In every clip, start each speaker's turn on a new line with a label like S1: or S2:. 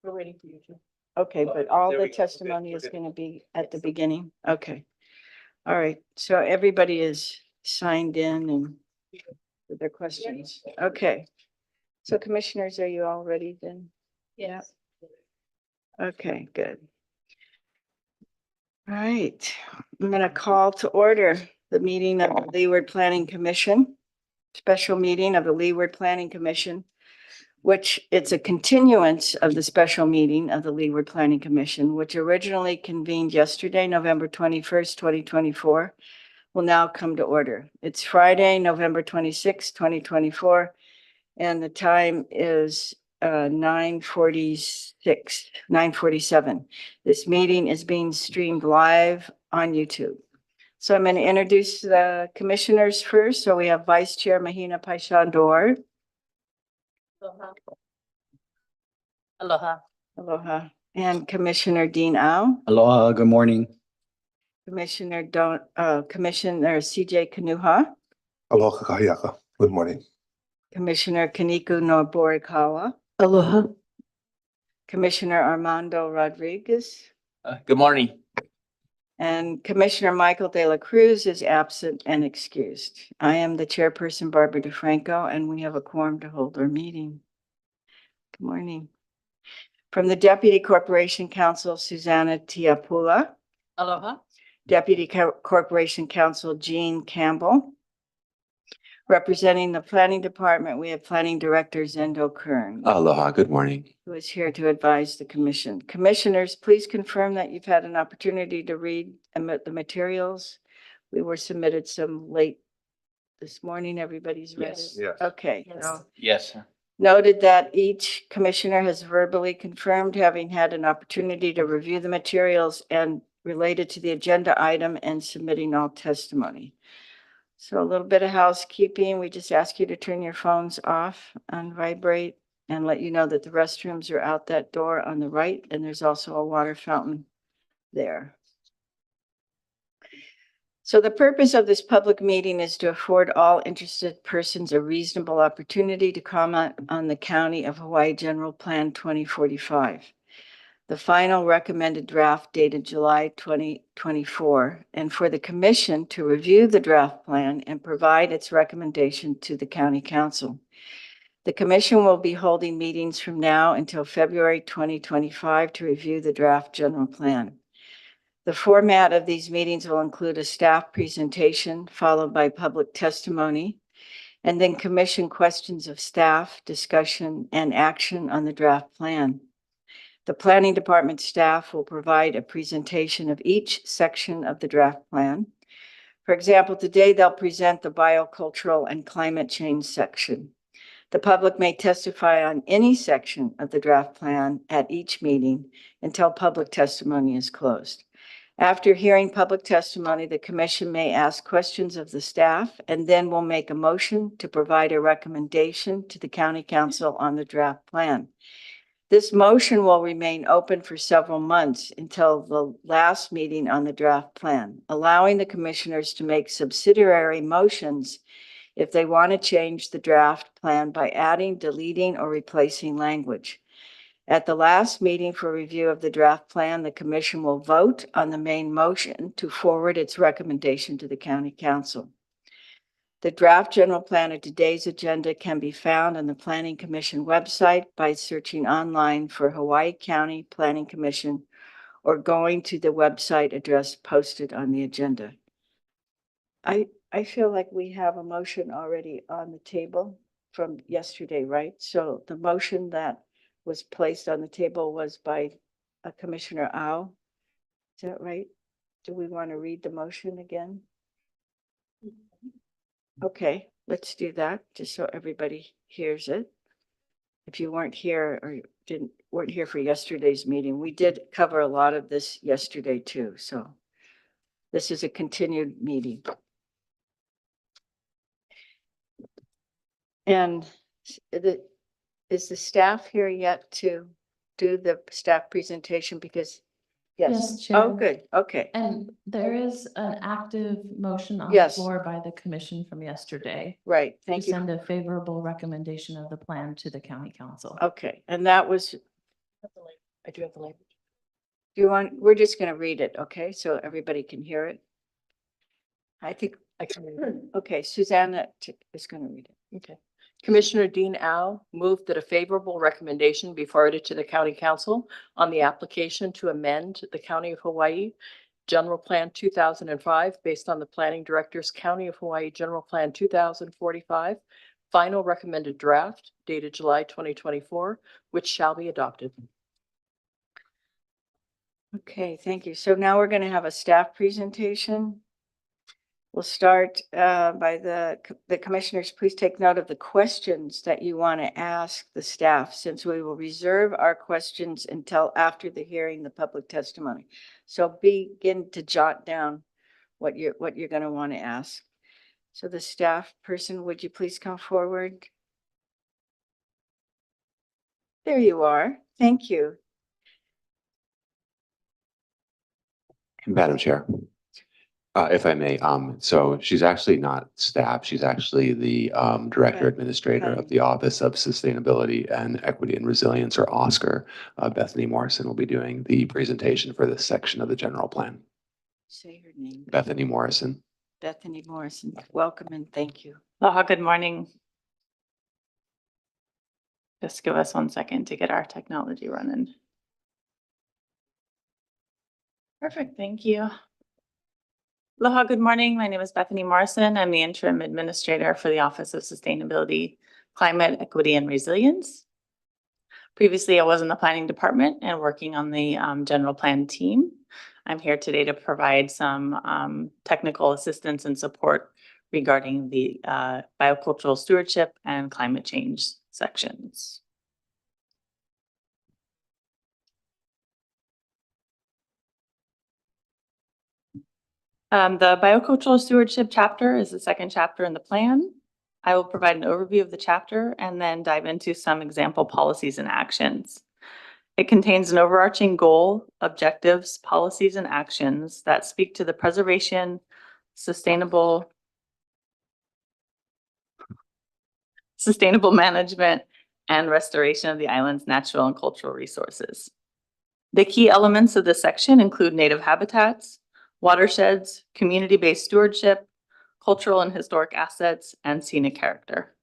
S1: We're waiting for you, Jim.
S2: Okay, but all
S3: There
S2: the
S3: we go.
S2: testimony
S3: We're
S2: is
S3: good.
S2: going to be at the beginning? Okay. All right, so everybody is signed in and with their questions. Okay. So commissioners, are you all ready then?
S1: Yes.
S2: Okay, good. All right, I'm going to call to order the meeting of the Leeward Planning Commission, special meeting of the Leeward Planning Commission, which it's a continuance of the special meeting of the Leeward Planning Commission, which originally convened yesterday, November 21st, 2024, will now come to order. It's Friday, November 26th, 2024, and the time is 9:47. This meeting is being streamed live on YouTube. So I'm going to introduce the commissioners first. So we have Vice Chair Mahina Paishandor.
S1: Aloha. Aloha.
S2: Aloha. And Commissioner Dean Au.
S4: Aloha, good morning.
S2: Commissioner CJ Kanuha.
S3: Aloha kahiaka. Good morning.
S2: Commissioner Kaniku Noborikawa.
S1: Aloha.
S2: Commissioner Armando Rodriguez.
S4: Good morning.
S2: And Commissioner Michael De La Cruz is absent and excused. I am the chairperson, Barbara DeFranco, and we have a quorum to hold our meeting. Good morning. From the Deputy Corporation Counsel, Susanna Tiapula.
S1: Aloha.
S2: Deputy Corporation Counsel, Jean Campbell. Representing the Planning Department, we have Planning Director Zendo Kern,
S5: Aloha, good morning.
S2: who is here to advise the commission. Commissioners, please confirm that you've had an opportunity to read the materials. We were submitted some late this morning. Everybody's read it?
S4: Yes.
S3: Yes.
S2: Okay.
S1: Yes.
S2: so
S4: Yes.
S2: Noted that each commissioner has verbally confirmed having had an opportunity to review the materials and related to the agenda item and submitting all testimony. So a little bit of housekeeping. We just ask you to turn your phones off and vibrate and let you know that the restrooms are out that door on the right, and there's also a water fountain there. So the purpose of this public meeting is to afford all interested persons a reasonable opportunity to comment on the County of Hawaii General Plan 2045. The final recommended draft dated July 2024, and for the commission to review the draft plan and provide its recommendation to the county council. The commission will be holding meetings from now until February 2025 to review the draft general plan. The format of these meetings will include a staff presentation followed by public testimony, and then commission questions of staff, discussion, and action on the draft plan. The planning department staff will provide a presentation of each section of the draft plan. For example, today they'll present the biocultural and climate change section. The public may testify on any section of the draft plan at each meeting until public testimony is closed. After hearing public testimony, the commission may ask questions of the staff and then will make a motion to provide a recommendation to the county council on the draft plan. This motion will remain open for several months until the last meeting on the draft plan, allowing the commissioners to make subsidiary motions if they want to change the draft plan by adding, deleting, or replacing language. At the last meeting for review of the draft plan, the commission will vote on the main motion to forward its recommendation to the county council. The draft general plan of today's agenda can be found on the Planning Commission website by searching online for Hawaii County Planning Commission or going to the website address posted on the agenda. I feel like we have a motion already on the table from yesterday, right? So the motion that was placed on the table was by Commissioner Au. Is that right? Do we want to read the motion again? Okay, let's do that, just so everybody hears it. If you weren't here or weren't here for yesterday's meeting, we did cover a lot of this yesterday too, so this is a continued meeting. And is the staff here yet to do the staff presentation? Because yes.
S6: Yes, Chair.
S2: Oh, good. Okay.
S6: And there is an active motion on the
S2: Yes.
S6: floor by the commission from yesterday
S2: Right.
S6: to
S2: Thank you.
S6: send a favorable recommendation of the plan to the county council.
S2: Okay. And that was
S1: I do have the language.
S2: Do you want, we're just going to read it, okay? So everybody can hear it. I think,
S1: I can read it.
S2: okay, Susanna is going to read it.
S1: Okay. Commissioner Dean Au moved that a favorable recommendation be forwarded to the county council on the application to amend the County of Hawaii General Plan 2005 based on the Planning Director's County of Hawaii General Plan 2045 final recommended draft dated July 2024, which shall be adopted.
S2: Okay, thank you. So now we're going to have a staff presentation. We'll start by the commissioners. Please take note of the questions that you want to ask the staff, since we will reserve our questions until after the hearing, the public testimony. So begin to jot down what you're going to want to ask. So the staff person, would you please come forward? There you are. Thank you.
S5: Madam Chair, if I may, so she's actually not staff, she's actually the Director
S2: Right.
S5: Administrator
S2: Right.
S5: of the Office of Sustainability and Equity and Resilience, or OSCAR. Bethany Morrison will be doing the presentation for this section of the general plan.
S2: Say your name.
S5: Bethany Morrison.
S2: Bethany Morrison. Welcome and thank you.
S7: Aloha, good morning. Just give us 1 second to get our technology running. Perfect, thank you. Aloha, good morning. My name is Bethany Morrison. I'm the interim administrator for the Office of Sustainability, Climate, Equity, and Resilience. Previously, I was in the planning department and working on the general plan team. I'm here today to provide some technical assistance and support regarding the biocultural stewardship and climate change sections. The biocultural stewardship chapter is the second chapter in the plan. I will provide an overview of the chapter and then dive into some example policies and actions. It contains an overarching goal, objectives, policies, and actions that speak to the preservation, sustainable management, and restoration of the island's natural and cultural resources. The key elements of this section include native habitats, watersheds, community-based stewardship, cultural and historic assets, and scenic character.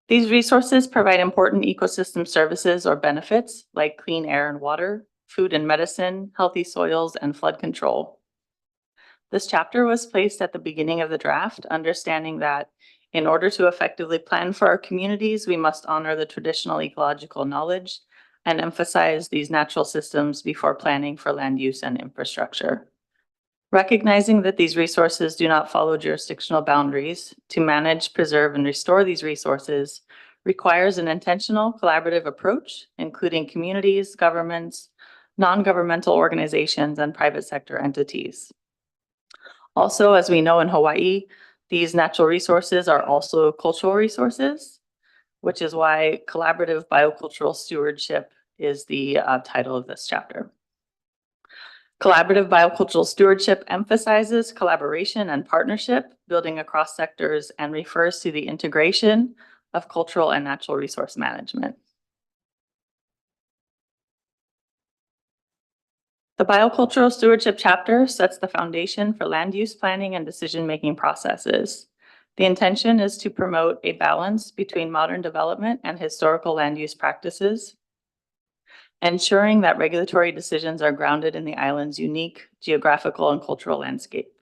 S7: These resources provide important ecosystem services or benefits like clean air and water, food and medicine, healthy soils, and flood control. This chapter was placed at the beginning of the draft, understanding that in order to effectively plan for our communities, we must honor the traditional ecological knowledge and emphasize these natural systems before planning for land use and infrastructure. Recognizing that these resources do not follow jurisdictional boundaries, to manage, preserve, and restore these resources requires an intentional collaborative approach, including communities, governments, non-governmental organizations, and private sector entities. Also, as we know in Hawaii, these natural resources are also cultural resources, which is why collaborative biocultural stewardship is the title of this chapter. Collaborative biocultural stewardship emphasizes collaboration and partnership, building across sectors, and refers to the integration of cultural and natural resource management. The biocultural stewardship chapter sets the foundation for land use planning and decision-making processes. The intention is to promote a balance between modern development and historical land use practices, ensuring that regulatory decisions are grounded in the island's unique geographical and cultural landscape.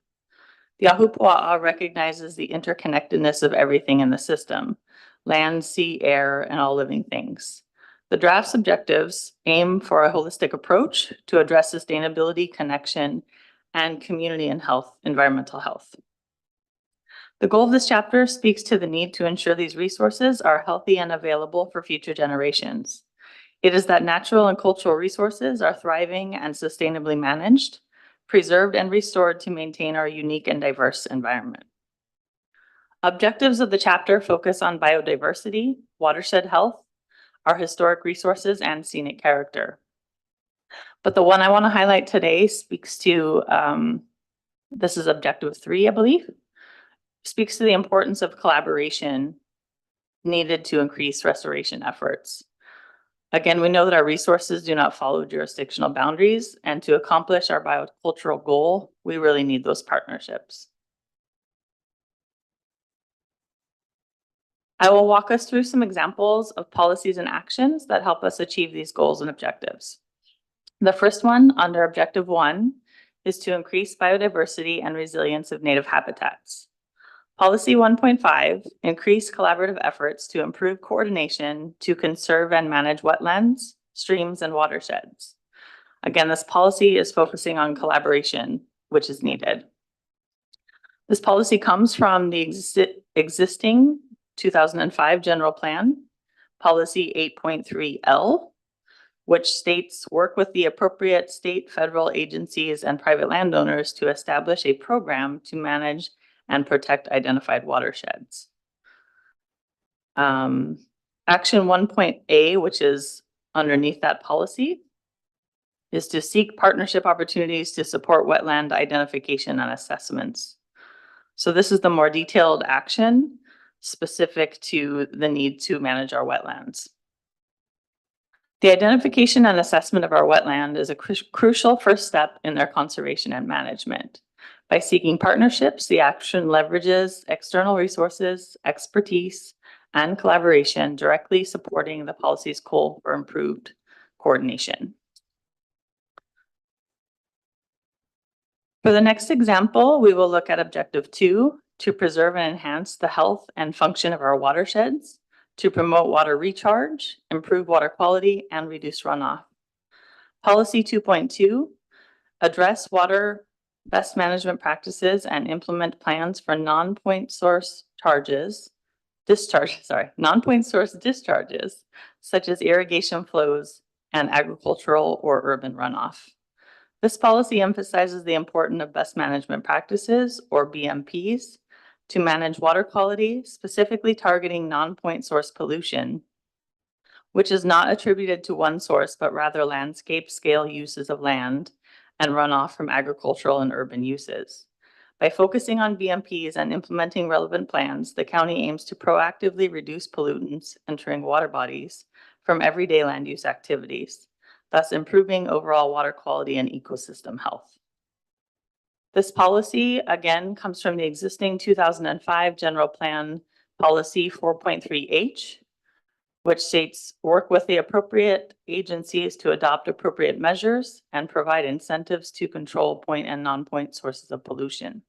S7: The Ahupua'a recognizes the interconnectedness of everything in the system: land, sea, air, and all living things. The draft's objectives aim for a holistic approach to address sustainability, connection, and community and environmental health. The goal of this chapter speaks to the need to ensure these resources are healthy and available for future generations. It is that natural and cultural resources are thriving and sustainably managed, preserved, and restored to maintain our unique and diverse environment. Objectives of the chapter focus on biodiversity, watershed health, our historic resources, and scenic character. But the one I want to highlight today speaks to, this is objective 3, I believe, speaks to the importance of collaboration needed to increase restoration efforts. Again, we know that our resources do not follow jurisdictional boundaries, and to accomplish our biocultural goal, we really need those partnerships. I will walk us through some examples of policies and actions that help us achieve these goals and objectives. The first one, under Objective 1, is to increase biodiversity and resilience of native habitats. Policy 1.5, increase collaborative efforts to improve coordination to conserve and manage wetlands, streams, and watersheds. Again, this policy is focusing on collaboration, which is needed. This policy comes from the existing 2005 General Plan, Policy 8.3L, which states work with the appropriate state, federal agencies, and private landowners to establish a program to manage and protect identified watersheds. Action 1.A, which is underneath that policy, is to seek partnership opportunities to support wetland identification and assessments. So this is the more detailed action specific to the need to manage our wetlands. The identification and assessment of our wetland is a crucial first step in their conservation and management. By seeking partnerships, the action leverages external resources, expertise, and collaboration, directly supporting the policy's goal for improved coordination. For the next example, we will look at Objective 2, to preserve and enhance the health and function of our watersheds, to promote water recharge, improve water quality, and reduce runoff. Policy 2.2, address water best management practices and implement plans for non-point source discharges, such as irrigation flows and agricultural or urban runoff. This policy emphasizes the importance of best management practices, or BMPs, to manage water quality, specifically targeting non-point source pollution, which is not attributed to one source, but rather landscape scale uses of land and runoff from agricultural and urban uses. By focusing on BMPs and implementing relevant plans, the county aims to proactively reduce pollutants entering water bodies from everyday land use activities, thus improving overall water quality and ecosystem health. This policy, again, comes from the existing 2005 General Plan Policy 4.3H, which states work with the appropriate agencies to adopt appropriate measures and provide incentives to control point and non-point sources of pollution.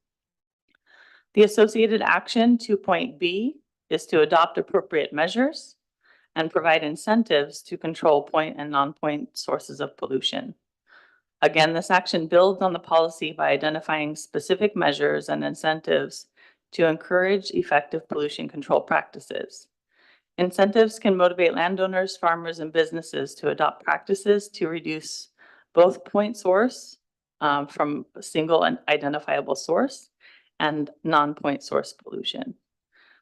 S7: The associated action 2.B is to adopt appropriate measures and provide incentives to control point and non-point sources of pollution. Again, this action builds on the policy by identifying specific measures and incentives to encourage effective pollution control practices. Incentives can motivate landowners, farmers, and businesses to adopt practices to reduce both point source from a single and identifiable source and non-point source pollution.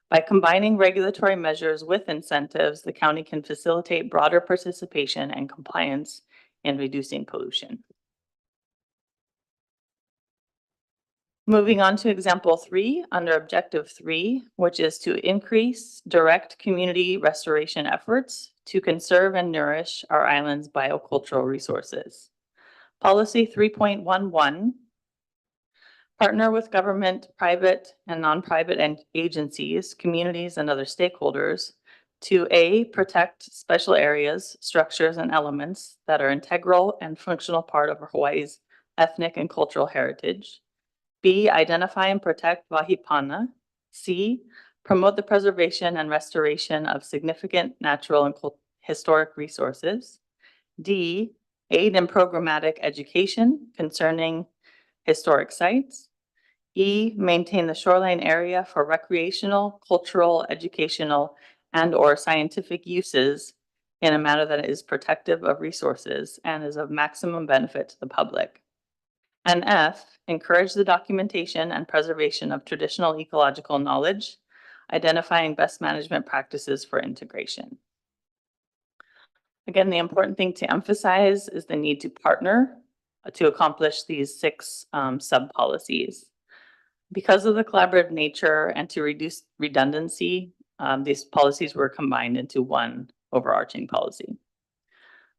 S7: By combining regulatory measures with incentives, the county can facilitate broader participation and compliance in reducing pollution. Moving on to example 3 under Objective 3, which is to increase direct community restoration efforts to conserve and nourish our island's biocultural resources. Policy 3.11, partner with government, private, and non-private agencies, communities, and other stakeholders to A, protect special areas, structures, and elements that are integral and functional part of Hawaii's ethnic and cultural heritage. B, identify and protect Wahipana. C, promote the preservation and restoration of significant natural and historic resources. D, aid in programmatic education concerning historic sites. E, maintain the shoreline area for recreational, cultural, educational, and/or scientific uses in a manner that is protective of resources and is of maximum benefit to the public. And F, encourage the documentation and preservation of traditional ecological knowledge, identifying best management practices for integration. Again, the important thing to emphasize is the need to partner to accomplish these 6 sub-policies. Because of the collaborative nature and to reduce redundancy, these policies were combined into one overarching policy.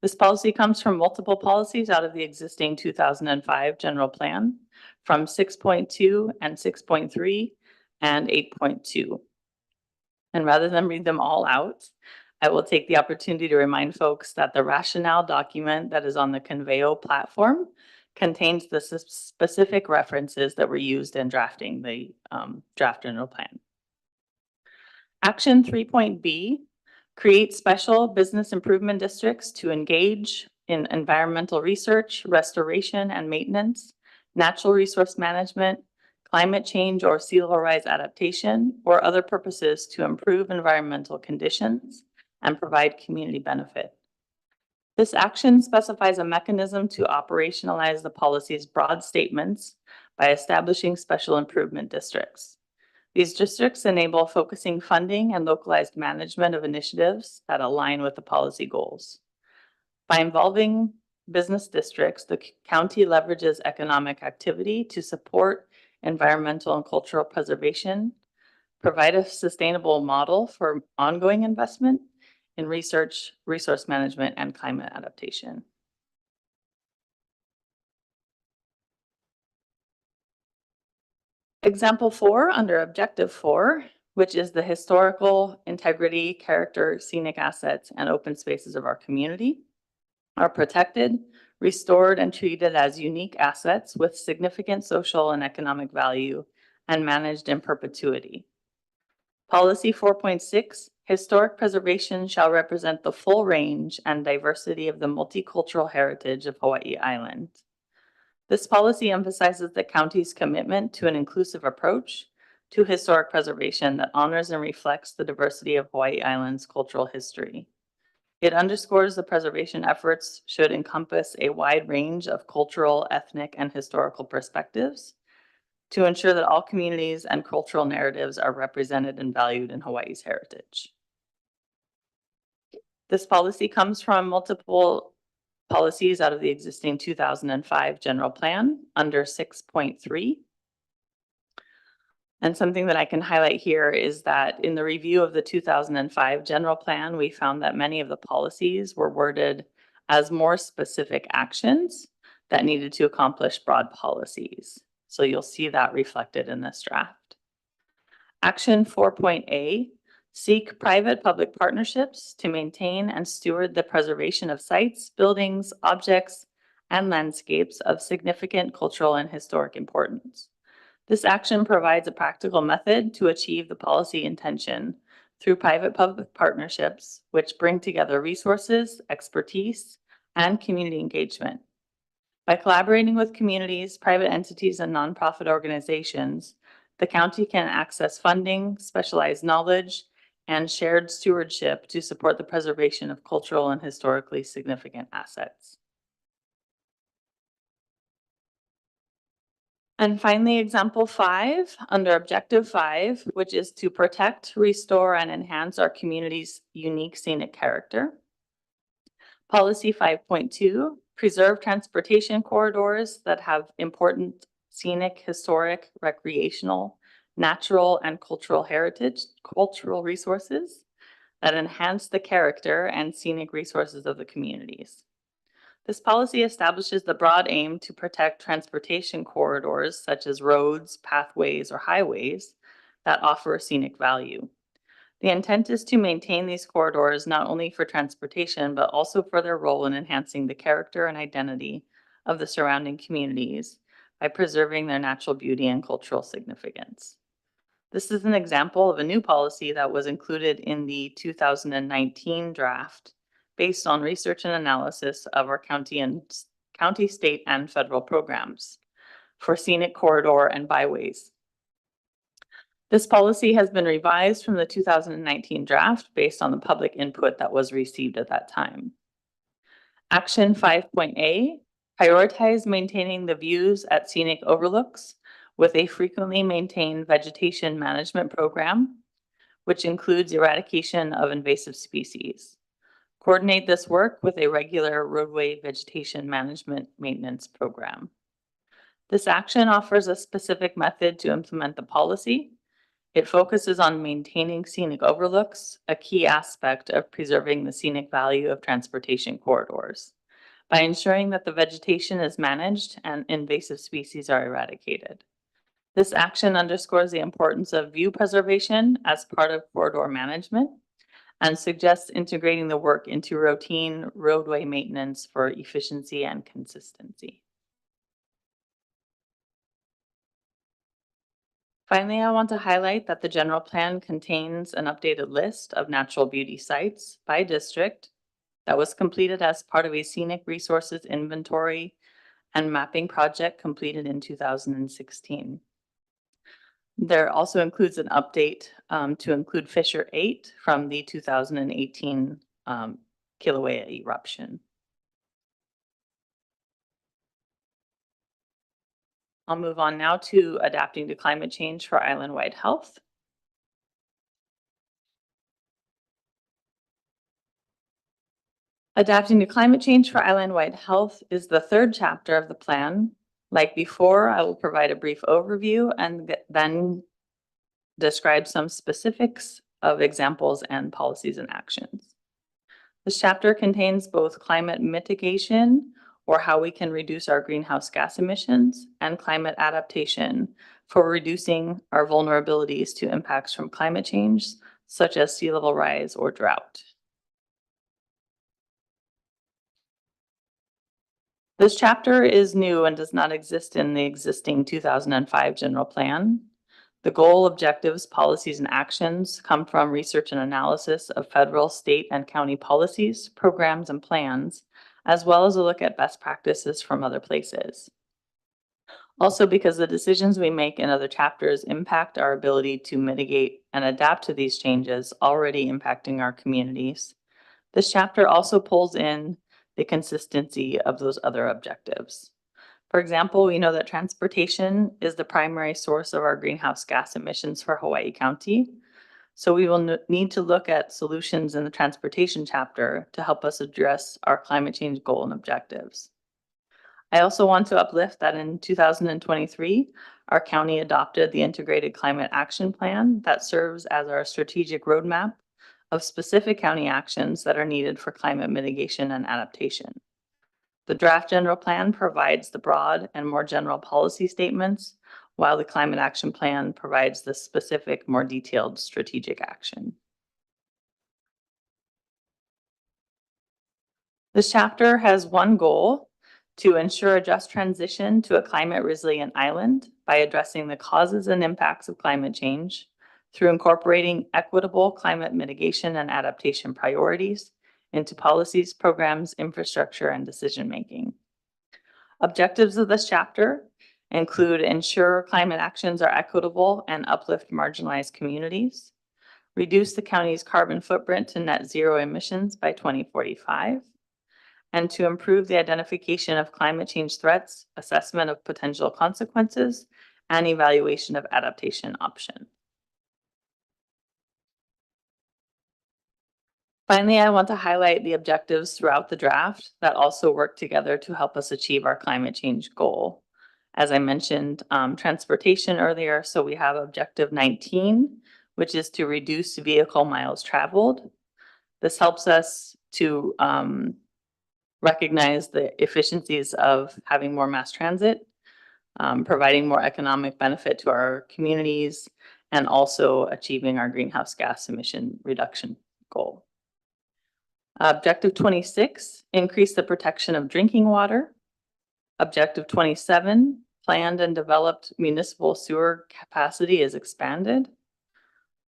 S7: This policy comes from multiple policies out of the existing 2005 general plan from 6.2 and 6.3 and 8.2. And rather than read them all out, I will take the opportunity to remind folks that the rationale document that is on the Conveo platform contains the specific references that were used in drafting the draft general plan. Action 3.B, create special business improvement districts to engage in environmental research, restoration and maintenance, natural resource management, climate change or sea level rise adaptation, or other purposes to improve environmental conditions and provide community benefit. This action specifies a mechanism to operationalize the policy's broad statements by establishing special improvement districts. These districts enable focusing funding and localized management of initiatives that align with the policy goals. By involving business districts, the county leverages economic activity to support environmental and cultural preservation, provide a sustainable model for ongoing investment in research, resource management, and climate adaptation. Example 4 under Objective 4, which is the historical integrity, character, scenic assets, and open spaces of our community, are protected, restored, and treated as unique assets with significant social and economic value and managed in perpetuity. Policy 4.6, historic preservation shall represent the full range and diversity of the multicultural heritage of Hawaii Island. This policy emphasizes the county's commitment to an inclusive approach to historic preservation that honors and reflects the diversity of Hawaii Island's cultural history. It underscores the preservation efforts should encompass a wide range of cultural, ethnic, and historical perspectives to ensure that all communities and cultural narratives are represented and valued in Hawaii's heritage. This policy comes from multiple policies out of the existing 2005 general plan under 6.3. And something that I can highlight here is that in the review of the 2005 general plan, we found that many of the policies were worded as more specific actions that needed to accomplish broad policies. So you'll see that reflected in this draft. Action 4.A, seek private-public partnerships to maintain and steward the preservation of sites, buildings, objects, and landscapes of significant cultural and historic importance. This action provides a practical method to achieve the policy intention through private-public partnerships, which bring together resources, expertise, and community engagement. By collaborating with communities, private entities, and nonprofit organizations, the county can access funding, specialized knowledge, and shared stewardship to support the preservation of cultural and historically significant assets. And finally, example 5 under Objective 5, which is to protect, restore, and enhance our community's unique scenic character. Policy 5.2, preserve transportation corridors that have important scenic, historic, recreational, natural, and cultural heritage, cultural resources that enhance the character and scenic resources of the communities. This policy establishes the broad aim to protect transportation corridors such as roads, pathways, or highways that offer scenic value. The intent is to maintain these corridors not only for transportation, but also for their role in enhancing the character and identity of the surrounding communities by preserving their natural beauty and cultural significance. This is an example of a new policy that was included in the 2019 draft based on research and analysis of our county, state, and federal programs for scenic corridor and byways. This policy has been revised from the 2019 draft based on the public input that was received at that time. Action 5.A, prioritize maintaining the views at scenic overlooks with a frequently maintained vegetation management program, which includes eradication of invasive species. Coordinate this work with a regular roadway vegetation management maintenance program. This action offers a specific method to implement the policy. It focuses on maintaining scenic overlooks, a key aspect of preserving the scenic value of transportation corridors, by ensuring that the vegetation is managed and invasive species are eradicated. This action underscores the importance of view preservation as part of corridor management and suggests integrating the work into routine roadway maintenance for efficiency and consistency. Finally, I want to highlight that the general plan contains an updated list of natural beauty sites by district that was completed as part of a scenic resources inventory and mapping project completed in 2016. There also includes an update to include Fissure 8 from the 2018 Kilauea eruption. I'll move on now to adapting to climate change for island-wide health. Adapting to climate change for island-wide health is the third chapter of the plan. Like before, I will provide a brief overview and then describe some specifics of examples and policies and actions. This chapter contains both climate mitigation, or how we can reduce our greenhouse gas emissions, and climate adaptation for reducing our vulnerabilities to impacts from climate change, such as sea level rise or drought. This chapter is new and does not exist in the existing 2005 general plan. The goal, objectives, policies, and actions come from research and analysis of federal, state, and county policies, programs, and plans, as well as a look at best practices from other places. Also, because the decisions we make in other chapters impact our ability to mitigate and adapt to these changes already impacting our communities, this chapter also pulls in the consistency of those other objectives. For example, we know that transportation is the primary source of our greenhouse gas emissions for Hawaii County. So we will need to look at solutions in the transportation chapter to help us address our climate change goal and objectives. I also want to uplift that in 2023, our county adopted the Integrated Climate Action Plan that serves as our strategic roadmap of specific county actions that are needed for climate mitigation and adaptation. The draft general plan provides the broad and more general policy statements, while the climate action plan provides the specific, more detailed strategic action. This chapter has one goal: to ensure a just transition to a climate resilient island by addressing the causes and impacts of climate change through incorporating equitable climate mitigation and adaptation priorities into policies, programs, infrastructure, and decision-making. Objectives of this chapter include ensure climate actions are equitable and uplift marginalized communities, reduce the county's carbon footprint to net zero emissions by 2045, and to improve the identification of climate change threats, assessment of potential consequences, and evaluation of adaptation options. Finally, I want to highlight the objectives throughout the draft that also work together to help us achieve our climate change goal. As I mentioned, transportation earlier, so we have objective 19, which is to reduce vehicle miles traveled. This helps us to recognize the efficiencies of having more mass transit, providing more economic benefit to our communities, and also achieving our greenhouse gas emission reduction goal. Objective 26, increase the protection of drinking water. Objective 27, planned and developed municipal sewer capacity is expanded.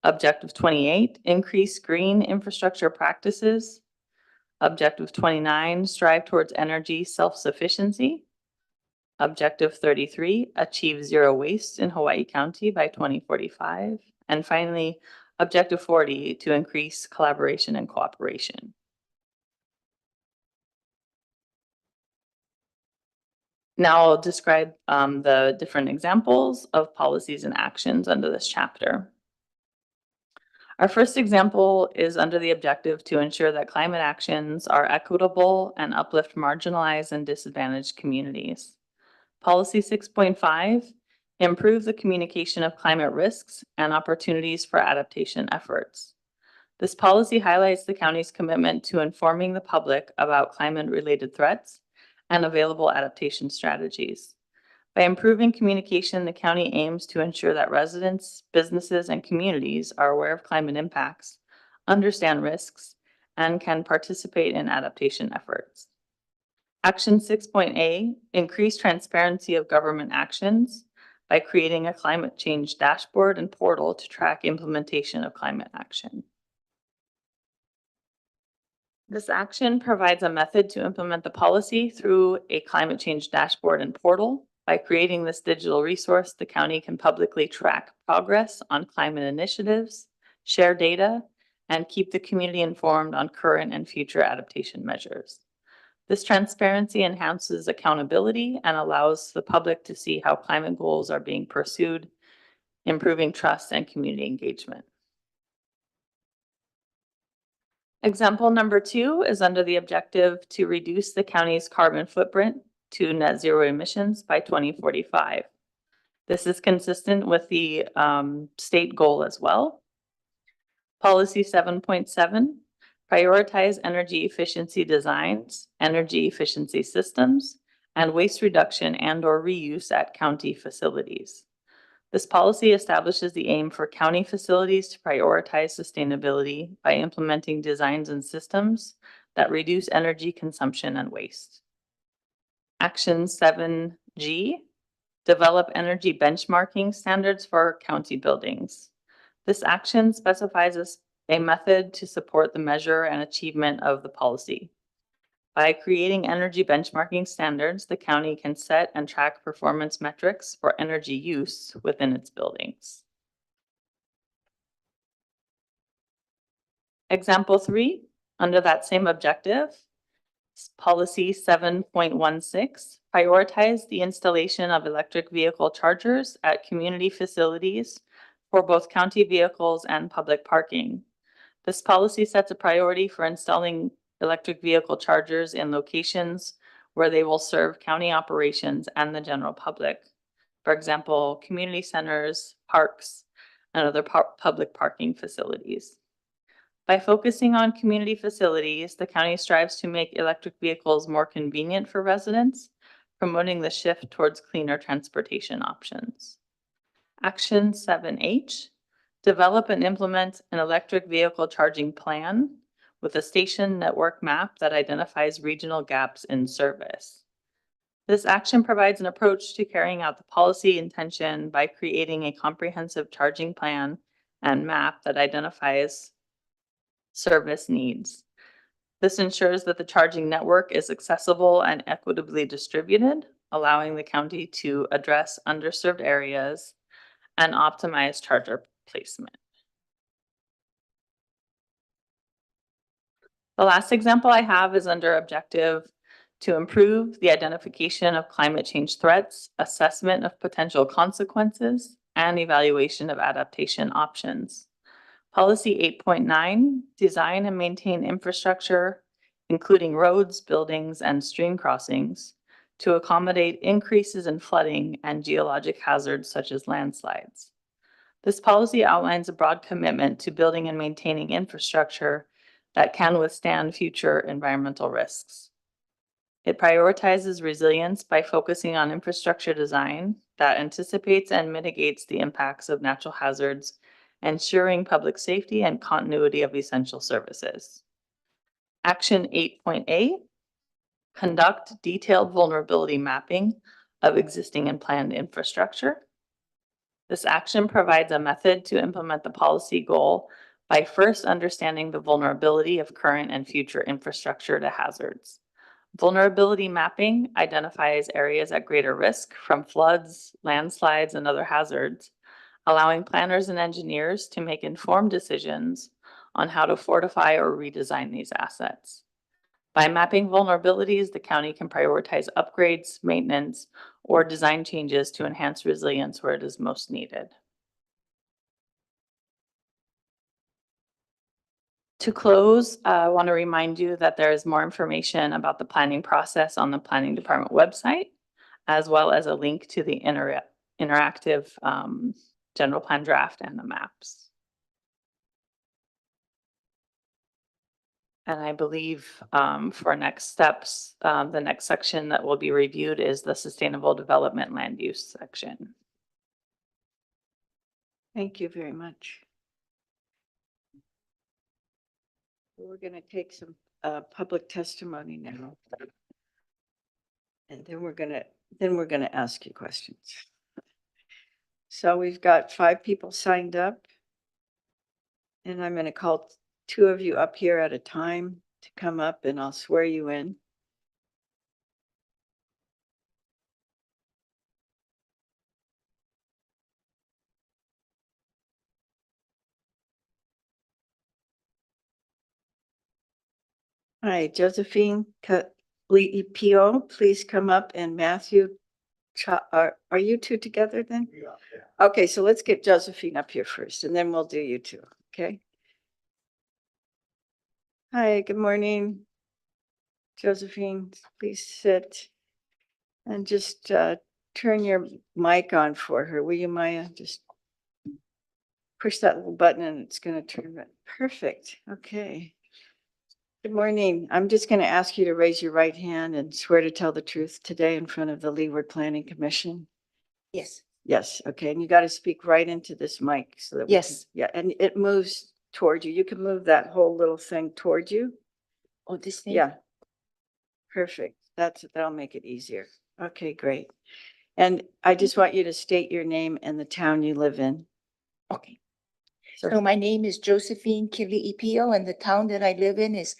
S7: Objective 28, increase green infrastructure practices. Objective 29, strive towards energy self-sufficiency. Objective 33, achieve zero waste in Hawaii County by 2045. And finally, Objective 40, to increase collaboration and cooperation. Now I'll describe the different examples of policies and actions under this chapter. Our first example is under the objective to ensure that climate actions are equitable and uplift marginalized and disadvantaged communities. Policy 6.5, improve the communication of climate risks and opportunities for adaptation efforts. This policy highlights the county's commitment to informing the public about climate-related threats and available adaptation strategies. By improving communication, the county aims to ensure that residents, businesses, and communities are aware of climate impacts, understand risks, and can participate in adaptation efforts. Action 6.A, increase transparency of government actions by creating a climate change dashboard and portal to track implementation of climate action. This action provides a method to implement the policy through a climate change dashboard and portal. By creating this digital resource, the county can publicly track progress on climate initiatives, share data, and keep the community informed on current and future adaptation measures. This transparency enhances accountability and allows the public to see how climate goals are being pursued, improving trust and community engagement. Example number 2 is under the objective to reduce the county's carbon footprint to net zero emissions by 2045. This is consistent with the state goal as well. Policy 7.7, prioritize energy efficiency designs, energy efficiency systems, and waste reduction and/or reuse at county facilities. This policy establishes the aim for county facilities to prioritize sustainability by implementing designs and systems that reduce energy consumption and waste. Action 7G, develop energy benchmarking standards for county buildings. This action specifies a method to support the measure and achievement of the policy. By creating energy benchmarking standards, the county can set and track performance metrics for energy use within its buildings. Example 3, under that same objective, Policy 7.16, prioritize the installation of electric vehicle chargers at community facilities for both county vehicles and public parking. This policy sets a priority for installing electric vehicle chargers in locations where they will serve county operations and the general public. For example, community centers, parks, and other public parking facilities. By focusing on community facilities, the county strives to make electric vehicles more convenient for residents, promoting the shift towards cleaner transportation options. Action 7H, develop and implement an electric vehicle charging plan with a station network map that identifies regional gaps in service. This action provides an approach to carrying out the policy intention by creating a comprehensive charging plan and map that identifies service needs. This ensures that the charging network is accessible and equitably distributed, allowing the county to address underserved areas and optimize charger placement. The last example I have is under objective to improve the identification of climate change threats, assessment of potential consequences, and evaluation of adaptation options. Policy 8.9, design and maintain infrastructure, including roads, buildings, and stream crossings, to accommodate increases in flooding and geologic hazards such as landslides. This policy outlines a broad commitment to building and maintaining infrastructure that can withstand future environmental risks. It prioritizes resilience by focusing on infrastructure design that anticipates and mitigates the impacts of natural hazards, ensuring public safety and continuity of essential services. Action 8.8, conduct detailed vulnerability mapping of existing and planned infrastructure. This action provides a method to implement the policy goal by first understanding the vulnerability of current and future infrastructure to hazards. Vulnerability mapping identifies areas at greater risk from floods, landslides, and other hazards, allowing planners and engineers to make informed decisions on how to fortify or redesign these assets. By mapping vulnerabilities, the county can prioritize upgrades, maintenance, or design changes to enhance resilience where it is most needed. To close, I want to remind you that there is more information about the planning process on the Planning Department website. as well as a link to the interactive general plan draft and the maps. And I believe for next steps, the next section that will be reviewed is the sustainable development land use section.
S2: Thank you very much. We're going to take some public testimony now. And then we're going to ask you questions. So we've got 5 people signed up. And I'm going to call 2 of you up here at a time to come up, and I'll swear you in. Hi, Josephine Pio, please come up, and Matthew. Are you 2 together then?
S3: Yeah.
S2: Okay, so let's get Josephine up here first, and then we'll do you 2, okay? Hi, good morning. Josephine, please sit. And just turn your mic on for her, will you, Maya? Just push that little button and it's going to turn it. Perfect, okay. Good morning. I'm just going to ask you to raise your right hand and swear to tell the truth today in front of the Leeward Planning Commission.
S8: Yes,
S2: Yes, okay, and you got to speak right into this mic so that.
S8: Yes.
S2: Yeah, and it moves toward you. You can move that whole little thing toward you.
S8: oh, this thing?
S2: Yeah. Perfect. That'll make it easier. Okay, great. And I just want you to state your name and the town you live in.
S8: Okay. So my name is Josephine Kili'ipio and the town that I live in is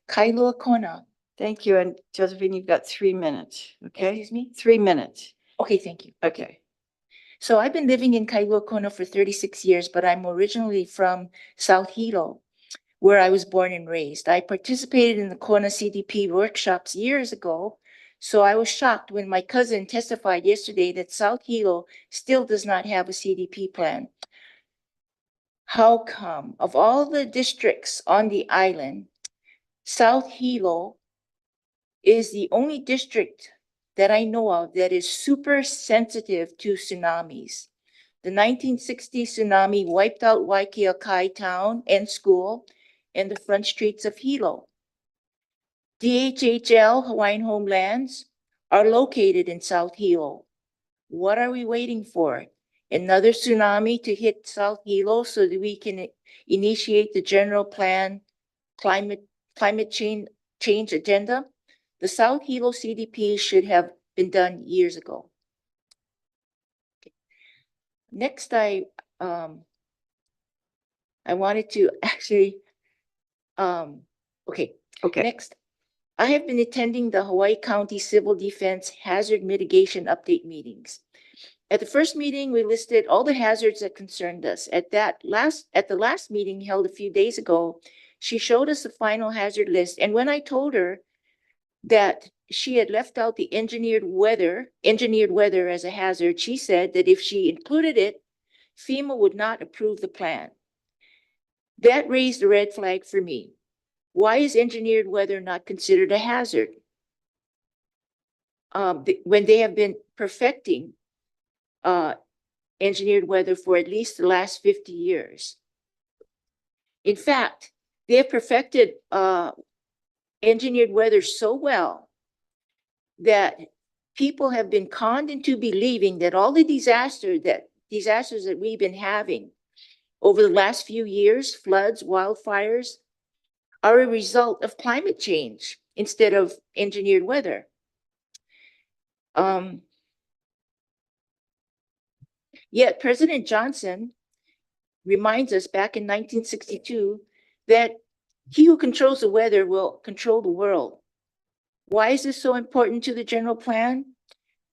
S8: Kailua Kona.
S2: Thank you. And Josephine, you've got 3 minutes, okay?
S8: Excuse me?
S2: 3 minutes.
S8: Okay, thank you.
S2: Okay.
S8: So I've been living in Kailua Kona for 36 years, but I'm originally from South Hilo, where I was born and raised. I participated in the Kona CDP workshops years ago. So I was shocked when my cousin testified yesterday that South Hilo still does not have a CDP plan. How come, of all the districts on the island, South Hilo is the only district that I know of that is super sensitive to tsunamis? The 1960 tsunami wiped out Waikiakai town and school and the front streets of Hilo. DHHL Hawaiian Homelands are located in South Hilo. What are we waiting for? Another tsunami to hit South Hilo so that we can initiate the general plan climate change agenda? The South Hilo CDP should have been done years ago. Next, I wanted to actually, okay. Next, I have been attending the Hawaii County Civil Defense Hazard Mitigation Update meetings. At the first meeting, we listed all the hazards that concerned us. At the last meeting held a few days ago, she showed us the final hazard list. And when I told her that she had left out the engineered weather as a hazard, she said that if she included it, FEMA would not approve the plan. That raised a red flag for me. Why is engineered weather not considered a hazard? When they have been perfecting engineered weather for at least the last 50 years. In fact, they have perfected engineered weather so well that people have been conned into believing that all the disasters that we've been having over the last few years, floods, wildfires, are a result of climate change instead of engineered weather. Yet President Johnson reminds us back in 1962 that he who controls the weather will control the world. Why is this so important to the general plan?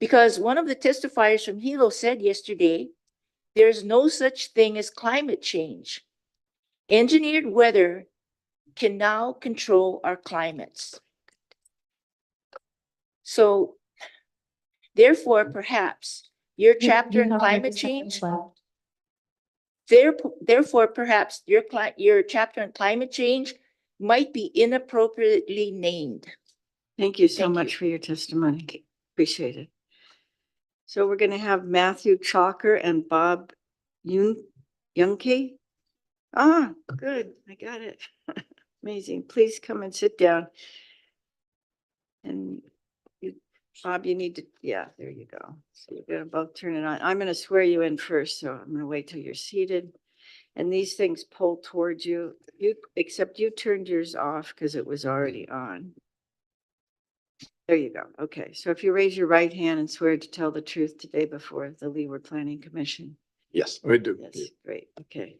S8: Because one of the testifiers from Hilo said yesterday, there's no such thing as climate change. Engineered weather can now control our climates. So therefore, perhaps your chapter in climate change, therefore, perhaps your chapter on climate change might be inappropriately named.
S2: Thank you so much for your testimony. Appreciate it. So we're going to have Matthew Chalker and Bob Yunke. Ah, good. I got it. Amazing. Please come and sit down. And you, Bob, you need to, yeah, there you go. So you're going to both turn it on. I'm going to swear you in first, so I'm going to wait till you're seated. And these things pull towards you. Except you turned yours off because it was already on. There you go. Okay. So if you raise your right hand and swear to tell the truth today before the Leeward Planning Commission.
S9: Yes, I do.
S2: Yes, great. Okay.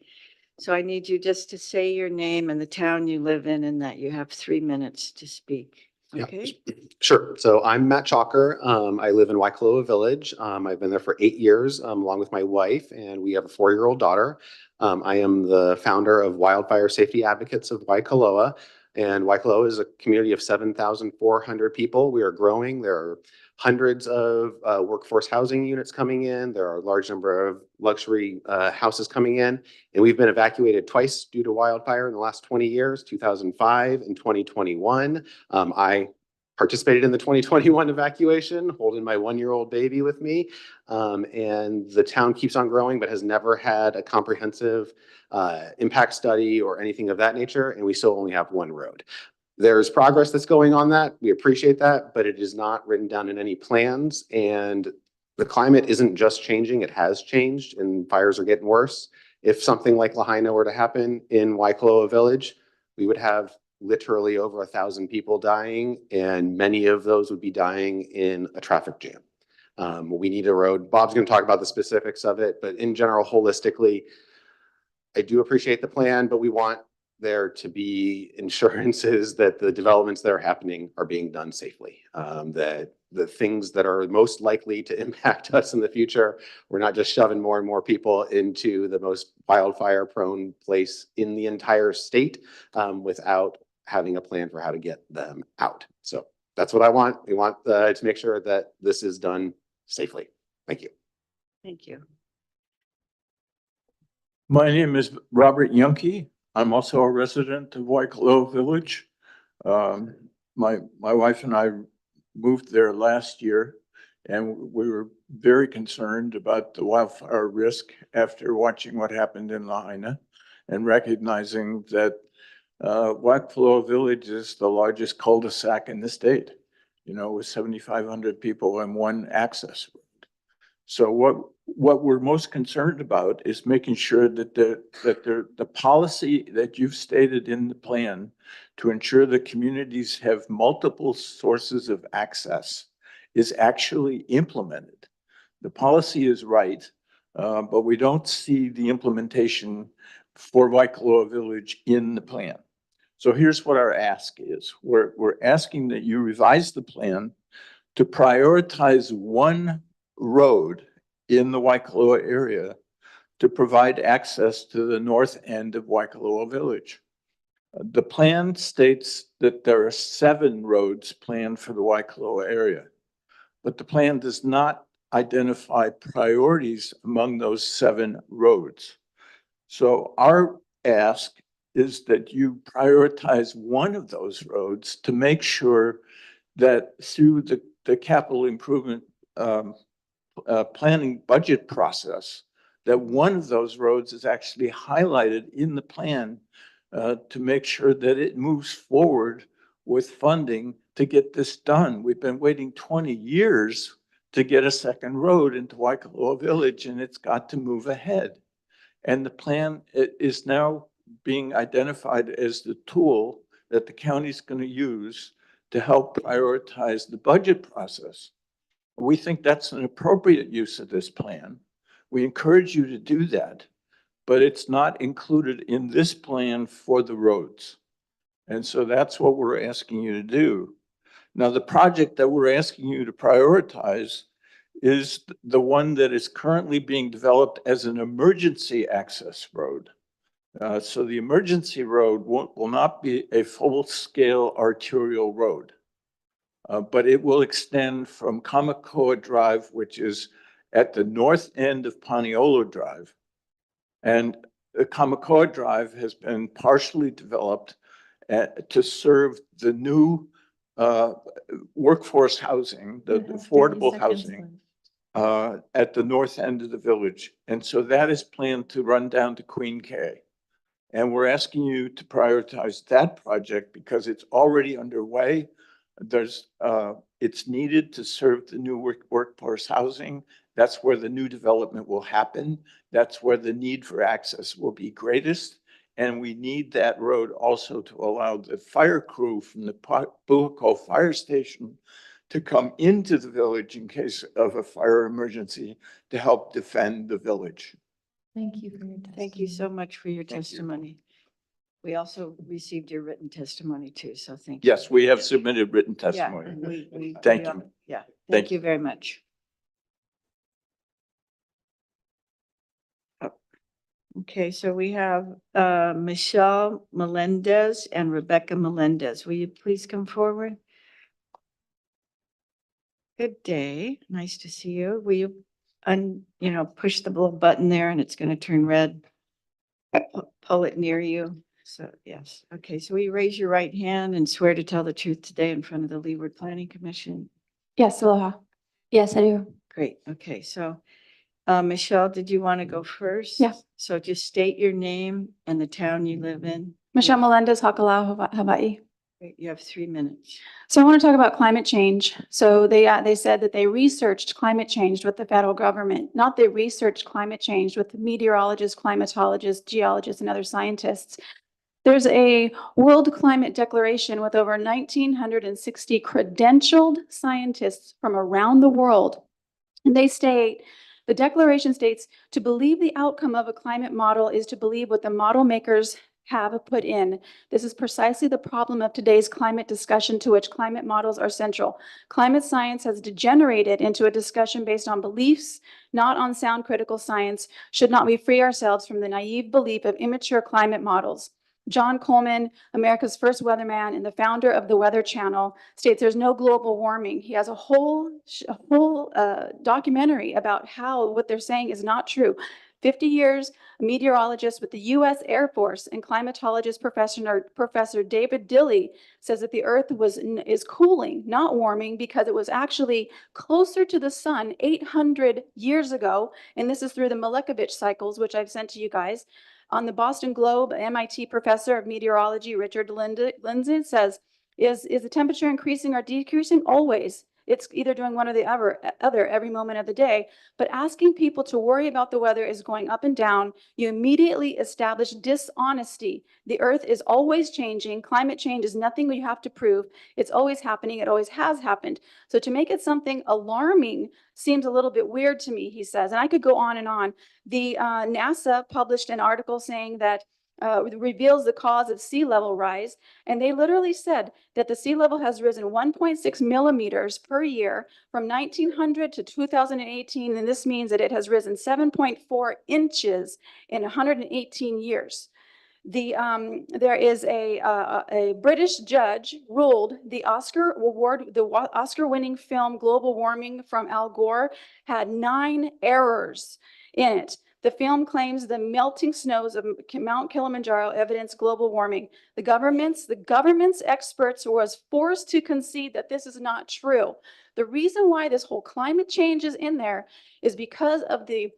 S2: So I need you just to say your name and the town you live in and that you have 3 minutes to speak.
S9: Yeah.
S2: Okay?
S9: Sure. So I'm Matt Chalker. I live in Waikoloa Village. I've been there for 8 years, along with my wife, and we have a 4-year-old daughter. I am the founder of Wildfire Safety Advocates of Waikoloa. And Waikoloa is a community of 7,400 people. We are growing. There are hundreds of workforce housing units coming in. There are a large number of luxury houses coming in. And we've been evacuated twice due to wildfire in the last 20 years, 2005 and 2021. I participated in the 2021 evacuation, holding my 1-year-old baby with me. And the town keeps on growing, but has never had a comprehensive impact study or anything of that nature. And we still only have 1 road. There's progress that's going on that. We appreciate that, but it is not written down in any plans. And the climate isn't just changing, it has changed, and fires are getting worse. If something like Lahaina were to happen in Waikoloa Village, we would have literally over 1,000 people dying, and many of those would be dying in a traffic jam. We need a road. Bob's going to talk about the specifics of it, but in general, holistically, I do appreciate the plan, but we want there to be insurances that the developments that are happening are being done safely. That the things that are most likely to impact us in the future, we're not just shoving more and more people into the most wildfire prone place in the entire state without having a plan for how to get them out. So that's what I want. We want to make sure that this is done safely. Thank you.
S2: Thank you.
S10: My name is Robert Yunke. I'm also a resident of Waikoloa Village. My wife and I moved there last year, and we were very concerned about the wildfire risk after watching what happened in Lahaina and recognizing that Waikoloa Village is the largest cul-de-sac in the state, with 7,500 people and 1 access road. So what we're most concerned about is making sure that the policy that you've stated in the plan to ensure the communities have multiple sources of access is actually implemented. The policy is right, but we don't see the implementation for Waikoloa Village in the plan. So here's what our ask is. We're asking that you revise the plan to prioritize 1 road in the Waikoloa area to provide access to the north end of Waikoloa Village. The plan states that there are 7 roads planned for the Waikoloa area, but the plan does not identify priorities among those 7 roads. So our ask is that you prioritize 1 of those roads to make sure that through the capital improvement planning budget process, that 1 of those roads is actually highlighted in the plan to make sure that it moves forward with funding to get this done. We've been waiting 20 years to get a second road into Waikoloa Village, and it's got to move ahead. And the plan is now being identified as the tool that the county's going to use to help prioritize the budget process. We think that's an appropriate use of this plan. We encourage you to do that, but it's not included in this plan for the roads. And so that's what we're asking you to do. Now, the project that we're asking you to prioritize is the one that is currently being developed as an emergency access road. So the emergency road will not be a full-scale arterial road, but it will extend from Kamakoa Drive, which is at the north end of Paniolo Drive. And the Kamakoa Drive has been partially developed to serve the new workforce housing, the affordable housing. at the north end of the village. And so that is planned to run down to Queen K. And we're asking you to prioritize that project because it's already underway. It's needed to serve the new workforce housing. That's where the new development will happen. That's where the need for access will be greatest. And we need that road also to allow the fire crew from the Buhico Fire Station to come into the village in case of a fire emergency to help defend the village.
S6: Thank you for your testimony.
S2: Thank you so much for your
S10: Thank you.
S2: testimony. We also received your written testimony too, so thank you.
S10: Yes, we have submitted written
S2: Yeah,
S10: testimony.
S2: we
S10: Thank you.
S2: all- Yeah,
S10: Thank
S2: thank you very much. Oh, okay, so we have Michelle Melendez and Rebecca Melendez. Will you please come forward? Good day. Nice to see you. Will you, push the little button there and it's going to turn red? Pull it near you. So, yes. Okay, so will you raise your right hand and swear to tell the truth today in front of the Leeward Planning Commission?
S11: Yes, aloha. Yes, I do.
S2: Great. Okay, so Michelle, did you want to go first?
S11: Yeah.
S2: So just state your name and the town you live in.
S11: Michelle Melendez, Hakalau, Hawaii.
S2: Great, you have 3 minutes.
S11: So I want to talk about climate change. So they said that they researched climate change with the federal government, not they researched climate change with meteorologists, climatologists, geologists, and other scientists. There's a World Climate Declaration with over 1,960 credentialed scientists from around the world. And they state, the declaration states, to believe the outcome of a climate model is to believe what the model makers have put in. This is precisely the problem of today's climate discussion, to which climate models are central. Climate science has degenerated into a discussion based on beliefs, not on sound critical science. Should not we free ourselves from the naive belief of immature climate models? John Coleman, America's first weatherman and the founder of the Weather Channel, states there's no global warming. He has a whole documentary about how what they're saying is not true. 50 years, a meteorologist with the U.S. Air Force and climatologist Professor David Dilley says that the Earth is cooling, not warming, because it was actually closer to the sun 800 years ago. And this is through the Milankovitch cycles, which I've sent to you guys. On the Boston Globe, MIT professor of meteorology, Richard Lindsay, says, is the temperature increasing or decreasing? Always. It's either doing one or the other every moment of the day. But asking people to worry about the weather is going up and down. You immediately establish dishonesty. The Earth is always changing. Climate change is nothing you have to prove. It's always happening. It always has happened. So to make it something alarming seems a little bit weird to me, he says. And I could go on and on. The NASA published an article saying that reveals the cause of sea level rise. And they literally said that the sea level has risen 1.6 millimeters per year from 1900 to 2018. And this means that it has risen 7.4 inches in 118 years. There is a British judge ruled the Oscar-winning film Global Warming from Al Gore had 9 errors in it. The film claims the melting snows of Mount Kilimanjaro evidence global warming. The government's experts was forced to concede that this is not true. The reason why this whole climate change is in there is because of the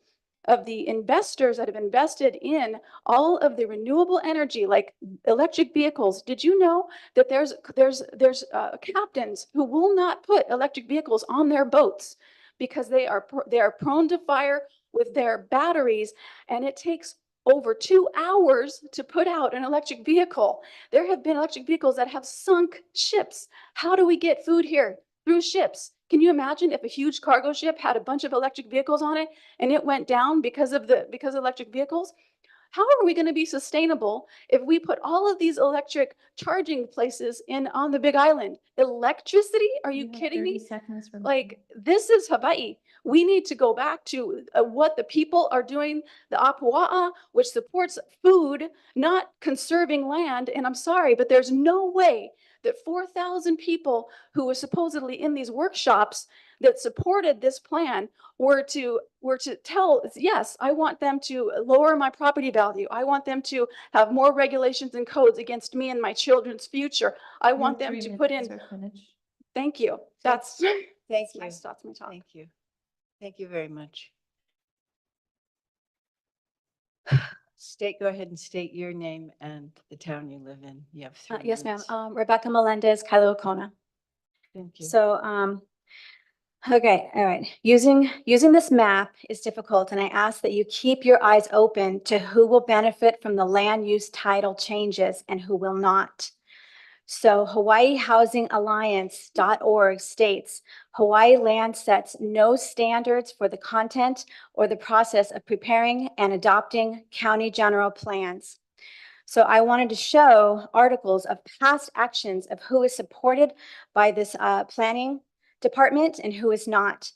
S11: investors that have invested in all of the renewable energy, like electric vehicles. Did you know that there's captains who will not put electric vehicles on their boats because they are prone to fire with their batteries, and it takes over 2 hours to put out an electric vehicle. There have been electric vehicles that have sunk ships. How do we get food here? Through ships. Can you imagine if a huge cargo ship had a bunch of electric vehicles on it and it went down because of electric vehicles? How are we going to be sustainable if we put all of these electric charging places on the Big Island? Electricity? Are you kidding me?
S6: 30 seconds remaining.
S11: Like, this is Hawaii. We need to go back to what the people are doing, the Apua'a, which supports food, not conserving land. And I'm sorry, but there's no way that 4,000 people who were supposedly in these workshops that supported this plan were to tell, yes, I want them to lower my property value. I want them to have more regulations and codes against me and my children's future. I want them to put in. Thank you. That's
S2: Thank you.
S11: my thoughts, my talk.
S2: Thank you. Thank you very much. Go ahead and state your name and the town you live in. You have 3
S12: Yes, ma'am.
S2: minutes.
S12: Rebecca Melendez, Kylo Kona.
S2: Thank you.
S12: So, okay, all right. Using this map is difficult, and I ask that you keep your eyes open to who will benefit from the land use title changes and who will not. So HawaiiHousingAlliance.org states, Hawaii land sets no standards for the content or the process of preparing and adopting county general plans. So I wanted to show articles of past actions of who is supported by this planning department and who is not.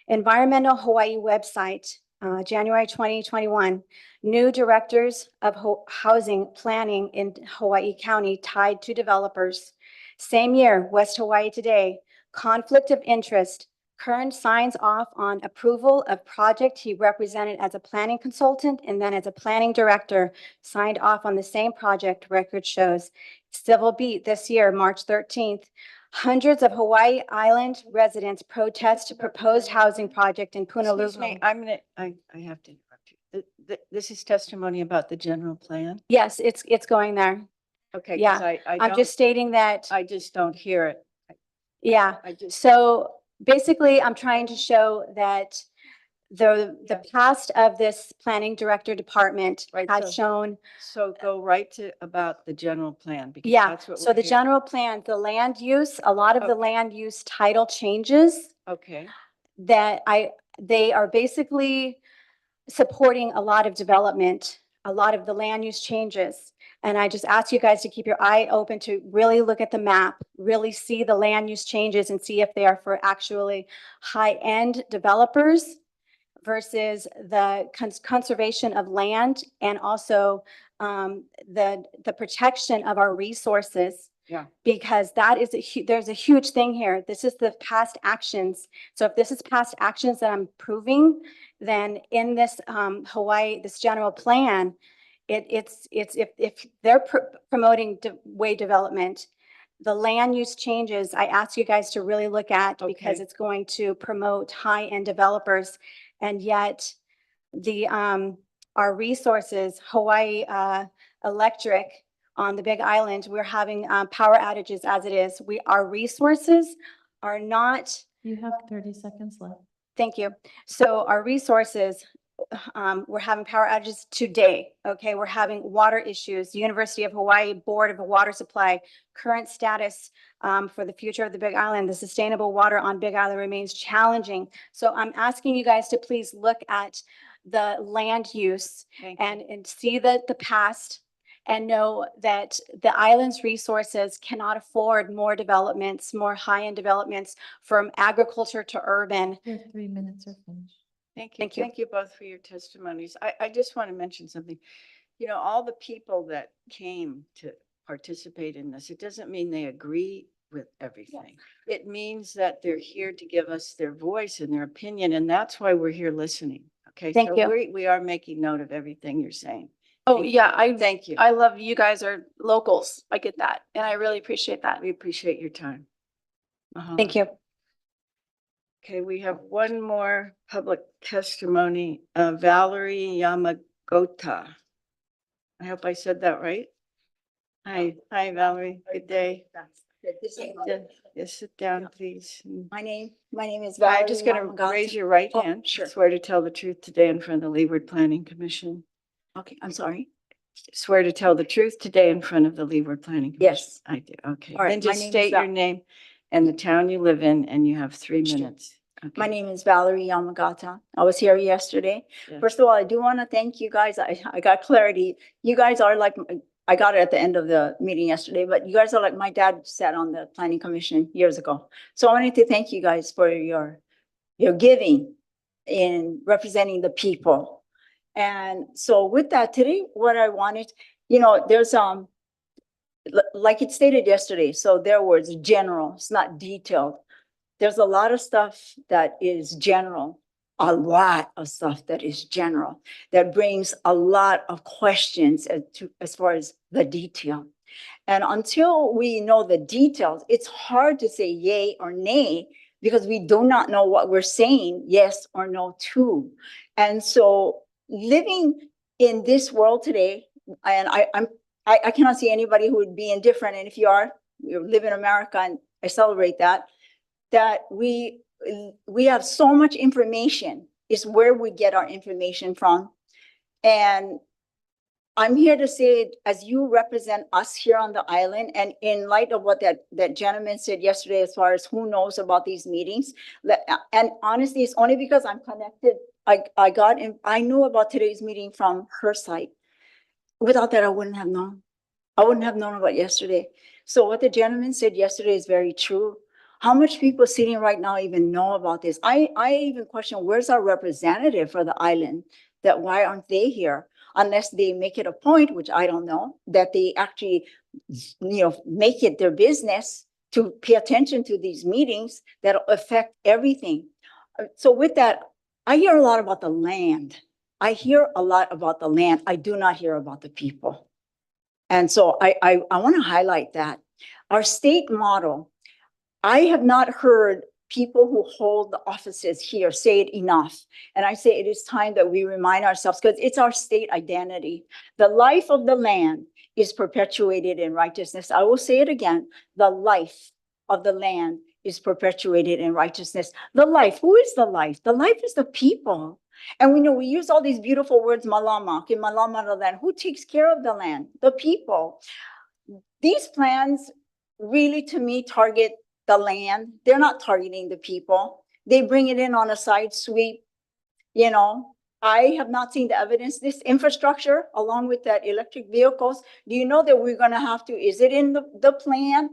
S12: Environmental Hawaii website, January 2021, new directors of housing planning in Hawaii County tied to developers. Same year, West Hawaii Today, conflict of interest. Kern signs off on approval of project he represented as a planning consultant and then as a planning director, signed off on the same project, record shows. Civil Beat this year, March 13th. Hundreds of Hawaii Island residents protest proposed housing project in
S2: Excuse me,
S12: Punalulu.
S2: I have to interrupt you. This is testimony about the general plan?
S12: Yes, it's going there.
S2: Okay. 'Cause
S12: Yeah, I'm
S2: don't-
S12: just stating that,
S2: I just don't hear it.
S12: yeah.
S2: I just,
S12: So basically, I'm trying to show that the past of this planning director department
S2: Right,
S12: has
S2: so-
S12: shown,
S2: so go right to about the general plan. Because
S12: yeah.
S2: that's what
S12: So
S2: we're
S12: the
S2: here-
S12: general plan, the land use, a lot of the
S2: Okay.
S12: land use title changes
S2: Okay,
S12: that they are basically supporting a lot of development, a lot of the land use changes. And I just ask you guys to keep your eye open to really look at the map, really see the land use changes and see if they are for actually high-end developers versus the conservation of land and also the protection of our resources.
S2: Yeah.
S12: Because that is there's a huge thing here. This is the past actions. So if this is past actions that I'm proving, then in this Hawaii, this general plan, it's if they're promoting way development, the land use changes, I ask you guys to really look at because
S2: Okay.
S12: it's going to promote high-end developers. And yet the our resources, Hawaii Electric on the Big Island, we're having power outages as it is. Our resources are not,
S6: You have 30 seconds left.
S12: thank you. So our resources, we're having power outages today, okay? We're having water issues, University of Hawaii Board of Water Supply, current status for the future of the Big Island, the sustainable water on Big Island remains challenging. So I'm asking you guys to please look at the land use
S2: thank you.
S12: and see the past and know that the island's resources cannot afford more developments, more high-end developments from agriculture to urban.
S6: Your 3 minutes are finished.
S2: Thank you.
S12: Thank you.
S2: Thank you both for your testimonies. I just want to mention something. You know, all the people that came to participate in this, it doesn't mean they agree with everything. It means that they're here to give us their voice and their opinion, and that's why we're here listening. Okay,
S12: Thank
S2: so
S12: you.
S2: we are making note of everything you're saying.
S11: Oh,
S2: Thank
S11: yeah,
S2: Thank you.
S11: I love you guys are locals. I get that. And I really appreciate that.
S2: We appreciate your time.
S12: Thank you.
S2: Okay, we have one more public testimony, Valerie Yamagota. I hope I said that right. Hi, Valerie, good day. Yes, sit down, please.
S13: My name is Valerie.
S2: I'm just gonna
S13: Yamagata.
S2: raise your right
S13: Oh,
S2: hand.
S13: sure.
S2: Swear to tell the truth today in front of the Leeward Planning Commission.
S13: Okay, I'm sorry.
S2: Swear to tell the truth today in front of the Leeward Planning Commission.
S13: Yes.
S2: I do, okay.
S13: All right,
S2: Then
S13: my
S2: just
S13: name is
S2: state your name and the town you live in, and you have 3
S13: Sure.
S2: minutes. Okay.
S13: My name is Valerie Yamagata. I was here yesterday.
S2: Yes.
S13: First of all, I do want to thank you guys. I got clarity. You guys are like, I got it at the end of the meeting yesterday, but you guys are like, my dad sat on the planning commission years ago. So I wanted to thank you guys for your giving in representing the people. And so with that today, what I wanted, there's like it stated yesterday, so their words general, it's not detailed. There's a lot of stuff that is general, a lot of stuff that is general, that brings a lot of questions as far as the detail. And until we know the details, it's hard to say yay or nay because we do not know what we're saying yes or no to. And so living in this world today, and I cannot see anybody who would be indifferent. And if you are, you live in America, and I celebrate that we have so much information, is where we get our information from. And I'm here to say, as you represent us here on the island, and in light of what that gentleman said yesterday, as far as who knows about these meetings, and honestly, it's only because I'm connected. I knew about today's meeting from her site. Without that, I wouldn't have known. I wouldn't have known about yesterday. So what the gentleman said yesterday is very true. How much people sitting right now even know about this? I even question, where's our representative for the island? That why aren't they here? Unless they make it a point, which I don't know, that they actually, make it their business to pay attention to these meetings that affect everything. So with that, I hear a lot about the land. I hear a lot about the land. I do not hear about the people. And so I want to highlight that. Our state model, I have not heard people who hold the offices here say it enough. And I say it is time that we remind ourselves, because it's our state identity. The life of the land is perpetuated in righteousness. I will say it again. The life of the land is perpetuated in righteousness. The life, who is the life? The life is the people. And we know we use all these beautiful words, malama, ke malama the land. Who takes care of the land? The people. These plans really, to me, target the land. They're not targeting the people. They bring it in on a side sweep. I have not seen the evidence. This infrastructure, along with that electric vehicles, do you know that we're going to have to, is it in the plan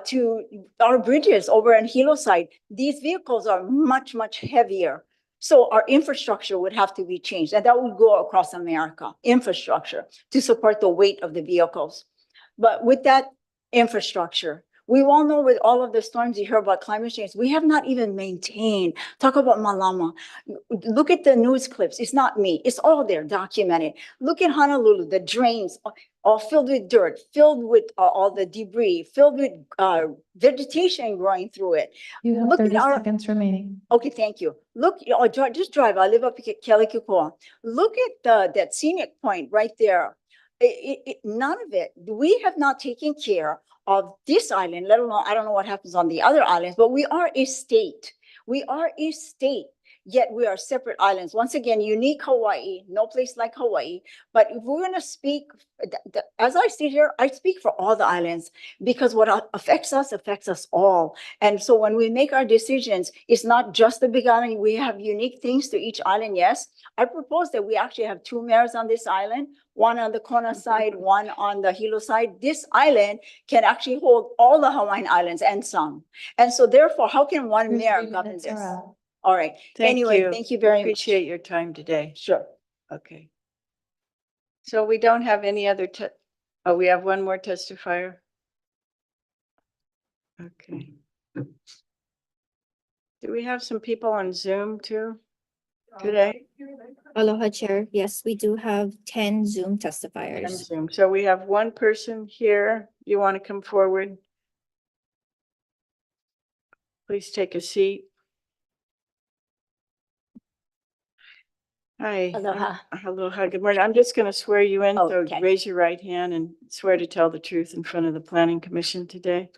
S13: to our bridges over in Hilo side? These vehicles are much, much heavier. So our infrastructure would have to be changed, and that would go across America, infrastructure to support the weight of the vehicles. But with that infrastructure, we all know with all of the storms you hear about climate change, we have not even maintained. Talk about Malama. Look at the news clips. It's not me. It's all there documented. Look at Honolulu, the drains all filled with dirt, filled with all the debris, filled with vegetation growing through it.
S6: You have
S13: Look
S6: 30
S13: at our,
S6: seconds remaining.
S13: okay, thank you. Look, just drive. I live up at Kelikikoa. Look at that scenic point right there. None of it. We have not taken care of this island, let alone, I don't know what happens on the other islands, but we are a state. We are a state, yet we are separate islands. Once again, unique Hawaii, no place like Hawaii. But if we're going to speak, as I sit here, I speak for all the islands, because what affects us all. And so when we make our decisions, it's not just the big island. We have unique things to each island, yes. I propose that we actually have 2 mayors on this island, one on the Kona side, one on the Hilo side. This island can actually hold all the Hawaiian islands and some. And so therefore, how can one
S6: Your
S13: mayor
S6: 3
S13: govern
S6: minutes
S13: this?
S6: are out.
S13: All right. Anyway, thank you very much.
S2: Appreciate your time today.
S13: Sure.
S2: Okay. So we don't have any other, we have one more testifier. Okay. Do we have some people on Zoom too today?
S14: Aloha, Chair. Yes, we do have 10 Zoom
S2: On
S14: testifiers.
S2: Zoom. So we have one person here. You want to come forward? Please take a seat. Hi.
S15: Aloha.
S2: Aloha. Good morning. I'm just going to swear you in. So
S15: Okay.
S2: raise your right hand and swear to tell the truth in front of the Planning Commission today.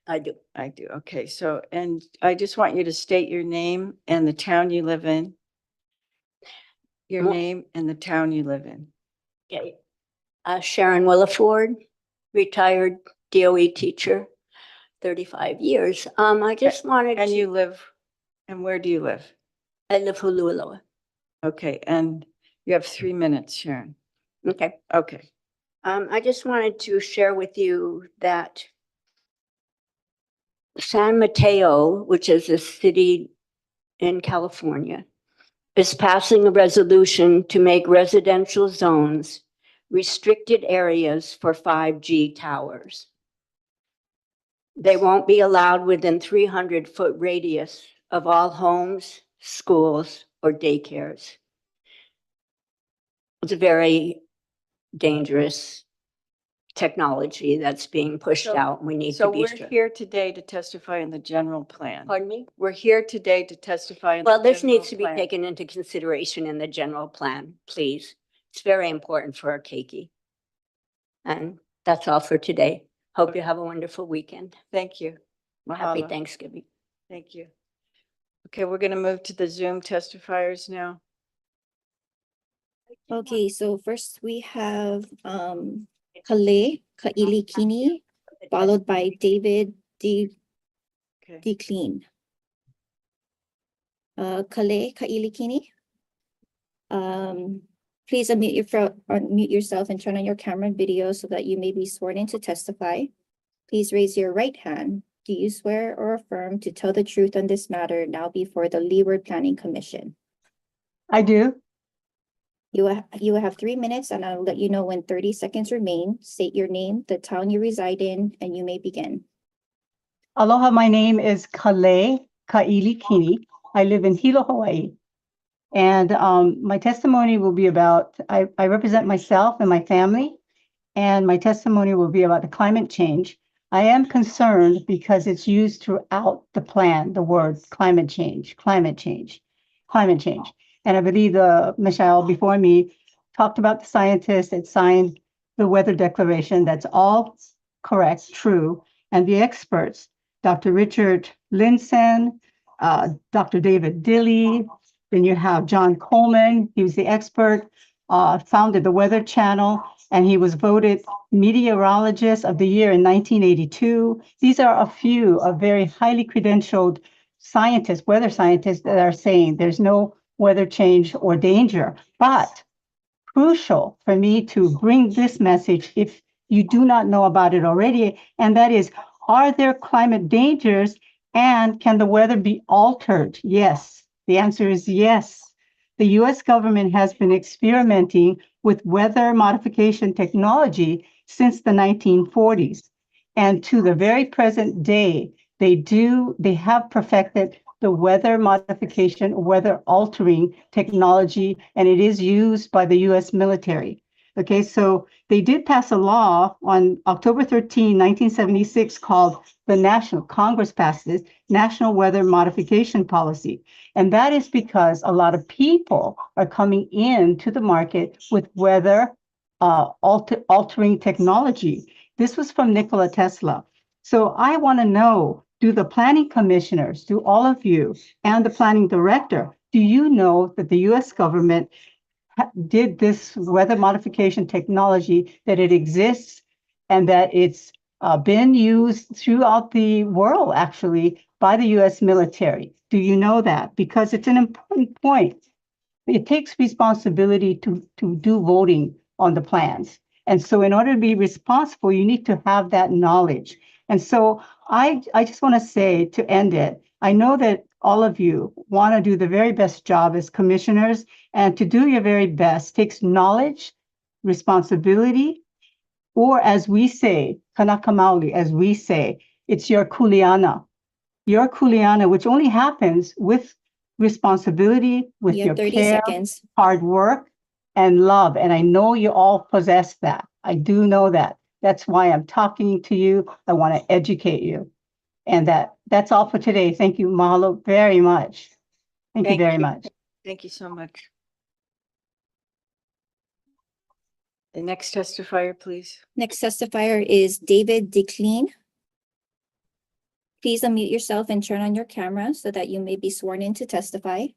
S15: I do.
S2: I do. Okay. So, and I just want you to state your name and the town you live in. Your
S15: Mo-
S2: name and the town you live in.
S15: Okay. Sharon Williford, retired DOE teacher, 35 years. I just wanted
S2: And
S15: to,
S2: you live, and where do you live?
S15: I live Hulualoa.
S2: Okay. And you have 3 minutes, Sharon.
S15: Okay.
S2: Okay.
S15: I just wanted to share with you that San Mateo, which is a city in California, is passing a resolution to make residential zones restricted areas for 5G towers. They won't be allowed within 300-foot radius of all homes, schools, or daycares. It's very dangerous. technology that's being pushed
S2: So-
S15: out. We need
S2: So
S15: to be
S2: we're
S15: sure.
S2: here today to testify in the general plan.
S15: Pardon me?
S2: We're here today to testify. In
S15: Well,
S2: the
S15: this needs
S2: general
S15: to be
S2: plan.
S15: taken into consideration in the general plan, please. It's very important for our keiki. And that's all for today. Hope you have a wonderful weekend.
S2: Thank you.
S15: Happy
S2: Mahalo.
S15: Thanksgiving.
S2: Thank you. Okay, we're going to move to the Zoom testifiers now.
S14: Okay, so first we have Kale Kailikini, followed by David
S2: Okay.
S14: Declean. Kale Kailikini. Please unmute yourself and turn on your camera and video so that you may be sworn in to testify. Please raise your right hand. Do you swear or affirm to tell the truth on this matter now before the Leeward Planning Commission?
S16: I do.
S14: You will have 3 minutes and I'll let you know when 30 seconds remain. State your name, the town you reside in, and you may begin.
S16: Aloha, my name is Kale Kailikini. I live in Hilo, Hawaii. And my testimony will be about, I represent myself and my family, and my testimony will be about the climate change. I am concerned because it's used throughout the plan, the word climate change, climate change, climate change. And I believe Michelle before me talked about the scientists that signed the weather declaration. That's all correct, true. And the experts, Dr. Richard Linson, Dr. David Dilley, then you have John Coleman, he was the expert, founded the Weather Channel, and he was voted Meteorologist of the Year in 1982. These are a few of very highly credentialed scientists, weather scientists, that are saying there's no weather change or danger. But crucial for me to bring this message, if you do not know about it already, and that is, are there climate dangers and can the weather be altered? Yes. The answer is yes. The US government has been experimenting with weather modification technology since the 1940s. And to the very present day, they have perfected the weather modification, weather altering technology, and it is used by the US military. Okay, so they did pass a law on October 13, 1976 called Congress passed this National Weather Modification Policy. And that is because a lot of people are coming into the market with weather altering technology. This was from Nikola Tesla. So I want to know, do the planning commissioners, do all of you, and the planning director, do you know that the US government did this weather modification technology, that it exists and that it's been used throughout the world, actually, by the US military? Do you know that? Because it's an important point. It takes responsibility to do voting on the plans. And so in order to be responsible, you need to have that knowledge. And so I just want to say, to end it, I know that all of you want to do the very best job as commissioners, and to do your very best takes knowledge, responsibility, or as we say, kanaka maoli, as we say, it's your kuleana, which only happens with responsibility, with
S14: You
S16: your
S14: have 30
S16: care,
S14: seconds.
S16: hard work, and love. And I know you all possess that. I do know that. That's why I'm talking to you. I want to educate you. And that's all for today. Thank you, Mahalo, very much. Thank you very much.
S2: Thank you so much. The next testifier, please.
S14: Next testifier is David Declean. Please unmute yourself and turn on your camera so that you may be sworn in to testify.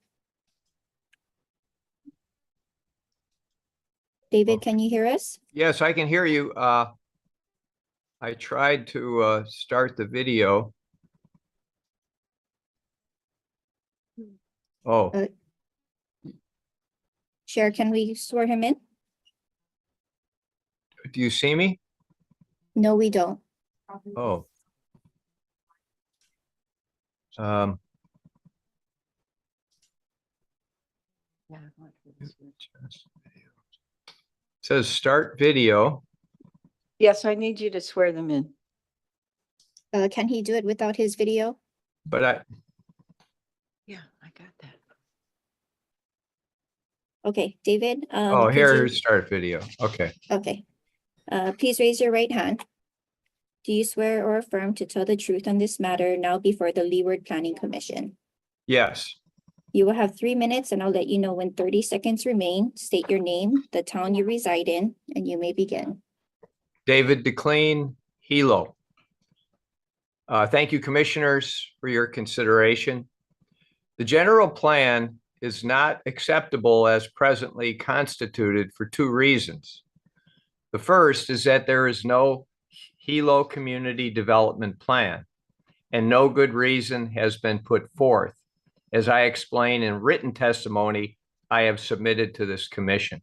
S14: David, can you hear us?
S17: Yes, I can hear you. I tried to start the video. Oh,
S14: Chair, can we swear him in?
S17: do you see me?
S14: No, we don't.
S17: Oh. Says start video.
S2: Yes, I need you to swear them in.
S14: Can he do it without his video?
S17: But
S2: Yeah, I got that.
S14: Okay, David.
S17: oh,
S14: could
S17: here's
S14: you-
S17: start video. Okay.
S14: Okay. Please raise your right hand. Do you swear or affirm to tell the truth on this matter now before the Leeward Planning Commission?
S17: Yes.
S14: You will have 3 minutes and I'll let you know when 30 seconds remain. State your name, the town you reside in, and you may begin.
S17: David DeClean, Hilo. Thank you, commissioners, for your consideration. The general plan is not acceptable as presently constituted for 2 reasons. The first is that there is no Hilo Community Development Plan, and no good reason has been put forth, as I explain in written testimony I have submitted to this commission.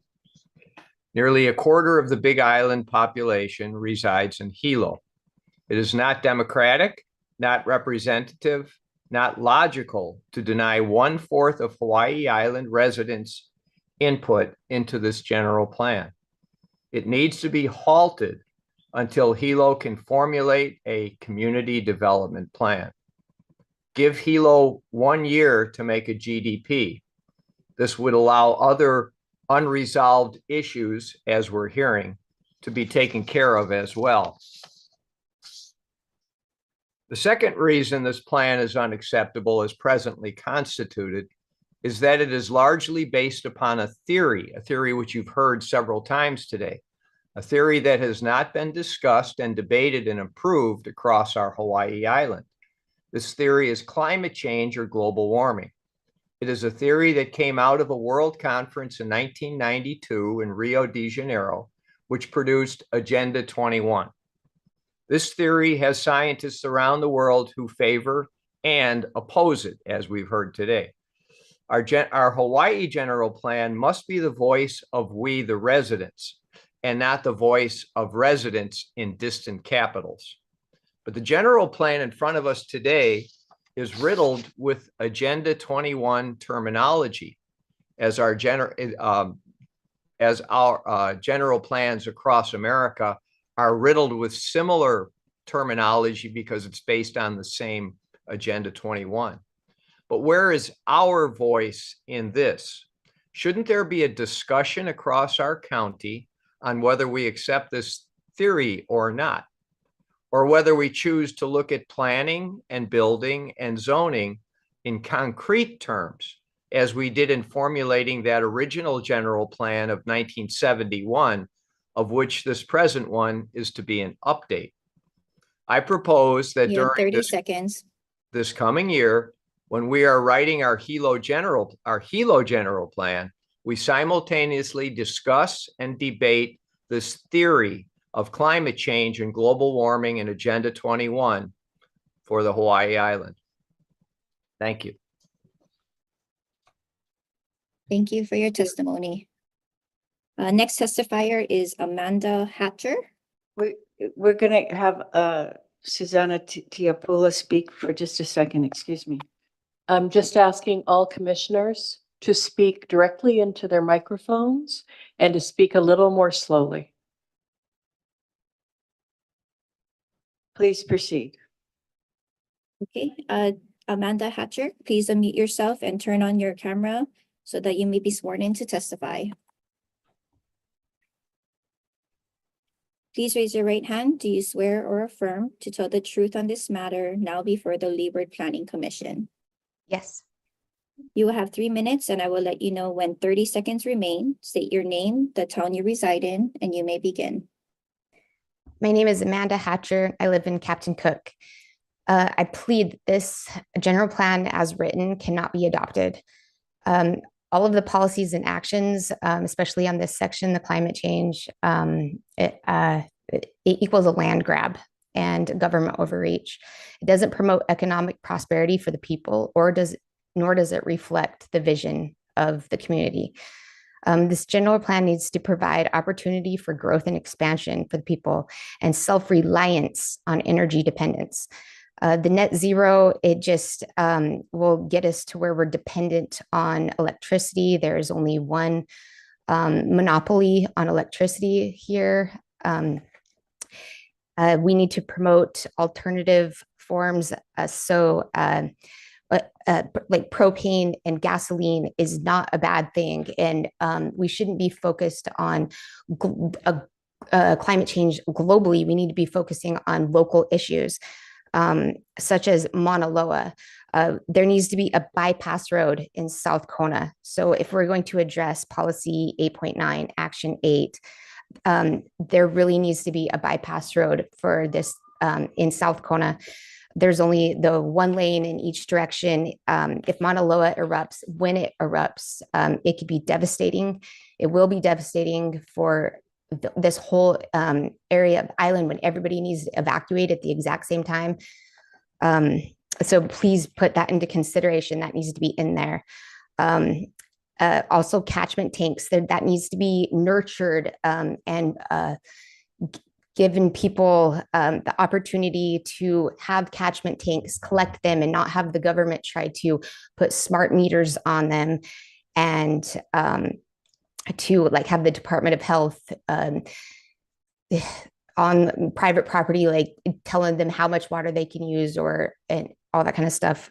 S17: Nearly a quarter of the Big Island population resides in Hilo. It is not democratic, not representative, not logical to deny 1/4 of Hawaii Island residents input into this general plan. It needs to be halted until Hilo can formulate a community development plan. Give Hilo 1 year to make a GDP. This would allow other unresolved issues, as we're hearing, to be taken care of as well. The second reason this plan is unacceptable as presently constituted is that it is largely based upon a theory which you've heard several times today, a theory that has not been discussed and debated and approved across our Hawaii Island. This theory is climate change or global warming. It is a theory that came out of a world conference in 1992 in Rio de Janeiro, which produced Agenda 21. This theory has scientists around the world who favor and oppose it, as we've heard today. Our Hawaii General Plan must be the voice of we, the residents, and not the voice of residents in distant capitals. But the general plan in front of us today is riddled with Agenda 21 terminology, as our general plans across America are riddled with similar terminology because it's based on the same Agenda 21. But where is our voice in this? Shouldn't there be a discussion across our county on whether we accept this theory or not, or whether we choose to look at planning and building and zoning in concrete terms, as we did in formulating that original general plan of 1971, of which this present one is to be an update? I propose that
S14: You have
S17: during
S14: 30 seconds.
S17: this coming year, when we are writing our Hilo general plan, we simultaneously discuss and debate this theory of climate change and global warming and Agenda 21 for the Hawaii Island. Thank you.
S14: Thank you for your testimony. Next testifier is Amanda Hatcher.
S2: We're gonna have Susanna Tiapula speak for just a second, excuse me.
S1: I'm just asking all commissioners to speak directly into their microphones and to speak a little more slowly.
S2: Please proceed.
S14: Okay, Amanda Hatcher, please unmute yourself and turn on your camera so that you may be sworn in to testify. Please raise your right hand. Do you swear or affirm to tell the truth on this matter now before the Leeward Planning Commission?
S6: Yes.
S14: You will have 3 minutes and I will let you know when 30 seconds remain. State your name, the town you reside in, and you may begin.
S6: My name is Amanda Hatcher. I live in Captain Cook. I plead this general plan as written cannot be adopted. All of the policies and actions, especially on this section, the climate change, it equals a land grab and government overreach. It doesn't promote economic prosperity for the people, nor does it reflect the vision of the community. This general plan needs to provide opportunity for growth and expansion for the people and self-reliance on energy dependence. The net zero, it just will get us to where we're dependent on electricity. There is only one monopoly on electricity here. We need to promote alternative forms. Like propane and gasoline is not a bad thing. And we shouldn't be focused on climate change globally, we need to be focusing on local issues, such as Mauna Loa. There needs to be a bypass road in South Kona. So if we're going to address policy 8.9, action 8, there really needs to be a bypass road for this in South Kona. There's only the one lane in each direction. If Mauna Loa erupts, when it erupts, it could be devastating. It will be devastating for this whole area of island when everybody needs to evacuate at the exact same time. So please put that into consideration. That needs to be in there. Also catchment tanks, that needs to be nurtured and given people the opportunity to have catchment tanks, collect them, and not have the government try to put smart meters on them, and to like have the Department of Health on private property, like telling them how much water they can use and all that kind of stuff.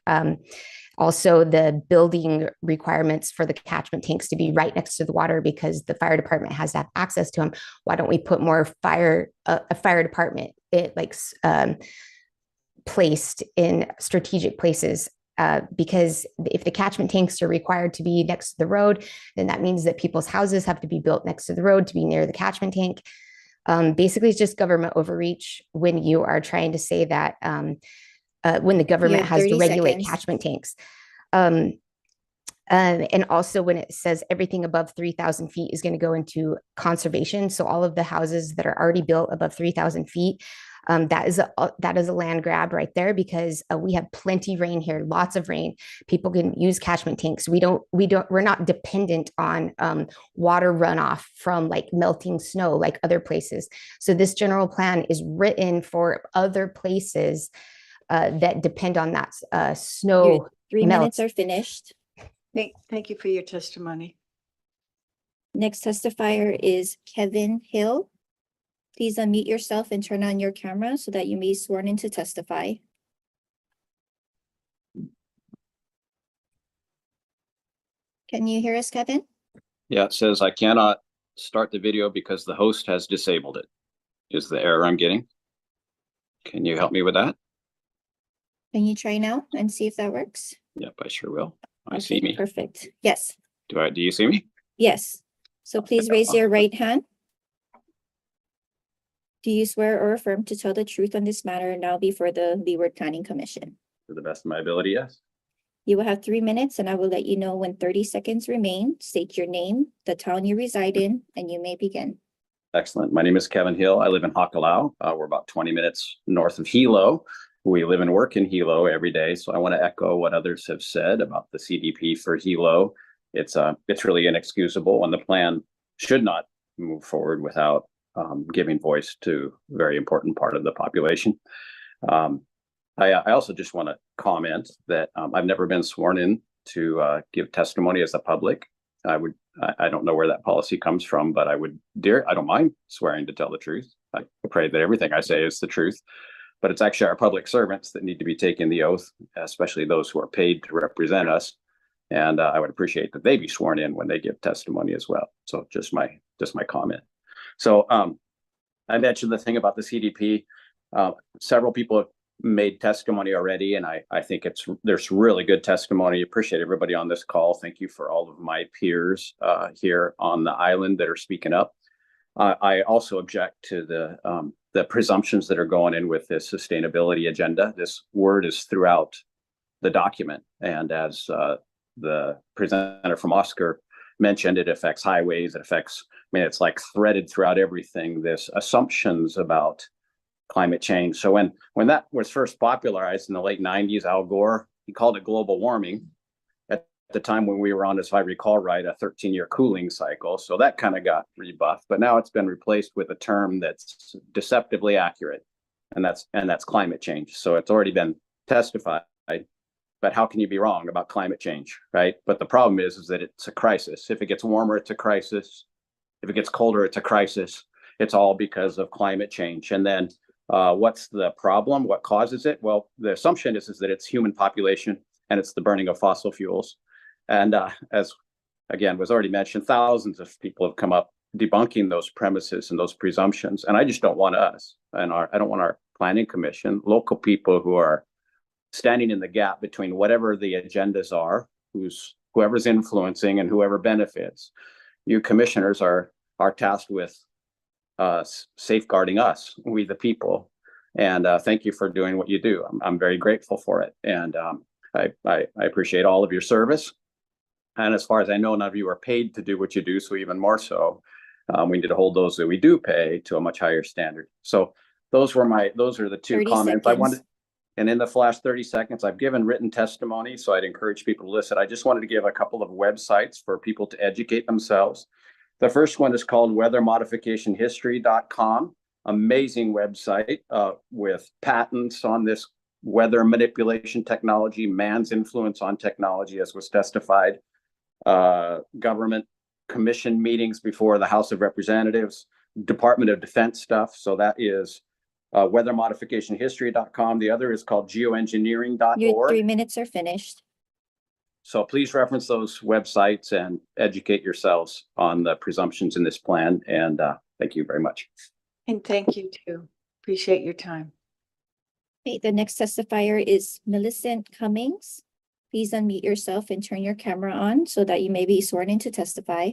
S6: Also, the building requirements for the catchment tanks to be right next to the water because the fire department has to have access to them. Why don't we put more a fire department placed in strategic places? Because if the catchment tanks are required to be next to the road, then that means that people's houses have to be built next to the road to be near the catchment tank. Basically, it's just government overreach when you are trying to say that when the government has to regulate catchment tanks. And also when it says everything above 3,000 feet is going to go into conservation. So all of the houses that are already built above 3,000 feet, that is a land grab right there, because we have plenty rain here, lots of rain. People can use catchment tanks. We're not dependent on water runoff from like melting snow like other places. So this general plan is written for other places that depend on that snow.
S14: Your 3 minutes are finished.
S2: Thank you for your testimony.
S14: Next testifier is Kevin Hill. Please unmute yourself and turn on your camera so that you may be sworn in to testify. Can you hear us, Kevin?
S18: Yeah, it says I cannot start the video because the host has disabled it. Is the error I'm getting? Can you help me with that?
S14: Can you try now and see if that works?
S18: Yep, I sure will. I see me.
S14: Perfect. Yes.
S18: Do you see me?
S14: Yes. So please raise your right hand. Do you swear or affirm to tell the truth on this matter now before the Leeward Planning Commission?
S18: To the best of my ability, yes.
S14: You will have 3 minutes and I will let you know when 30 seconds remain. State your name, the town you reside in, and you may begin.
S18: Excellent. My name is Kevin Hill. I live in Hakalau. We're about 20 minutes north of Hilo. We live and work in Hilo every day. So I want to echo what others have said about the CDP for Hilo. It's really inexcusable, and the plan should not move forward without giving voice to a very important part of the population. I also just want to comment that I've never been sworn in to give testimony as a public. I don't know where that policy comes from, but I don't mind swearing to tell the truth. I pray that everything I say is the truth. But it's actually our public servants that need to be taking the oath, especially those who are paid to represent us. And I would appreciate that they be sworn in when they give testimony as well. So just my comment. So I mentioned the thing about the CDP. Several people have made testimony already, and I think there's really good testimony. Appreciate everybody on this call. Thank you for all of my peers here on the island that are speaking up. I also object to the presumptions that are going in with this sustainability agenda. This word is throughout the document, and as the presenter from Oscar mentioned, it affects highways. It's like threaded throughout everything. This assumptions about climate change. So when that was first popularized in the late 90s, Al Gore, he called it global warming. At the time when we were on, as I recall right, a 13-year cooling cycle. So that kind of got rebuffed, but now it's been replaced with a term that's deceptively accurate, and that's climate change. So it's already been testified. But how can you be wrong about climate change, right? But the problem is that it's a crisis. If it gets warmer, it's a crisis. If it gets colder, it's a crisis. It's all because of climate change. And then what's the problem? What causes it? Well, the assumption is that it's human population and it's the burning of fossil fuels. And as again was already mentioned, thousands of people have come up debunking those premises and those presumptions. And I just don't want us and I don't want our planning commission, local people who are standing in the gap between whatever the agendas are, whoever's influencing and whoever benefits. You commissioners are tasked with safeguarding us, we the people. And thank you for doing what you do. I'm very grateful for it. And I appreciate all of your service. And as far as I know, none of you are paid to do what you do. So even more so, we need to hold those that we do pay to a much higher standard. So those are the two
S14: 30
S18: comments
S14: seconds.
S18: I wanted. And in the last 30 seconds, I've given written testimony, so I'd encourage people to listen. I just wanted to give a couple of websites for people to educate themselves. The first one is called weathermodificationhistory.com. Amazing website with patents on this weather manipulation technology, man's influence on technology, as was testified, government commission meetings before the House of Representatives, Department of Defense stuff. So that is weathermodificationhistory.com. The other is called geoengineering.org.
S14: Your 3 minutes are finished.
S18: So please reference those websites and educate yourselves on the presumptions in this plan. And thank you very much.
S2: And thank you too. Appreciate your time.
S14: Okay, the next testifier is Millicent Cummings. Please unmute yourself and turn your camera on so that you may be sworn in to testify.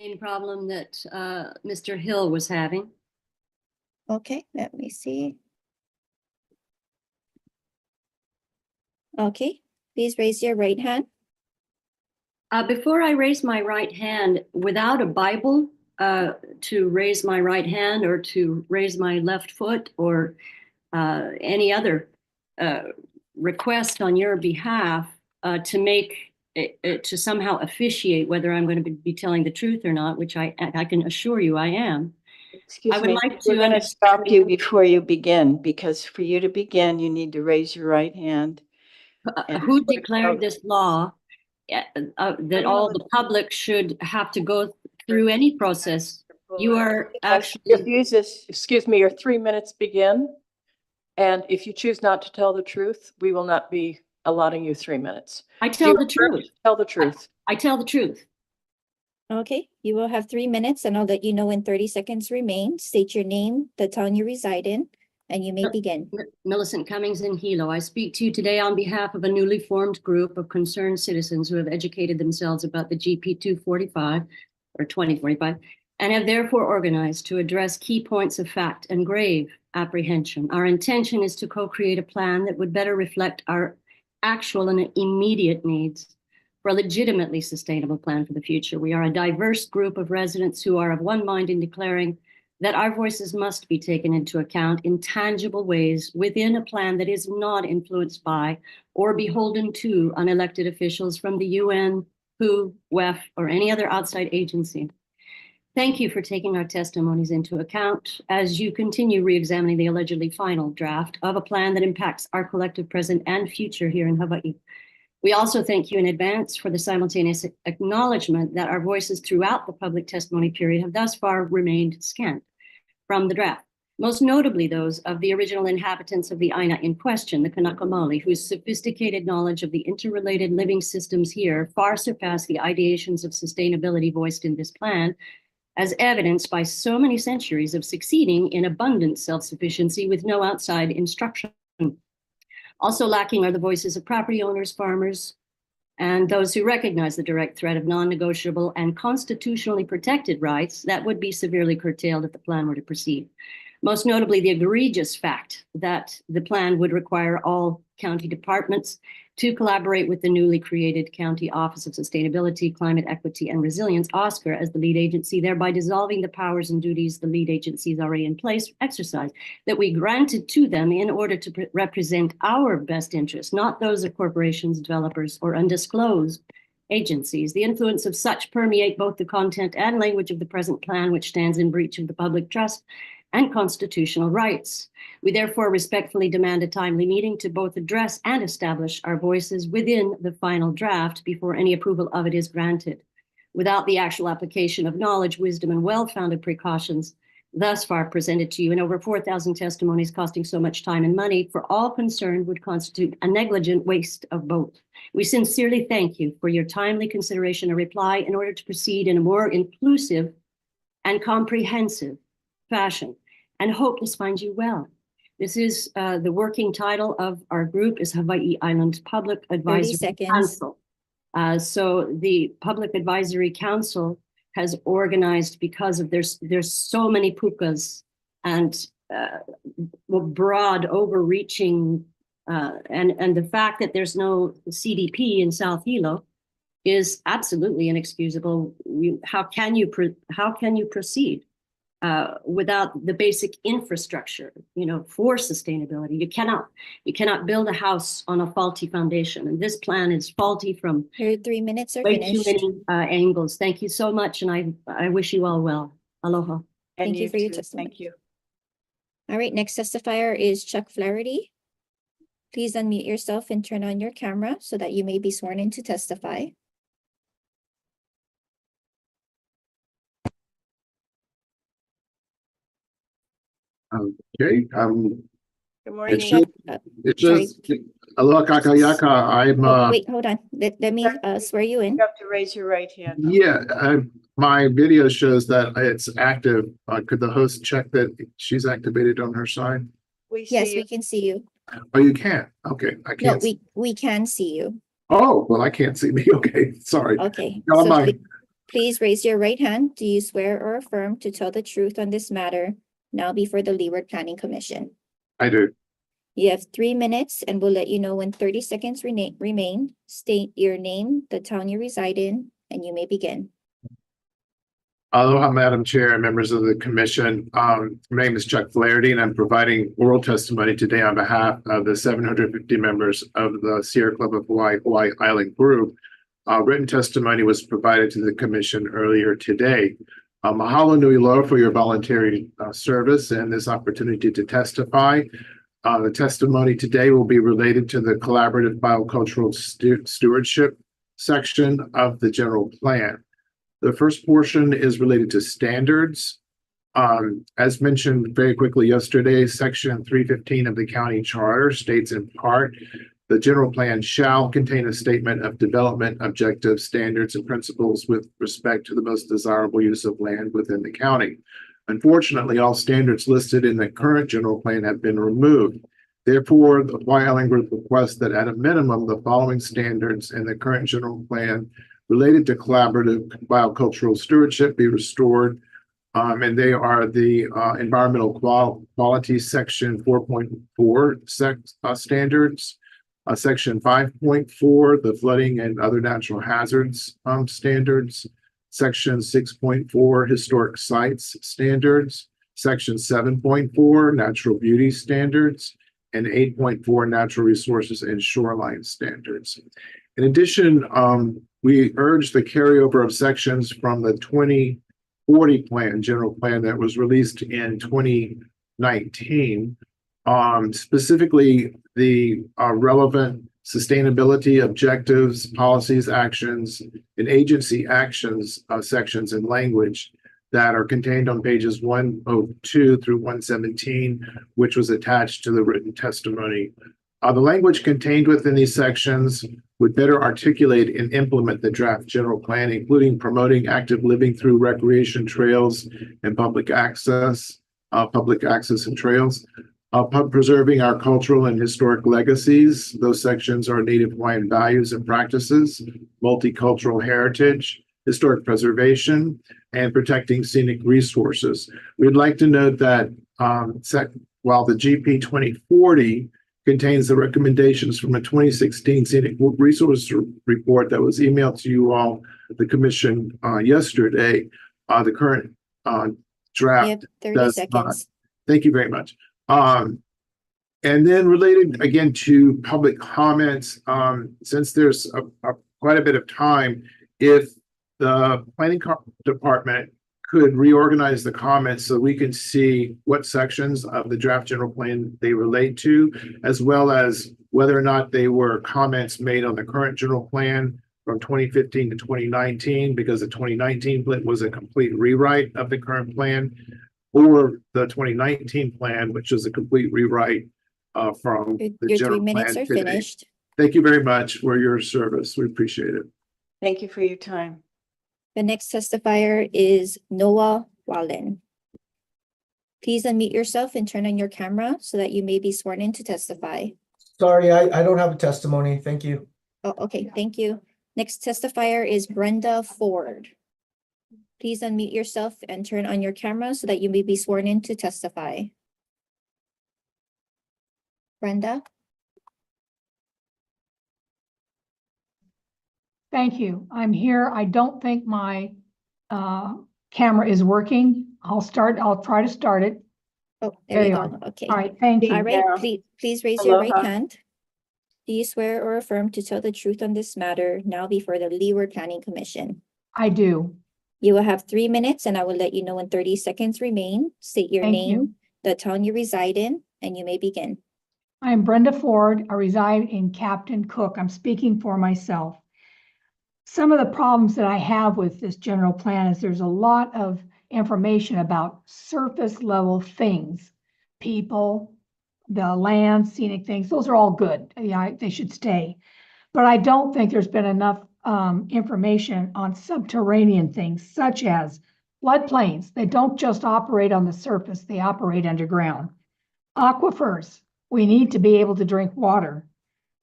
S19: Same problem that Mr. Hill was having.
S14: Okay, let me see. Okay, please raise your right hand.
S19: Before I raise my right hand, without a Bible to raise my right hand or to raise my left foot or any other request on your behalf to make to somehow officiate whether I'm going to be telling the truth or not, which I can assure you I am.
S2: Excuse
S19: I would
S2: me,
S19: like
S2: we're
S19: to
S2: going to stop you before you begin, because for you to begin, you need to raise your right hand.
S19: Who declared this law that all the public should have to go through any process? You are actually.
S1: Excuse me, your 3 minutes begin. And if you choose not to tell the truth, we will not be allotting you 3 minutes.
S19: I tell the truth.
S1: Tell the truth.
S19: I tell the truth.
S14: Okay, you will have 3 minutes and I'll let you know when 30 seconds remain. State your name, the town you reside in, and you may begin.
S19: Millicent Cummings in Hilo. I speak to you today on behalf of a newly formed group of concerned citizens who have educated themselves about the GP 245 or 2045 and have therefore organized to address key points of fact and grave apprehension. Our intention is to co-create a plan that would better reflect our actual and immediate needs for a legitimately sustainable plan for the future. We are a diverse group of residents who are of one mind in declaring that our voices must be taken into account in tangible ways within a plan that is not influenced by or beholden to unelected officials from the UN, WHO, WEF, or any other outside agency. Thank you for taking our testimonies into account as you continue re-examining the allegedly final draft of a plan that impacts our collective present and future here in Hawaii. We also thank you in advance for the simultaneous acknowledgement that our voices throughout the public testimony period have thus far remained scant from the draft, most notably those of the original inhabitants of the Aina in question, the Kanaka Maoli, whose sophisticated knowledge of the interrelated living systems here far surpass the ideations of sustainability voiced in this plan, as evidenced by so many centuries of succeeding in abundant self-sufficiency with no outside instruction. Also lacking are the voices of property owners, farmers, and those who recognize the direct threat of non-negotiable and constitutionally protected rights that would be severely curtailed if the plan were to proceed. Most notably, the egregious fact that the plan would require all county departments to collaborate with the newly created County Office of Sustainability, Climate Equity, and Resilience, OSCR, as the lead agency, thereby dissolving the powers and duties the lead agencies already in place exercise that we granted to them in order to represent our best interests, not those of corporations, developers, or undisclosed agencies. The influence of such permeate both the content and language of the present plan, which stands in breach of the public trust and constitutional rights. We therefore respectfully demand a timely meeting to both address and establish our voices within the final draft before any approval of it is granted. Without the actual application of knowledge, wisdom, and well-founded precautions, thus far presented to you and over 4,000 testimonies costing so much time and money for all concerned would constitute a negligent waste of both. We sincerely thank you for your timely consideration and reply in order to proceed in a more inclusive and comprehensive fashion, and hope this finds you well. This is the working title of our group is Hawaii Island Public Advisory
S14: seconds.
S19: Council. So the Public Advisory Council has organized because of there's so many pukas and broad overreaching and the fact that there's no CDP in South Hilo is absolutely inexcusable. How can you proceed without the basic infrastructure, for sustainability? You cannot build a house on a faulty foundation, and this plan is faulty from
S14: Your 3 minutes are
S19: way
S14: finished.
S19: too many angles. Thank you so much, and I wish you all well. Aloha.
S14: Thank you for your
S8: too.
S14: testimony.
S8: Thank you.
S14: All right, next testifier is Chuck Flaherty. Please unmute yourself and turn on your camera so that you may be sworn in to testify.
S20: Okay,
S8: Good morning.
S20: it just, aloha kakayaka,
S14: Oh, wait, hold on. Let me swear you in.
S8: You have to raise your right hand.
S20: yeah, my video shows that it's active. Could the host check that she's activated on her side?
S8: We see
S14: Yes,
S8: you.
S14: we can see you.
S20: Oh, you can't? Okay, I
S14: No,
S20: can't.
S14: we can see you.
S20: Oh, well, I can't see me. Okay, sorry.
S14: Okay.
S20: Never
S14: so
S20: mind.
S14: Please raise your right hand. Do you swear or affirm to tell the truth on this matter now before the Leeward Planning Commission?
S20: I do.
S14: You have 3 minutes and we'll let you know when 30 seconds remain. State your name, the town you reside in, and you may begin.
S20: Aloha, Madam Chair and members of the commission. My name is Chuck Flaherty, and I'm providing oral testimony today on behalf of the 750 members of the Sierra Club of Hawaii Island Group. Written testimony was provided to the commission earlier today. Mahalo nui loa for your voluntary service and this opportunity to testify. The testimony today will be related to the collaborative biocultural stewardship section of the general plan. The first portion is related to standards. As mentioned very quickly yesterday, section 315 of the county charter states in part, the general plan shall contain a statement of development objectives, standards, and principles with respect to the most desirable use of land within the county. Unfortunately, all standards listed in the current general plan have been removed. Therefore, the Hawaii Island Group requests that at a minimum, the following standards in the current general plan related to collaborative biocultural stewardship be restored. And they are the environmental quality section 4.4 standards, section 5.4, the flooding and other natural hazards standards, section 6.4, historic sites standards, section 7.4, natural beauty standards, and 8.4, natural resources and shoreline standards. In addition, we urge the carryover of sections from the 2040 plan, general plan that was released in 2019, specifically the relevant sustainability objectives, policies, actions, and agency actions sections and language that are contained on pages 102 through 117, which was attached to the written testimony. The language contained within these sections would better articulate and implement the draft general plan, including promoting active living through recreation trails and public access and trails, preserving our cultural and historic legacies. Those sections are Native Hawaiian values and practices, multicultural heritage, historic preservation, and protecting scenic resources. We'd like to note that while the GP 2040 contains the recommendations from a 2016 scenic resource report that was emailed to you all, the commission yesterday, the current draft.
S14: 30 seconds.
S20: Thank you very much. And then related again to public comments, since there's quite a bit of time, if the planning department could reorganize the comments so we can see what sections of the draft general plan they relate to, as well as whether or not they were comments made on the current general plan from 2015 to 2019, because the 2019 plan was a complete rewrite of the current plan. or the 2019 plan, which is a complete rewrite from the
S14: Your 3
S20: general
S14: minutes
S20: plan
S14: are
S20: today.
S14: finished.
S20: Thank you very much for your service. We appreciate it.
S2: Thank you for your time.
S14: The next testifier is Noah Wallen. Please unmute yourself and turn on your camera so that you may be sworn in to testify.
S21: Sorry, I don't have a testimony. Thank you.
S14: Oh, okay, thank you. Next testifier is Brenda Ford. Please unmute yourself and turn on your camera so that you may be sworn in to testify. Brenda?
S22: Thank you. I'm here. I don't think my camera is working. I'll try to start it.
S14: Oh, there you
S22: are.
S14: go. Okay.
S22: All right, thank you.
S14: All right, please raise your right
S7: Aloha.
S14: hand. Do you swear or affirm to tell the truth on this matter now before the Leeward Planning Commission?
S22: I do.
S14: You will have 3 minutes and I will let you know when 30 seconds remain. State your
S22: Thank
S14: name,
S22: you.
S14: the town you reside in, and you may begin.
S22: I am Brenda Ford. I reside in Captain Cook. I'm speaking for myself. Some of the problems that I have with this general plan is there's a lot of information about surface level things, people, the land, scenic things. Those are all good. Yeah, they should stay. But I don't think there's been enough information on subterranean things such as floodplains. They don't just operate on the surface, they operate underground. Aquifers, we need to be able to drink water.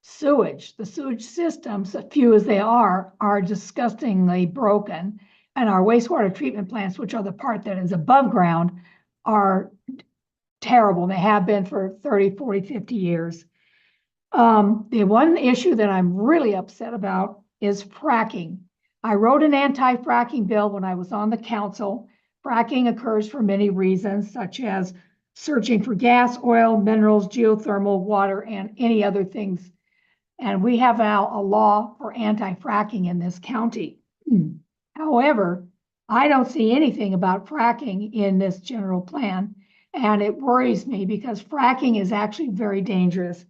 S22: Sewage, the sewage systems, few as they are disgustingly broken. And our wastewater treatment plants, which are the part that is above ground, are terrible. They have been for 30, 40, 50 years. The one issue that I'm really upset about is fracking. I wrote an anti-fracking bill when I was on the council. Fracking occurs for many reasons, such as searching for gas, oil, minerals, geothermal, water, and any other things. And we have now a law for anti-fracking in this county. However, I don't see anything about fracking in this general plan, and it worries me because fracking is actually very dangerous.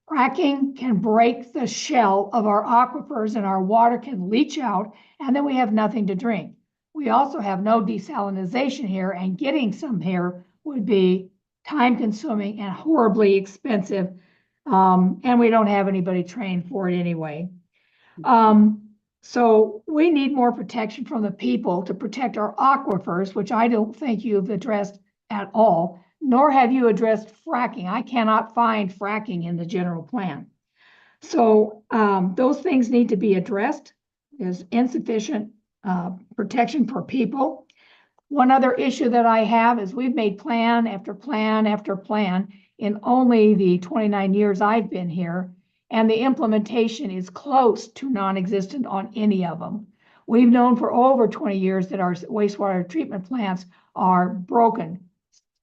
S22: Fracking can break the shell of our aquifers and our water can leach out, and then we have nothing to drink. We also have no desalination here, and getting some here would be time-consuming and horribly expensive. And we don't have anybody trained for it anyway. So we need more protection from the people to protect our aquifers, which I don't think you've addressed at all, nor have you addressed fracking. I cannot find fracking in the general plan. So those things need to be addressed. There's insufficient protection for people. One other issue that I have is we've made plan after plan after plan in only the 29 years I've been here, and the implementation is close to non-existent on any of them. We've known for over 20 years that our wastewater treatment plants are broken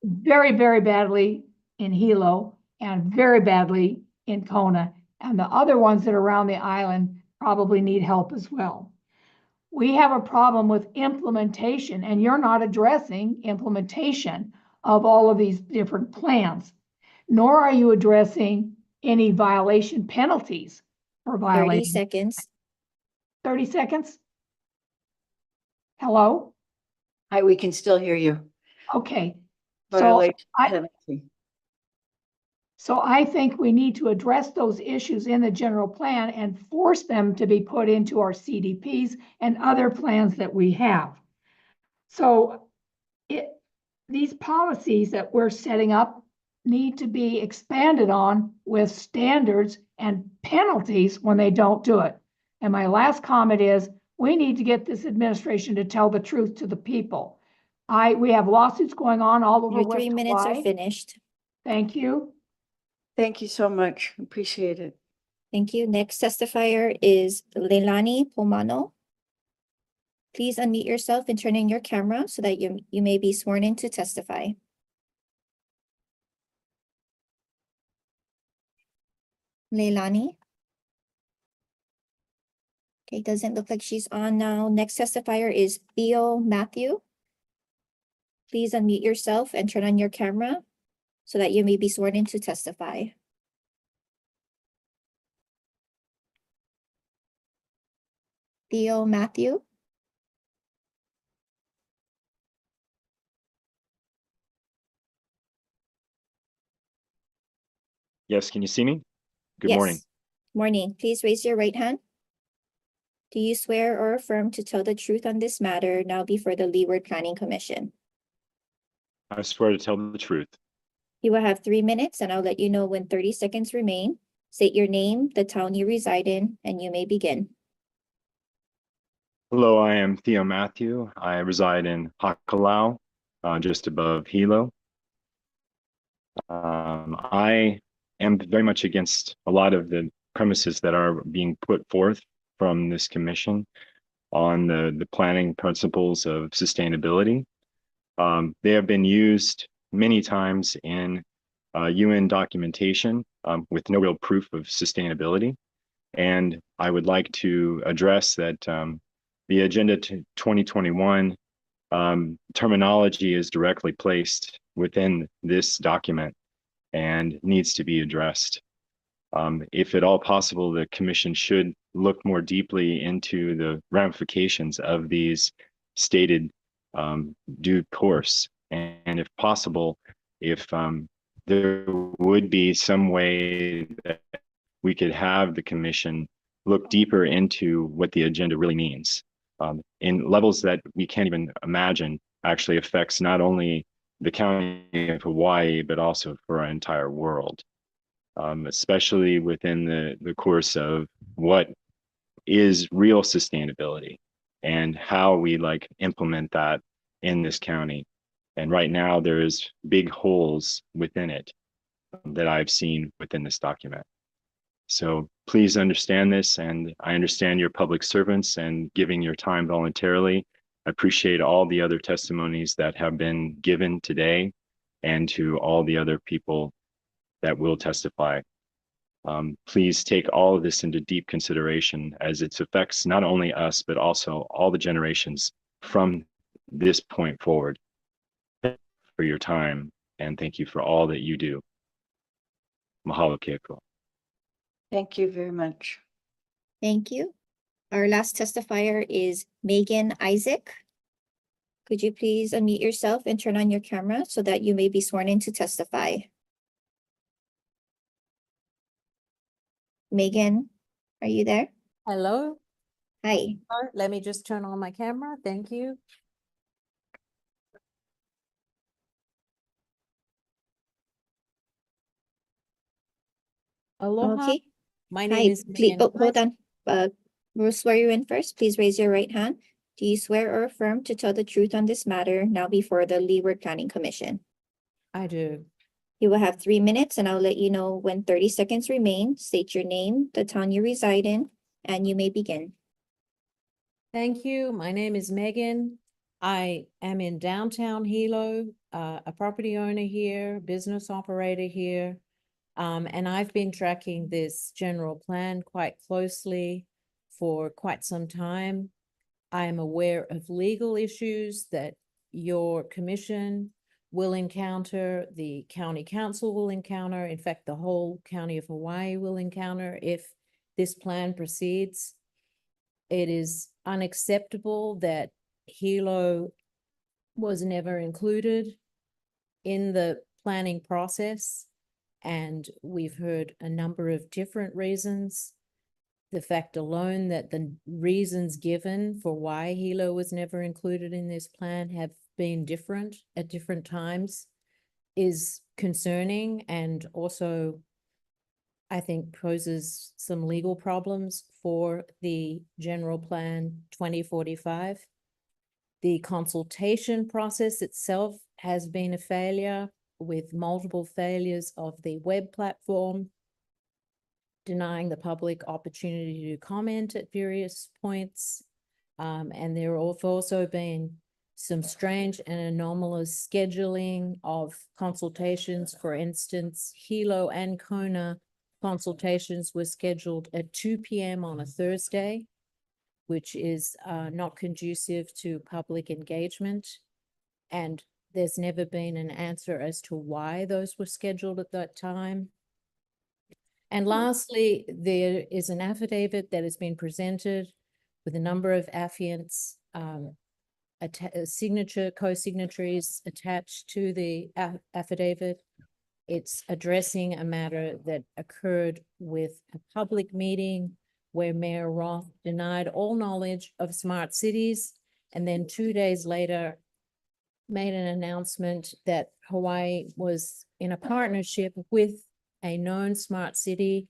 S22: very, very badly in Hilo and very badly in Kona, and the other ones that are around the island probably need help as well. We have a problem with implementation, and you're not addressing implementation of all of these different plans, nor are you addressing any violation penalties for violating.
S14: 30 seconds.
S22: 30 seconds? Hello?
S2: Hi, we can still hear you.
S22: Okay.
S2: Violation
S22: So
S2: penalty.
S22: So I think we need to address those issues in the general plan and force them to be put into our CDPs and other plans that we have. So these policies that we're setting up need to be expanded on with standards and penalties when they don't do it. And my last comment is we need to get this administration to tell the truth to the people. We have lawsuits going on all over
S14: Your
S22: West
S14: 3 minutes
S22: Hawaii.
S14: are finished.
S22: Thank you.
S2: Thank you so much. Appreciate it.
S14: Thank you. Next testifier is Leilani Pomano. Please unmute yourself and turn in your camera so that you may be sworn in to testify. Leilani. Okay, doesn't look like she's on now. Next testifier is Theo Matthew. Please unmute yourself and turn on your camera so that you may be sworn in to testify. Theo Matthew.
S4: Yes, can you see me? Good morning.
S14: Yes. Morning. Please raise your right hand. Do you swear or affirm to tell the truth on this matter now before the Leeward Planning Commission?
S4: I swear to tell the truth.
S14: You will have 3 minutes and I'll let you know when 30 seconds remain. State your name, the town you reside in, and you may begin.
S4: Hello, I am Theo Matthew. I reside in Hakalau, just above Hilo. I am very much against a lot of the premises that are being put forth from this commission on the planning principles of sustainability. They have been used many times in UN documentation with no real proof of sustainability. And I would like to address that the Agenda to 2021 terminology is directly placed within this document and needs to be addressed. If at all possible, the Commission should look more deeply into the ramifications of these stated due course. And if possible, if there would be some way that we could have the Commission look deeper into what the agenda really means in levels that we can't even imagine, actually affects not only the county of Hawaii, but also for our entire world, especially within the course of what is real sustainability and how we implement that in this county. And right now there's big holes within it that I've seen within this document. So please understand this, and I understand you're public servants and giving your time voluntarily. I appreciate all the other testimonies that have been given today and to all the other people that will testify. Please take all of this into deep consideration as it affects not only us, but also all the generations from this point forward. Thank you for your time, and thank you for all that you do. Mahalo keiko.
S2: Thank you very much.
S14: Thank you. Our last testifier is Megan Isaac. Could you please unmute yourself and turn on your camera so that you may be sworn in to testify? Megan, are you there?
S5: Hello.
S14: Hi.
S5: Let me just turn on my camera. Thank you. Aloha.
S14: Okay.
S5: My
S14: Hi,
S5: name is
S14: please,
S5: Megan
S14: hold on. We'll swear you in first. Please raise your right hand. Do you swear or affirm to tell the truth on this matter now before the Leeward Planning Commission?
S5: I do.
S14: You will have 3 minutes and I'll let you know when 30 seconds remain. State your name, the town you reside in, and you may begin.
S5: Thank you. My name is Megan. I am in downtown Hilo, a property owner here, business operator here. And I've been tracking this general plan quite closely for quite some time. I am aware of legal issues that your commission will encounter, the county council will encounter, in fact, the whole county of Hawaii will encounter if this plan proceeds. It is unacceptable that Hilo was never included in the planning process. And we've heard a number of different reasons. The fact alone that the reasons given for why Hilo was never included in this plan have been different at different times is concerning, and also I think poses some legal problems for the general plan 2045. The consultation process itself has been a failure, with multiple failures of the web platform, denying the public opportunity to comment at various points. And there have also been some strange and anomalous scheduling of consultations. For instance, Hilo and Kona consultations were scheduled at 2 p.m. on a Thursday, which is not conducive to public engagement. And there's never been an answer as to why those were scheduled at that time. And lastly, there is an affidavit that has been presented with a number of affiants, co-signatories attached to the affidavit. It's addressing a matter that occurred with a public meeting where Mayor Roth denied all knowledge of smart cities, and then 2 days later made an announcement that Hawaii was in a partnership with a known smart city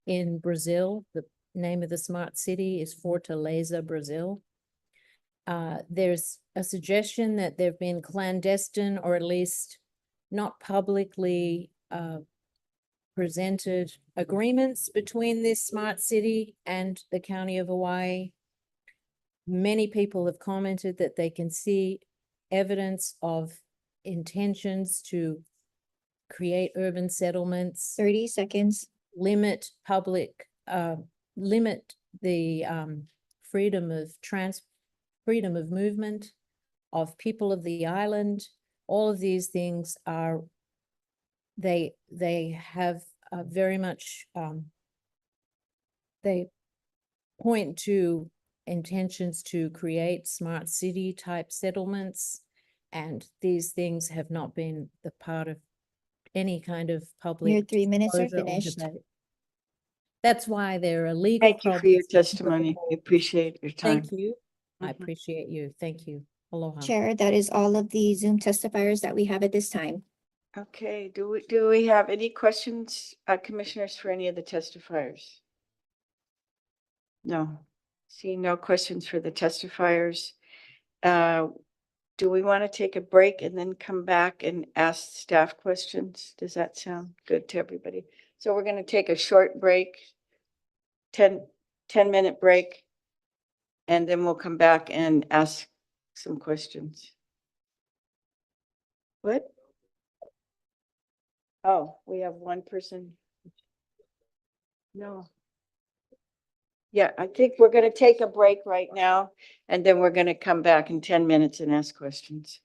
S5: in Brazil. The name of the smart city is Fortaleza, Brazil. There's a suggestion that there have been clandestine, or at least not publicly presented, agreements between this smart city and the County of Hawaii. Many people have commented that they can see evidence of intentions to create urban settlements,
S14: 30 seconds.
S5: limit the freedom of movement of people of the island. All of these things are, they have very much, they point to intentions to create smart city type settlements. And these things have not been the part of any kind of public.
S14: Your 3 minutes are
S5: disclosure or
S14: finished.
S5: debate. That's why there are legal.
S2: Thank you for your
S5: problems.
S2: testimony. We appreciate your time.
S5: Thank you. I
S2: Mhm.
S5: appreciate you. Thank you. Aloha.
S14: Chair, that is all of the Zoom testifiers that we have at this time.
S2: Okay, do we have any questions, commissioners, for any of the testifiers? No, see no questions for the testifiers. Do we want to take a break and then come back and ask staff questions? Does that sound good to everybody? So we're going to take a short break, 10-minute break, and then we'll come back and ask some questions. What? Oh, we have one person. No. Yeah, I think we're going to take a break right now, and then we're going to come back in 10 minutes and ask questions.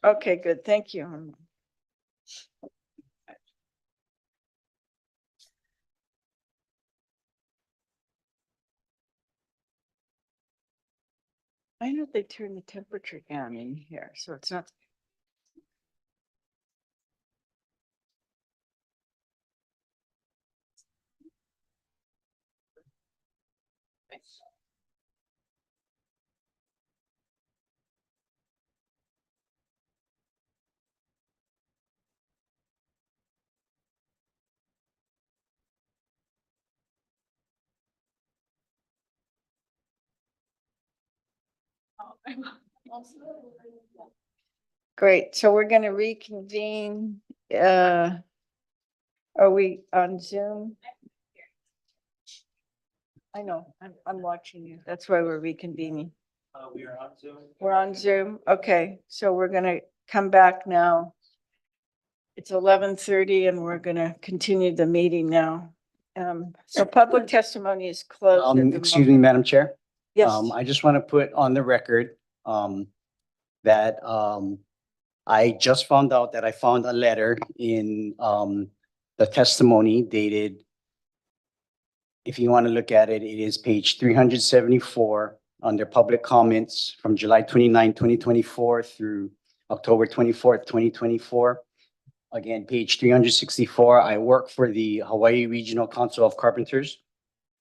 S2: Okay, good. Thank you. I know they turn the temperature down in here, so it's not. Great, so we're gonna reconvene. Are we on Zoom? I know, I'm watching you. That's why we're reconvening.
S3: We are on Zoom.
S2: We're on Zoom. Okay, so we're gonna come back now. It's 11:30 and we're gonna continue the meeting now. So public testimony is closed. at the
S3: Excuse me,
S2: moment.
S3: Madam Chair.
S2: Yes.
S3: I just want to put on the record, that, I just found out that I found a letter in, the testimony dated. If you want to look at it, it is page 374 under public comments from July 29, 2024 through October 24th, 2024. Again, page 364. I work for the Hawaii Regional Council of Carpenters,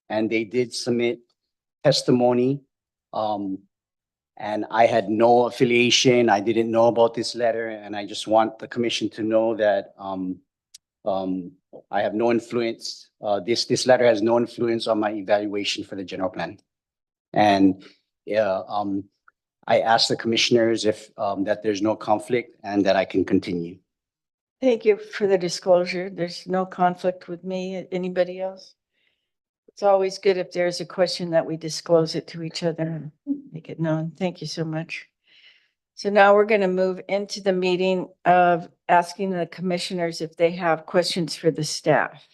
S3: and they did submit testimony. And I had no affiliation. I didn't know about this letter, and I just want the commission to know that I have no influence. This letter has no influence on my evaluation for the general plan. And I asked the commissioners if that there's no conflict and that I can continue.
S2: Thank you for the disclosure. There's no conflict with me. Anybody else? It's always good if there's a question that we disclose it to each other and make it known. Thank you so much. So now we're going to move into the meeting of asking the commissioners if they have questions for the staff.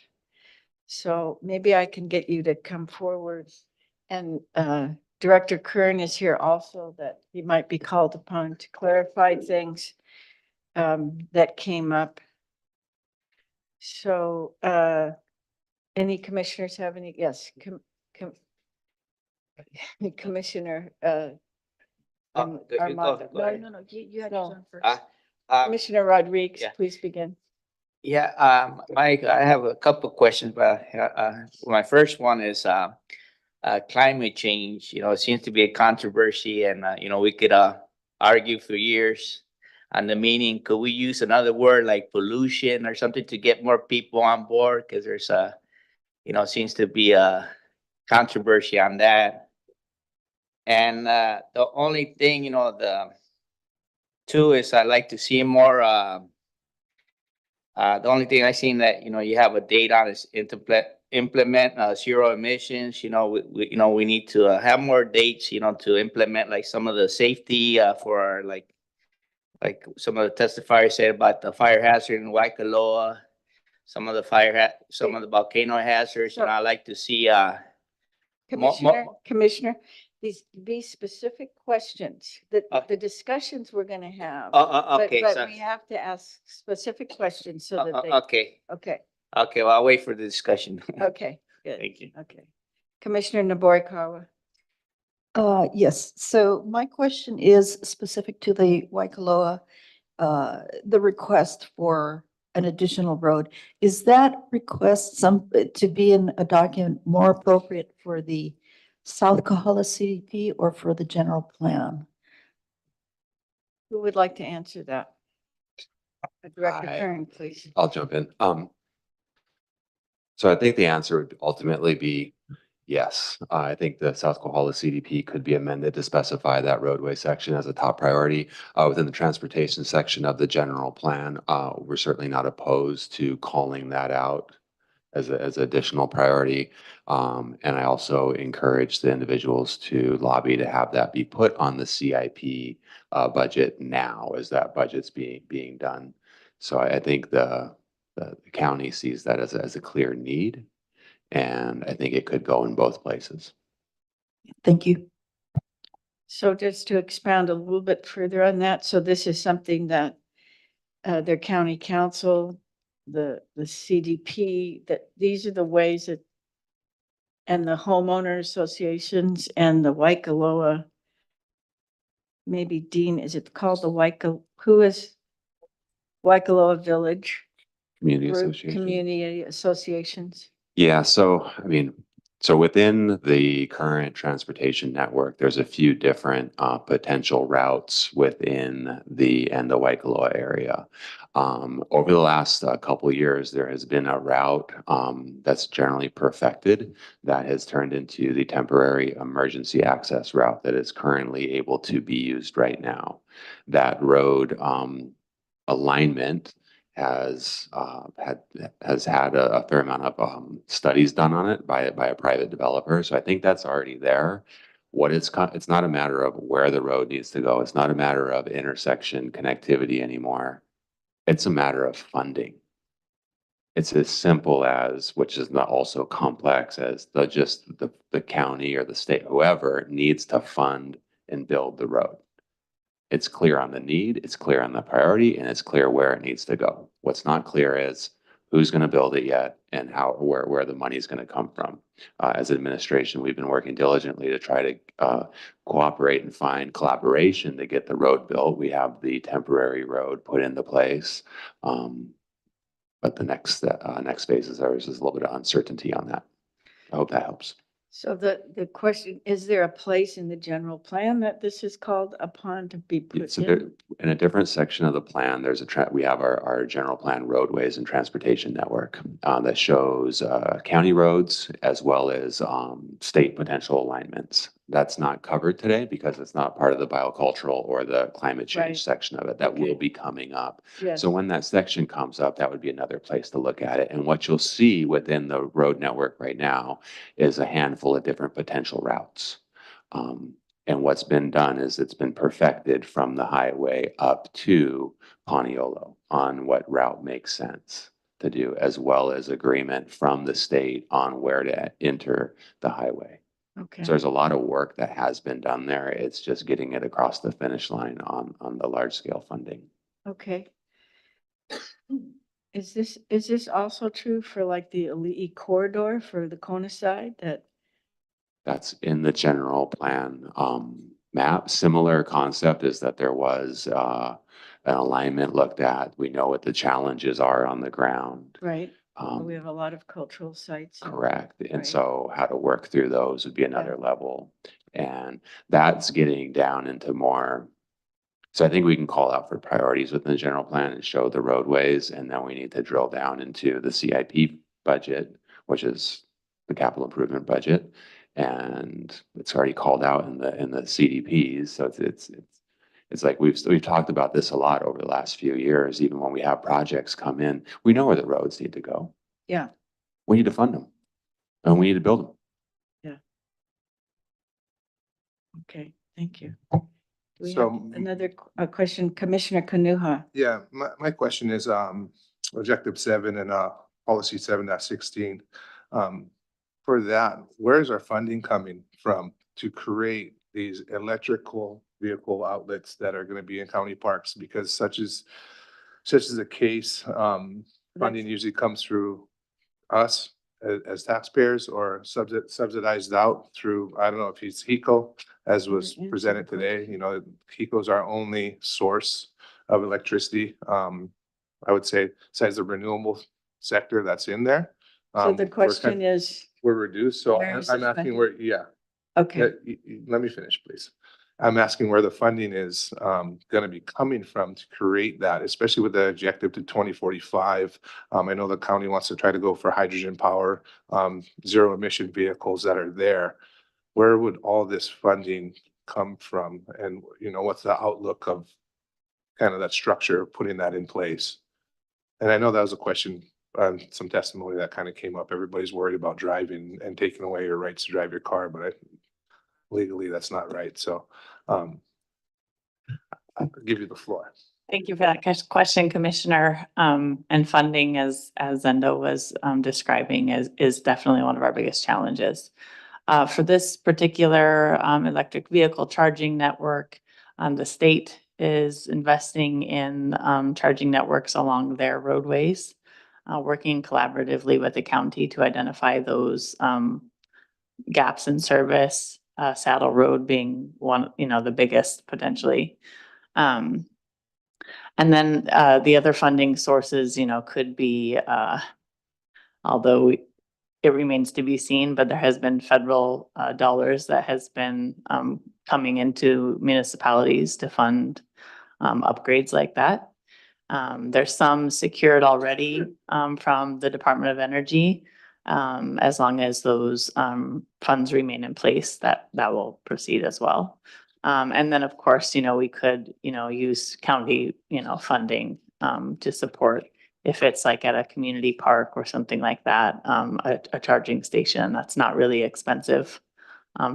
S2: So maybe I can get you to come forward, and Director Kern is here also, that he might be called upon to clarify things that came up. So any commissioners have any? Yes, Commissioner Armando. No, you had yours on first. Commissioner Rodriguez,
S9: yeah.
S2: please begin.
S9: Yeah, Mike, I have a couple of questions, but my first one is climate change. You know, it seems to be a controversy, and you know, we could argue for years on the meaning. Could we use another word like pollution or something to get more people on board? Because there's you know, seems to be a controversy on that. And the only thing, you know, the two is I'd like to see more. The only thing I seen that, you know, you have a date on is implement zero emissions. You know, we need to have more dates, you know, to implement like some of the safety for our, like some of the testifiers said about the fire hazard in Waikoloa, some of the some of the volcano hazards, and I like to see
S2: Commissioner, these specific questions, the discussions we're gonna have.
S9: okay,
S2: But
S9: so
S2: we have to ask specific questions so that they.
S9: okay,
S2: Okay,
S9: well, I'll wait for the discussion.
S2: okay, good.
S9: Thank you.
S2: Okay. Commissioner Naborikawa.
S23: Yes, so my question is specific to the Waikoloa, the request for an additional road. Is that request to be in a document more appropriate for the South Kahala CDP or for the general plan?
S2: Who would like to answer that? Director Kern, please.
S24: I'll jump in. So I think the answer would ultimately be yes. I think the South Kohala CDP could be amended to specify that roadway section as a top priority within the transportation section of the general plan. We're certainly not opposed to calling that out as additional priority. And I also encourage the individuals to lobby to have that be put on the CIP budget now as that budget's being done. So I think the county sees that as a clear need, and I think it could go in both places.
S23: Thank you.
S2: So just to expound a little bit further on that, so this is something that their county council, the CDP, that these are the ways that, and the homeowner associations and the Waikoloa, maybe Dean, is it called the who is Waikoloa Village?
S24: Community
S2: Group,
S24: association.
S2: Community associations.
S24: Yeah, so I mean, so within the current transportation network, there's a few different potential routes within the Waikoloa area. Over the last couple of years, there has been a route that's generally perfected that has turned into the temporary emergency access route that is currently able to be used right now. That road alignment has had a fair amount of studies done on it by a private developer. So I think that's already there. It's not a matter of where the road needs to go. It's not a matter of intersection connectivity anymore. It's a matter of funding. It's as simple as, which is not also complex as the county or the state, whoever needs to fund and build the road. It's clear on the need, it's clear on the priority, and it's clear where it needs to go. What's not clear is who's going to build it yet and where the money is going to come from. As administration, we've been working diligently to try to cooperate and find collaboration to get the road built. We have the temporary road put into place. But the next phases, there's a little bit of uncertainty on that. I hope that helps.
S2: So the question, is there a place in the general plan that this is called upon to be put
S24: So
S2: in?
S24: in a different section of the plan, there's we have our general plan roadways and transportation network that shows county roads as well as state potential alignments. That's not covered today because it's not part of the biocultural or the climate change
S2: Right.
S24: section of it. That
S2: Okay.
S24: will be coming up.
S2: Yes.
S24: So when that section comes up, that would be another place to look at it. And what you'll see within the road network right now is a handful of different potential routes. And what's been done is it's been perfected from the highway up to Paniolo on what route makes sense to do, as well as agreement from the state on where to enter the highway.
S2: Okay.
S24: So there's a lot of work that has been done there. It's just getting it across the finish line on the large scale funding.
S2: Okay. Is this also true for like the Ali'i corridor for the Kona side that?
S24: That's in the general plan map. Similar concept is that there was an alignment looked at. We know what the challenges are on the ground.
S2: Right. We have a lot of cultural sites.
S24: Correct. And
S2: Right.
S24: so how to work through those would be another level. And that's getting down into more. So I think we can call out for priorities within the general plan and show the roadways. And then we need to drill down into the CIP budget, which is the capital improvement budget. And it's already called out in the CDPs. So it's like we've talked about this a lot over the last few years. Even when we have projects come in, we know where the roads need to go.
S2: Yeah.
S24: We need to fund them and we need to build them.
S2: Yeah. Okay, thank you. Do we have another question? Commissioner Kanuha.
S10: Yeah, my question is, objective 7 and policy 7.16. For that, where is our funding coming from to create these electrical vehicle outlets that are going to be in county parks? Because such is the case, funding usually comes through us as taxpayers or subsidized out through, I don't know if it's HECO, as was presented today. You know, HECO is our only source of electricity. I would say besides the renewable sector that's in there.
S2: So the question is.
S10: We're reduced, so
S2: where is
S10: I'm
S2: this
S10: asking
S2: funding?
S10: where, yeah.
S2: Okay.
S10: Let me finish, please. I'm asking where the funding is gonna be coming from to create that, especially with the objective to 2045. I know the county wants to try to go for hydrogen power, zero emission vehicles that are there. Where would all this funding come from? And you know, what's the outlook of kind of that structure of putting that in place? And I know that was a question, some testimony that kind of came up. Everybody's worried about driving and taking away your rights to drive your car, but legally that's not right. So I'll give you the floor.
S7: Thank you for that question, Commissioner. And funding, as Zendo was describing, is definitely one of our biggest challenges. For this particular electric vehicle charging network, the state is investing in charging networks along their roadways, working collaboratively with the county to identify those gaps in service, Saddle Road being one, the biggest potentially. And then the other funding sources, could be, although it remains to be seen, but there has been federal dollars that has been coming into municipalities to fund upgrades like that. There's some secured already from the Department of Energy. As long as those funds remain in place, that will proceed as well. And then, of course, we could, use county, funding to support if it's like at a community park or something like that, a charging station that's not really expensive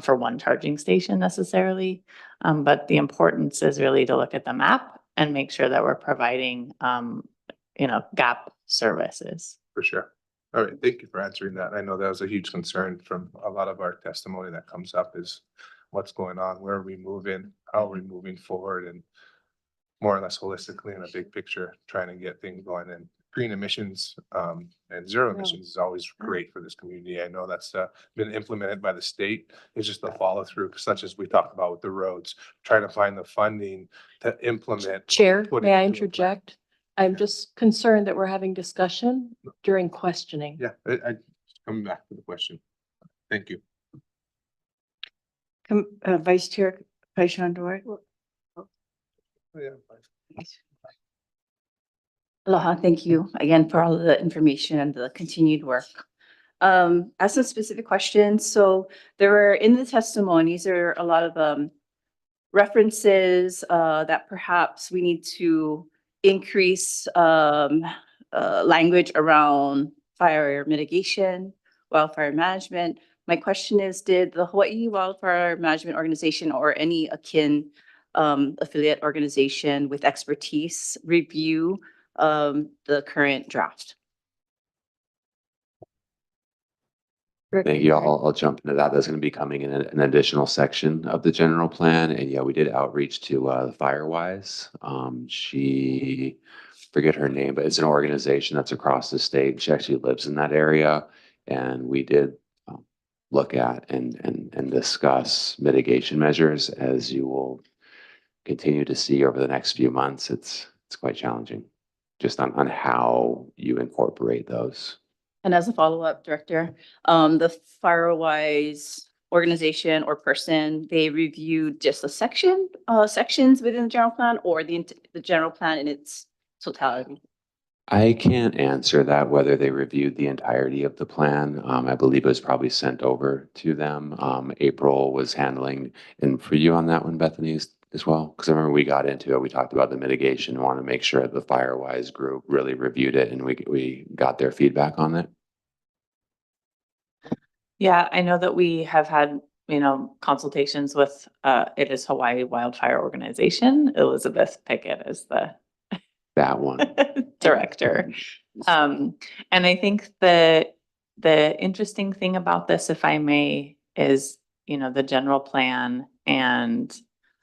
S7: for one charging station necessarily. But the importance is really to look at the map and make sure that we're providing, gap services.
S10: For sure. All right, thank you for answering that. I know that was a huge concern from a lot of our testimony that comes up is what's going on, where are we moving, how are we moving forward, and more or less holistically in a big picture, trying to get things going. And green emissions and zero emissions is always great for this community. I know that's been implemented by the state. It's just the follow through, such as we talked about with the roads, trying to find the funding to implement.
S1: Chair,
S10: put it
S1: may I
S10: into a plan.
S1: interject? I'm just concerned that we're having discussion during questioning.
S10: Yeah, I coming back to the question. Thank you.
S2: Vice Chair Paishandor.
S11: Aloha, thank you again for all of the information and the continued work. As some specific questions, so there were in the testimonies, there are a lot of references that perhaps we need to increase language around fire mitigation, wildfire management. My question is, did the Hawaii Wildfire Management Organization or any akin affiliate organization with expertise review the current draft?
S24: Thank you. I'll jump into that. That's going to be coming in an additional section of the general plan. And yeah, we did outreach to Firewise. She, forget her name, but it's an organization that's across the state. She actually lives in that area. And we did look at and discuss mitigation measures. As you will continue to see over the next few months, it's quite challenging just on how you incorporate those.
S11: And as a follow-up, Director, the Firewise organization or person, they reviewed just the sections within the general plan, or the general plan in its totality?
S24: I can't answer that, whether they reviewed the entirety of the plan. I believe it was probably sent over to them. April was handling, and for you on that one, Bethany, as well, because I remember we got into it, we talked about the mitigation, want to make sure the Firewise group really reviewed it and we got their feedback on it.
S7: Yeah, I know that we have had, consultations with, it is Hawaii Wildfire Organization. Elizabeth Pickett is
S24: that one
S7: director. And I think the interesting thing about this, if I may, is, the general plan and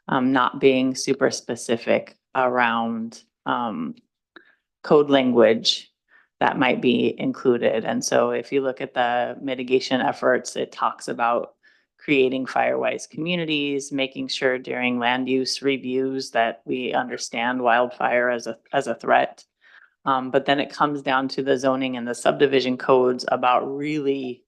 S7: not being super specific around code language that might be included. And so if you look at the mitigation efforts, it talks about creating Firewise communities, making sure during land use reviews that we understand wildfire as a threat. But then it comes down to the zoning and the subdivision codes about really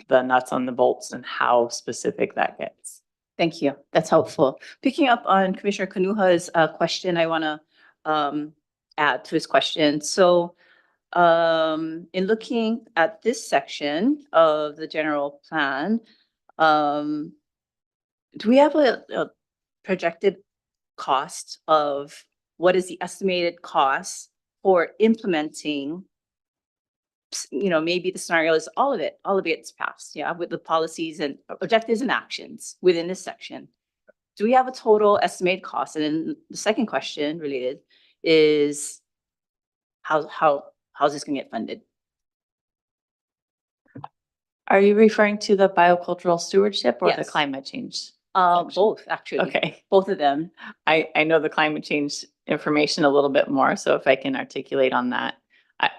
S7: the nuts on the bolts and how specific that gets.
S11: Thank you. That's helpful. Picking up on Commissioner Kanuha's question, I want to add to his question. So in looking at this section of the general plan, do we have a projected cost of what is the estimated cost for implementing, maybe the scenario is all of it gets passed, with the policies and objectives and actions within this section. Do we have a total estimated cost? And then the second question related is how's this gonna get funded?
S7: Are you referring to the biocultural stewardship or the
S11: Yes.
S7: climate change?
S11: Both, actually.
S7: Okay.
S11: Both of them.
S7: I know the climate change information a little bit more, so if I can articulate on that.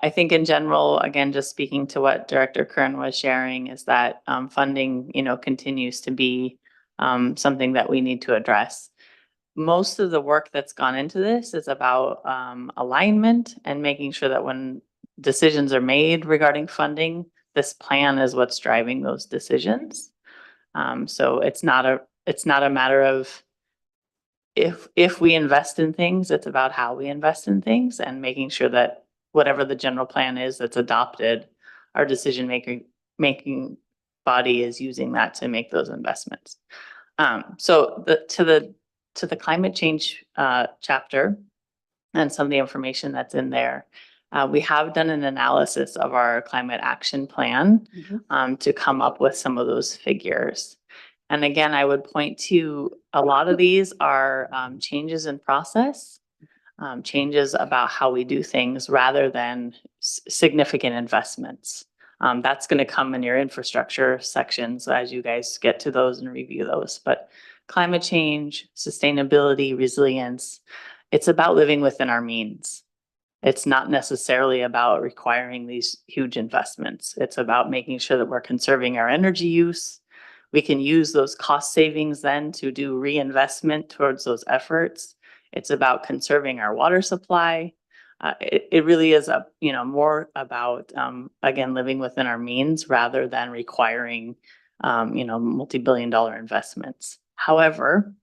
S7: I think in general, again, just speaking to what Director Kern was sharing, is that funding, continues to be something that we need to address. Most of the work that's gone into this is about alignment and making sure that when decisions are made regarding funding, this plan is what's driving those decisions. So it's not a matter of if we invest in things, it's about how we invest in things and making sure that whatever the general plan is that's adopted, our decision making body is using that to make those investments. So to the climate change chapter and some of the information that's in there, we have done an analysis of our climate action plan to come up with some of those figures. And again, I would point to a lot of these are changes in process, changes about how we do things rather than significant investments. That's going to come in your infrastructure sections as you guys get to those and review those. But climate change, sustainability, resilience, it's about living within our means. It's not necessarily about requiring these huge investments. It's about making sure that we're conserving our energy use. We can use those cost savings then to do reinvestment towards those efforts. It's about conserving our water supply. It really is more about, again, living within our means rather than requiring, multi-billion-dollar investments. However,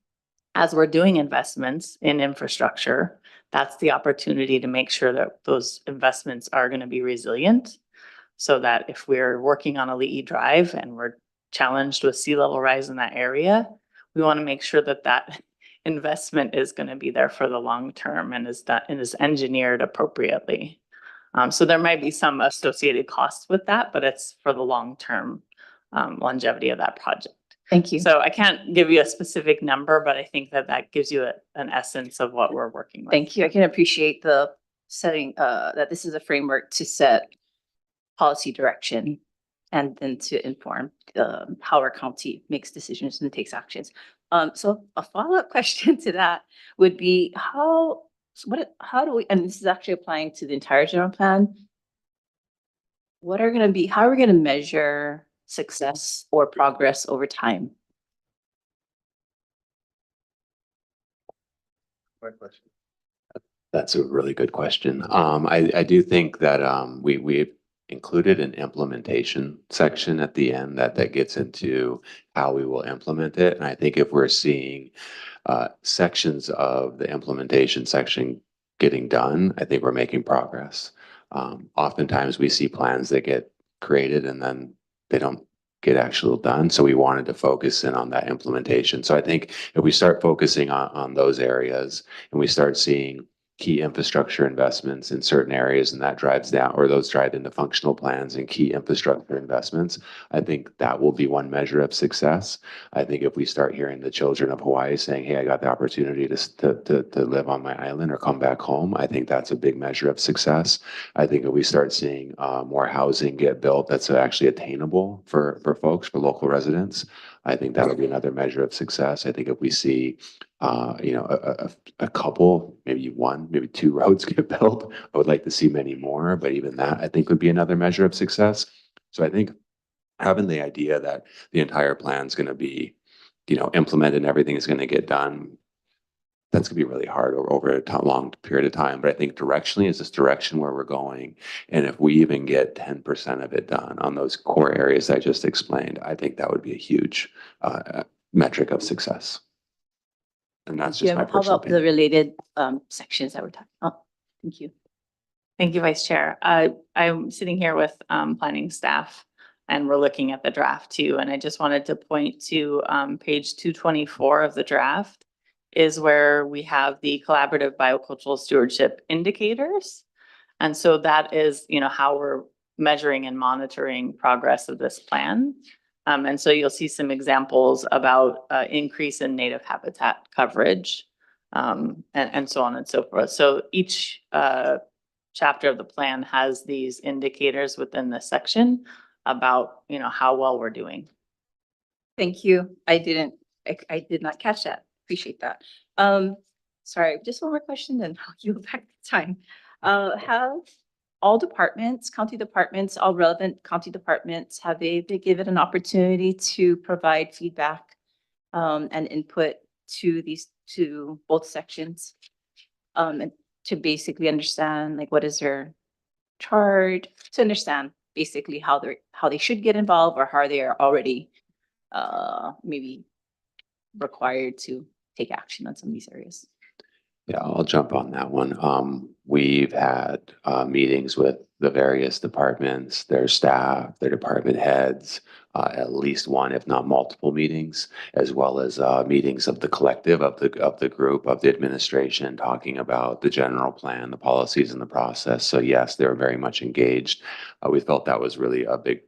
S7: as we're doing investments in infrastructure, that's the opportunity to make sure that those investments are going to be resilient, so that if we're working on a Lee Drive and we're challenged with sea level rise in that area, we want to make sure that that investment is going to be there for the long term and is engineered appropriately. So there might be some associated costs with that, but it's for the long term longevity of that project.
S11: Thank you.
S7: So I can't give you a specific number, but I think that gives you an essence of what we're working with.
S11: Thank you. I can appreciate the setting, that this is a framework to set policy direction and then to inform how our county makes decisions and takes actions. So a follow-up question to that would be how do we, and this is actually applying to the entire general plan, how are we going to measure success or progress over time?
S24: That's a really good question. I do think that we've included an implementation section at the end that gets into how we will implement it. And I think if we're seeing sections of the implementation section getting done, I think we're making progress. Oftentimes we see plans that get created and then they don't get actually done. So we wanted to focus in on that implementation. So I think if we start focusing on those areas and we start seeing key infrastructure investments in certain areas, and that drives down, or those drive into functional plans and key infrastructure investments, I think that will be one measure of success. I think if we start hearing the children of Hawaii saying, hey, I got the opportunity to live on my island or come back home, I think that's a big measure of success. I think if we start seeing more housing get built that's actually attainable for folks, for local residents, I think that'll be another measure of success. I think if we see a couple, maybe one, maybe two roads get built, I would like to see many more, but even that I think would be another measure of success. So I think having the idea that the entire plan is going to be, implemented and everything is going to get done, that's going to be really hard over a long period of time. But I think directionally is this direction where we're going. And if we even get 10% of it done on those core areas I just explained, I think that would be a huge metric of success. And that's just my personal
S11: How about the
S24: opinion.
S11: related sections that we're talking about? Thank you.
S7: Thank you, Vice Chair. I'm sitting here with planning staff and we're looking at the draft too. And I just wanted to point to page 224 of the draft is where we have the collaborative biocultural stewardship indicators. And so that is, how we're measuring and monitoring progress of this plan. And so you'll see some examples about increase in native habitat coverage and so on and so forth. So each chapter of the plan has these indicators within the section about, how well we're doing.
S11: Thank you. I did not catch that. Appreciate that. Sorry, just one more question, then I'll yield back the time. Have all departments, county departments, all relevant county departments, have they been given an opportunity to provide feedback and input to both sections? And to basically understand, like, what is their charge, to understand basically how they should get involved, or how they are already maybe required to take action on some of these areas.
S24: Yeah, I'll jump on that one. We've had meetings with the various departments, their staff, their department heads, at least one, if not multiple meetings, as well as meetings of the collective of the group of the administration, talking about the general plan, the policies, and the process. So yes, they were very much engaged. We felt that was really a big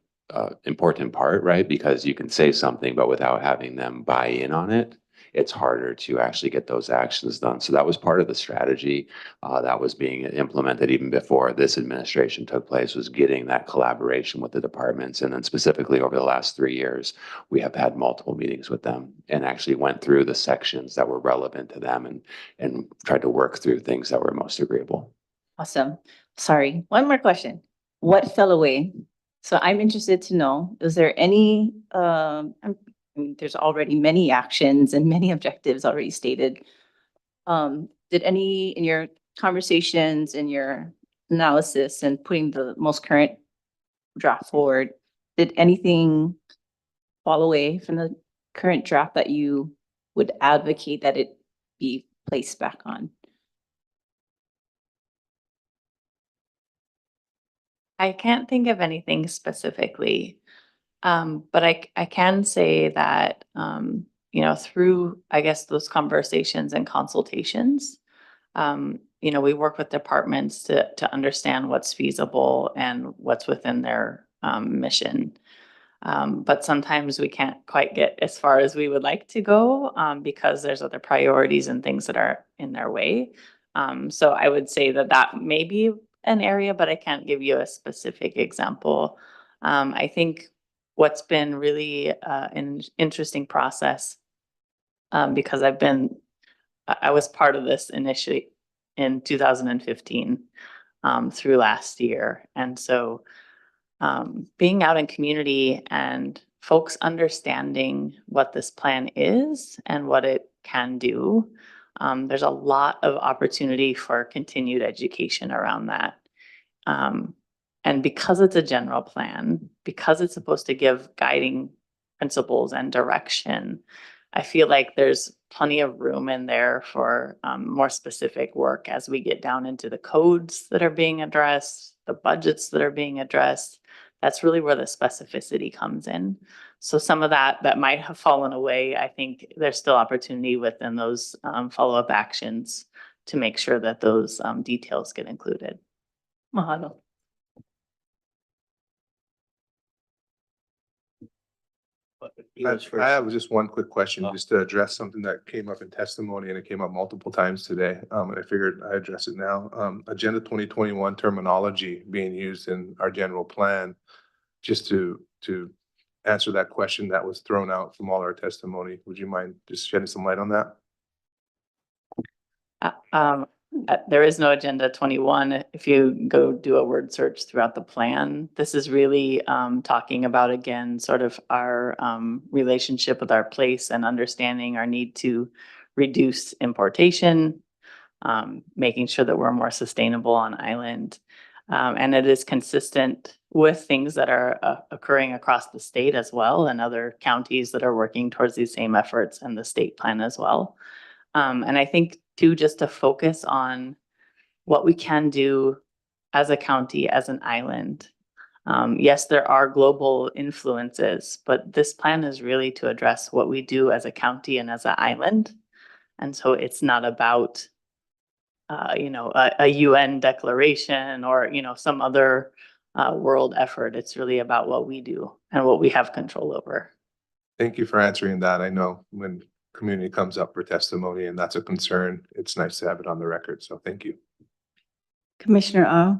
S24: important part, right? Because you can say something, but without having them buy in on it, it's harder to actually get those actions done. So that was part of the strategy that was being implemented even before this administration took place, was getting that collaboration with the departments. And then specifically over the last 3 years, we have had multiple meetings with them and actually went through the sections that were relevant to them and tried to work through things that were most agreeable.
S11: Awesome. Sorry, one more question. What fell away? So I'm interested to know, is there any, I mean, there's already many actions and many objectives already stated. Did any, in your conversations, in your analysis and putting the most current draft forward, did anything fall away from the current draft that you would advocate that it be placed back on?
S7: I can't think of anything specifically, but I can say that, through, I guess, those conversations and consultations, we work with departments to understand what's feasible and what's within their mission. But sometimes we can't quite get as far as we would like to go because there's other priorities and things that are in their way. So I would say that may be an area, but I can't give you a specific example. I think what's been really an interesting process, because I was part of this initially in 2015 through last year. And so being out in community and folks understanding what this plan is and what it can do, there's a lot of opportunity for continued education around that. And because it's a general plan, because it's supposed to give guiding principles and direction, I feel like there's plenty of room in there for more specific work as we get down into the codes that are being addressed, the budgets that are being addressed. That's really where the specificity comes in. So some of that might have fallen away. I think there's still opportunity within those follow-up actions to make sure that those details get included. Mahalo.
S10: I have just one quick question, just to address something that came up in testimony, and it came up multiple times today. And I figured I'd address it now. Agenda 2021 terminology being used in our general plan, just to answer that question that was thrown out from all our testimony. Would you mind just shedding some light on that?
S7: There is no agenda 21. If you go do a word search throughout the plan, this is really talking about, again, sort of our relationship with our place and understanding our need to reduce importation, making sure that we're more sustainable on island. And it is consistent with things that are occurring across the state as well, and other counties that are working towards these same efforts, and the state plan as well. And I think too, just to focus on what we can do as a county, as an island. Yes, there are global influences, but this plan is really to address what we do as a county and as an island. And so it's not about, a UN declaration or, some other world effort. It's really about what we do and what we have control over.
S10: Thank you for answering that. I know when community comes up for testimony and that's a concern, it's nice to have it on the record. So thank you.
S2: Commissioner O.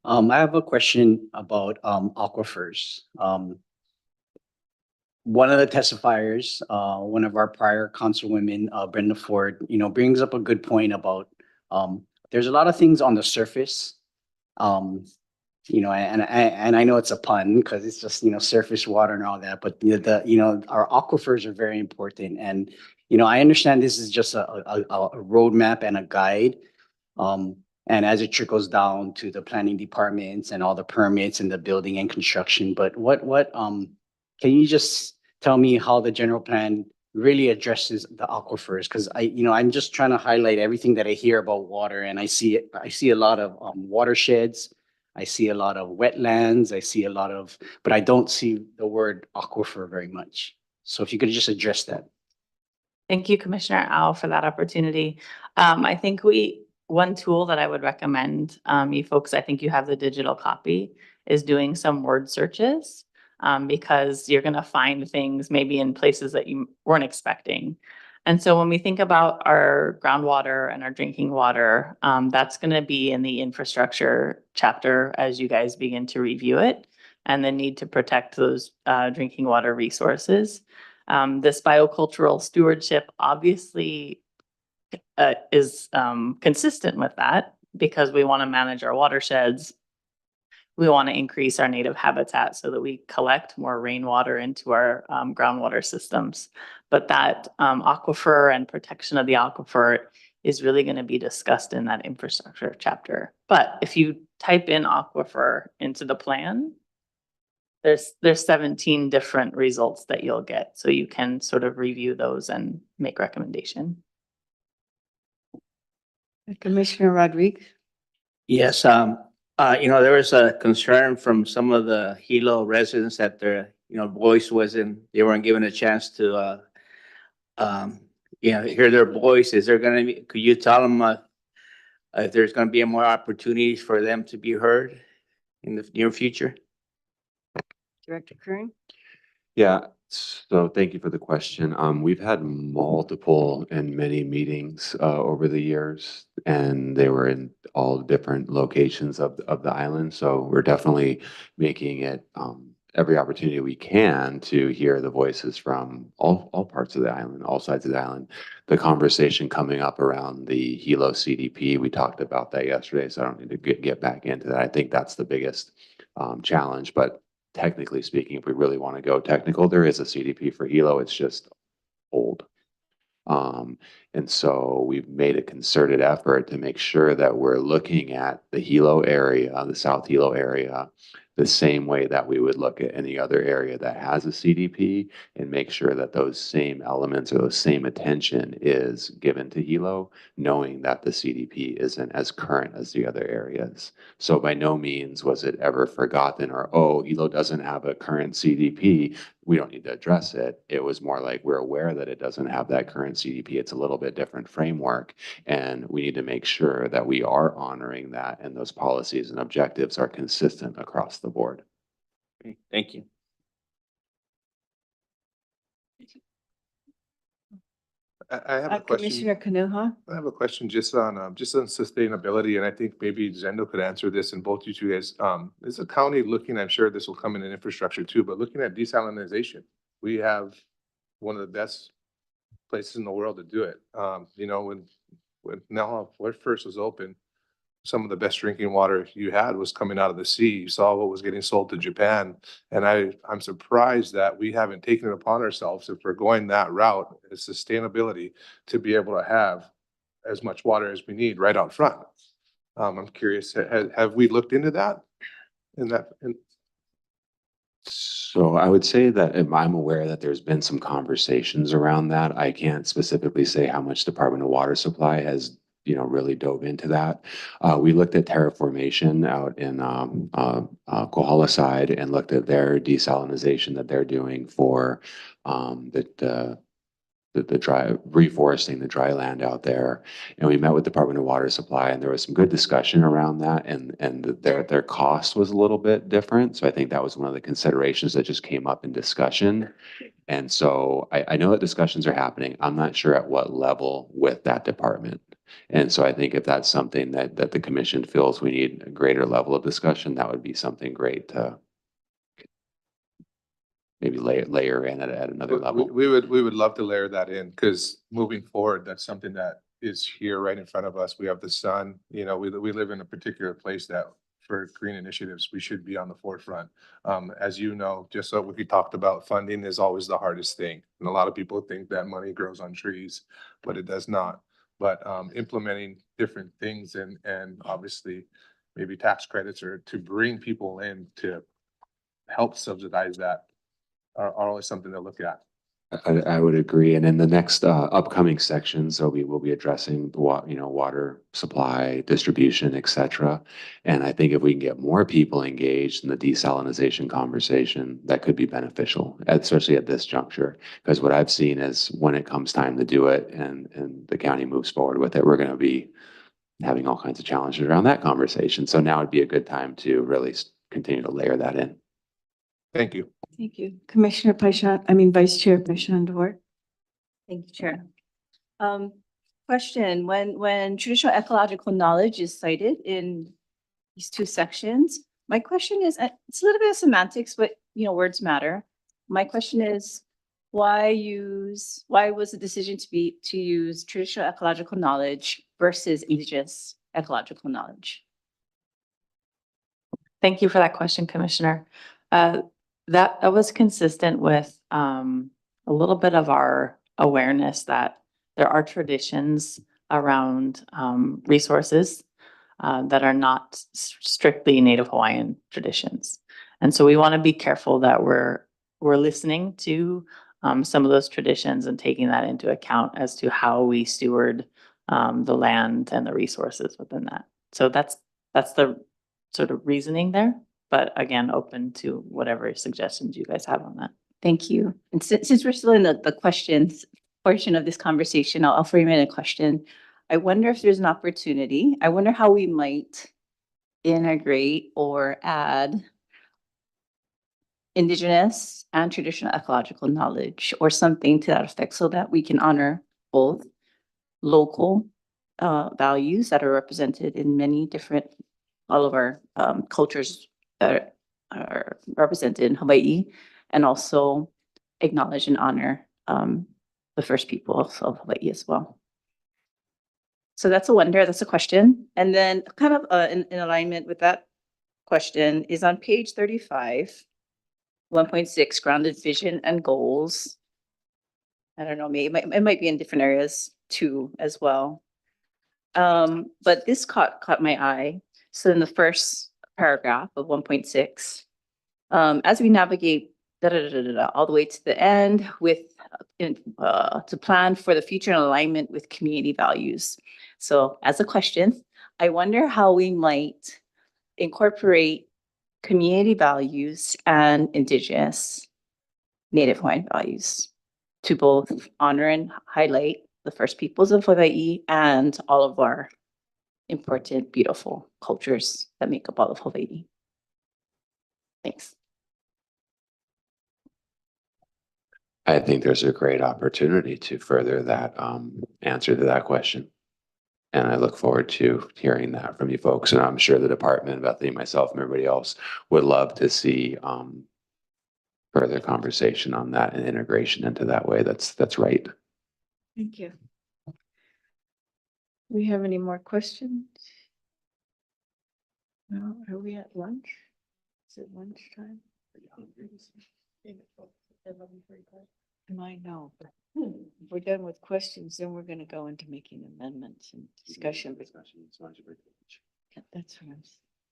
S3: I have a question about aquifers. One of the testifiers, one of our prior councilwomen, Brenda Ford, brings up a good point about there's a lot of things on the surface. And I know it's a pun because it's just, surface water and all that, but our aquifers are very important. And, I understand this is just a roadmap and a guide. And as it trickles down to the planning departments and all the permits and the building and construction, but can you just tell me how the general plan really addresses the aquifers? Because I'm just trying to highlight everything that I hear about water, and I see a lot of watersheds, I see a lot of wetlands, but I don't see the word aquifer very much. So if you could just address that.
S7: Thank you, Commissioner Au, for that opportunity. I think one tool that I would recommend you folks, I think you have the digital copy, is doing some word searches because you're going to find things maybe in places that you weren't expecting. And so when we think about our groundwater and our drinking water, that's going to be in the infrastructure chapter as you guys begin to review it, and the need to protect those drinking water resources. This biocultural stewardship obviously is consistent with that because we want to manage our watersheds. We want to increase our native habitat so that we collect more rainwater into our groundwater systems. But that aquifer and protection of the aquifer is really going to be discussed in that infrastructure chapter. But if you type in aquifer into the plan, there's 17 different results that you'll get. So you can sort of review those and make recommendation.
S2: Commissioner Rodriguez?
S9: Yes, there was a concern from some of the Hilo residents that their, voice they weren't given a chance to, hear their voice. Is there going to be, could you tell them if there's going to be more opportunities for them to be heard in the near future?
S2: Director Kern?
S24: Yeah, so thank you for the question. We've had multiple and many meetings over the years, and they were in all different locations of the island. So we're definitely making it every opportunity we can to hear the voices from all parts of the island, all sides of the island. The conversation coming up around the Hilo CDP, we talked about that yesterday, so I don't need to get back into that. I think that's the biggest challenge, but technically speaking, if we really want to go technical, there is a CDP for Hilo. It's just old. And so we've made a concerted effort to make sure that we're looking at the Hilo area, the South Hilo area, the same way that we would look at any other area that has a CDP, and make sure that those same elements or those same attention is given to Hilo, knowing that the CDP isn't as current as the other areas. So by no means was it ever forgotten or, oh, Hilo doesn't have a current CDP, we don't need to address it. It was more like we're aware that it doesn't have that current CDP. It's a little bit different framework, and we need to make sure that we are honoring that and those policies and objectives are consistent across the board.
S9: Okay, thank you.
S10: I have a question.
S2: Commissioner Kanuha?
S10: I have a question just on sustainability, and I think maybe Zendo could answer this, and both you two guys. Is the county looking, I'm sure this will come in infrastructure too, but looking at desalinization? We have one of the best places in the world to do it. When now first was open, some of the best drinking water you had was coming out of the sea. You saw what was getting sold to Japan. And I'm surprised that we haven't taken it upon ourselves, if we're going that route, is sustainability, to be able to have as much water as we need right out front. I'm curious, have we looked into that?
S24: So I would say that I'm aware that there's been some conversations around that. I can't specifically say how much Department of Water Supply has really dove into that. We looked at terraformation out in Kohala side and looked at their desalinization that they're doing for the reforesting the dry land out there. And we met with Department of Water Supply, and there was some good discussion around that, and their cost was a little bit different. So I think that was one of the considerations that just came up in discussion. And so I know that discussions are happening. I'm not sure at what level with that department. And so I think if that's something that the commission feels we need a greater level of discussion, that would be something great to maybe layer in at another level.
S10: We would love to layer that in, because moving forward, that's something that is here right in front of us. We have the sun, you know, we live in a particular place that for green initiatives, we should be on the forefront. As you know, just so we talked about, funding is always the hardest thing. And a lot of people think that money grows on trees, but it does not. But implementing different things and obviously maybe tax credits or to bring people in to help subsidize that are always something to look at.
S24: I would agree. And in the next upcoming sections, so we will be addressing water supply, distribution, et cetera. And I think if we can get more people engaged in the desalinization conversation, that could be beneficial, especially at this juncture. Because what I've seen is when it comes time to do it and the county moves forward with it, we're going to be having all kinds of challenges around that conversation. So now would be a good time to really continue to layer that in.
S10: Thank you.
S2: Thank you. Commissioner Vice Chair Paishan Dwar.
S11: Thank you, Chair. Question, when traditional ecological knowledge is cited in these two sections, my question is, it's a little bit of semantics, but words matter. My question is, why was the decision to use traditional ecological knowledge versus indigenous ecological knowledge?
S7: Thank you for that question, Commissioner. That was consistent with a little bit of our awareness that there are traditions around resources that are not strictly Native Hawaiian traditions. And so we want to be careful that we're listening to some of those traditions and taking that into account as to how we steward the land and the resources within that. So that's the sort of reasoning there. But again, open to whatever suggestions you guys have on that.
S11: Thank you. And since we're still in the questions portion of this conversation, I'll frame it in a question. I wonder if there's an opportunity. I wonder how we might integrate or add indigenous and traditional ecological knowledge or something to that effect so that we can honor both local values that are represented in many different, all of our cultures that are represented in Hawaii, and also acknowledge and honor the first peoples of Hawaii as well. So that's a wonder, that's a question. And then kind of in alignment with that question is on page 35, 1.6, grounded vision and goals. I don't know, maybe it might be in different areas too as well. But this caught my eye. So in the first paragraph of 1.6, as we navigate all the way to the end with to plan for the future in alignment with community values. So as a question, I wonder how we might incorporate community values and indigenous Native Hawaiian values to both honor and highlight the first peoples of Hawaii and all of our important, beautiful cultures that make up all of Hawaii. Thanks.
S24: I think there's a great opportunity to further that answer to that question. And I look forward to hearing that from you folks. And I'm sure the department, Bethany, myself, and everybody else would love to see further conversation on that and integration into that way. That's right.
S2: Thank you. Do we have any more questions? No, are we at lunch? Is it lunchtime? I might know, but if we're done with questions, then we're gonna go into making amendments and discussion. That's what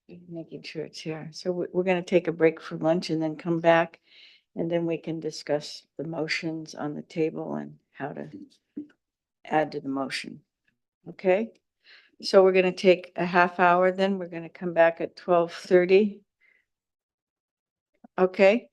S2: I'm making sure it's here. So we're gonna take a break for lunch and then come back. And then we can discuss the motions on the table and how to add to the motion. Okay? So we're gonna take a half hour, then we're gonna come back at 12:30. Okay?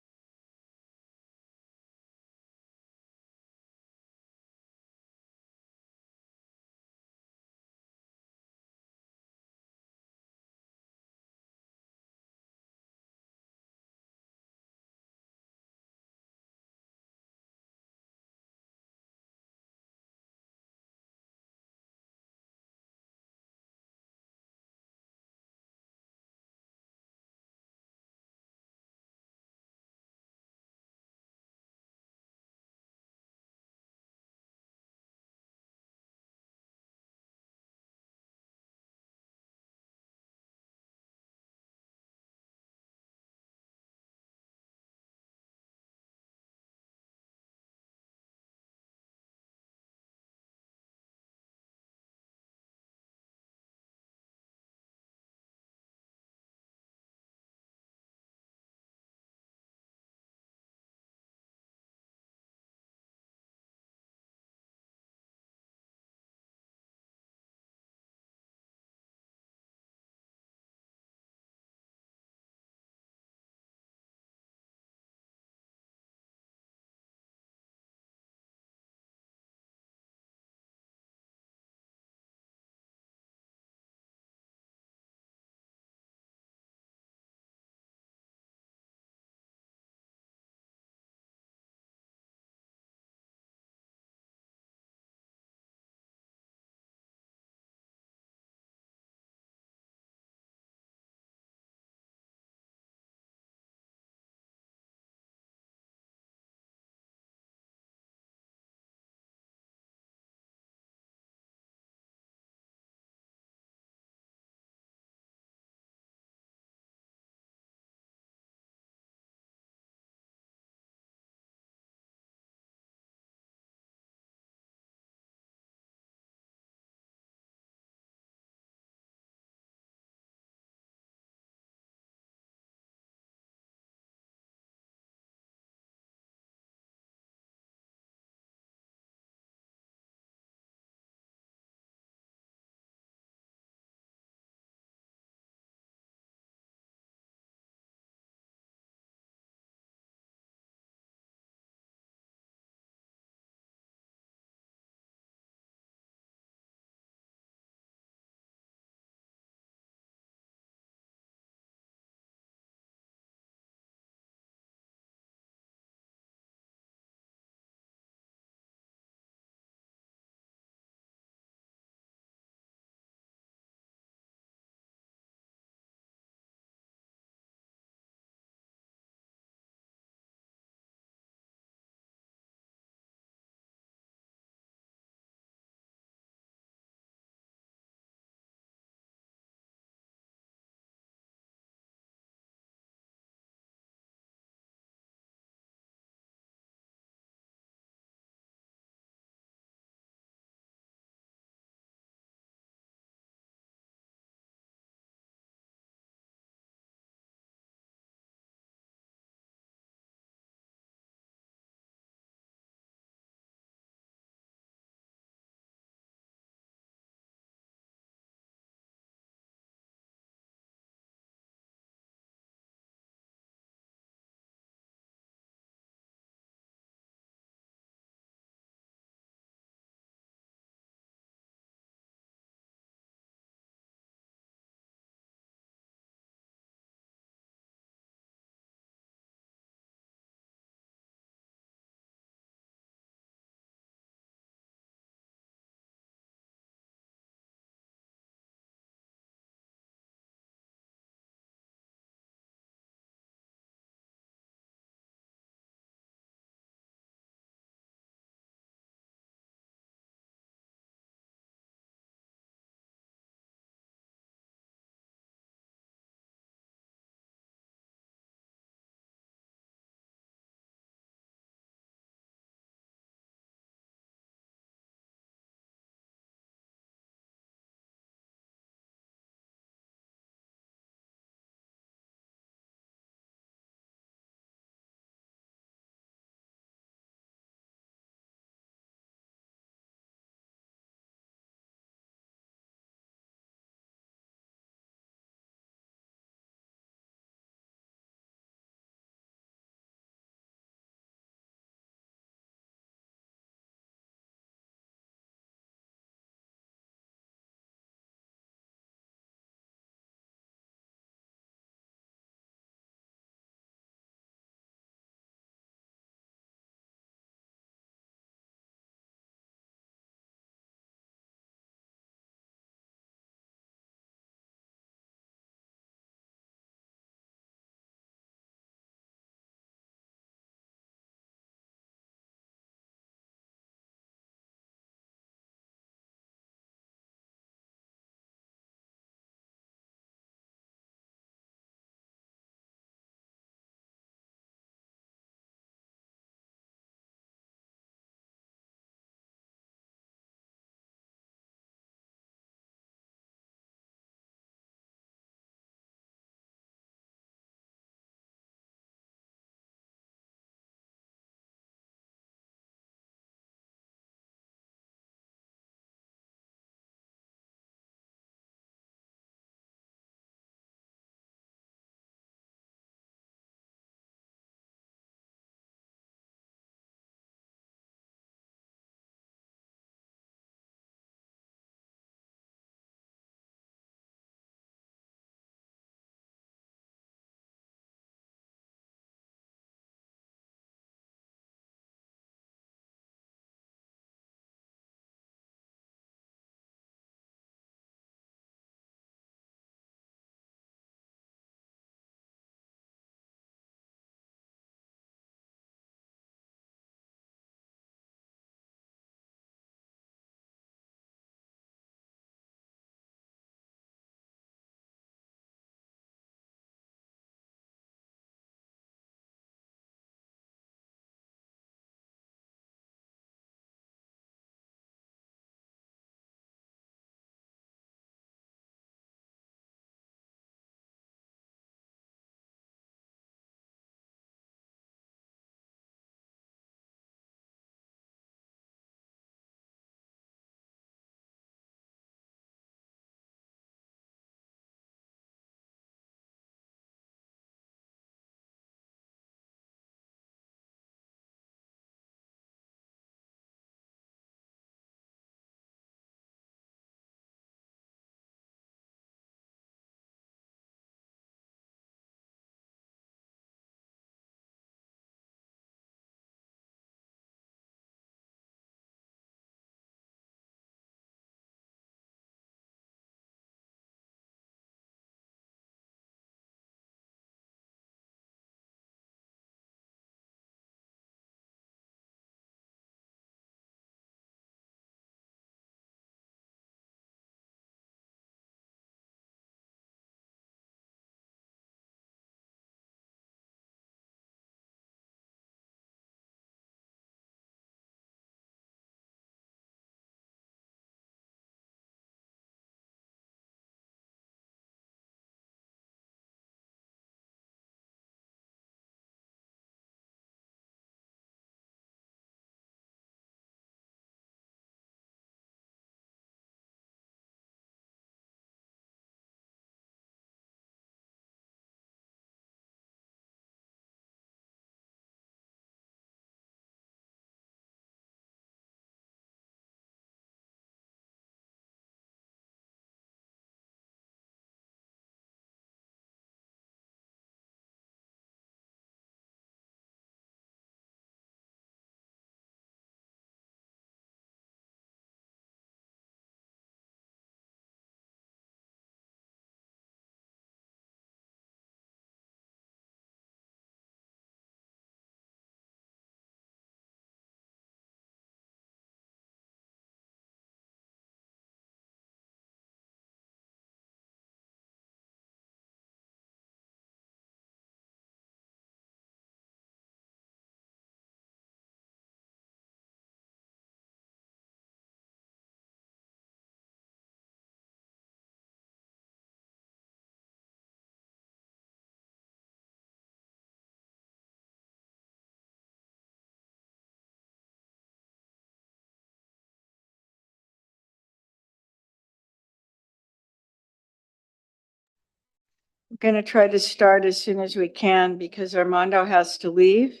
S2: Going to try to start as soon as we can because Armando has to leave.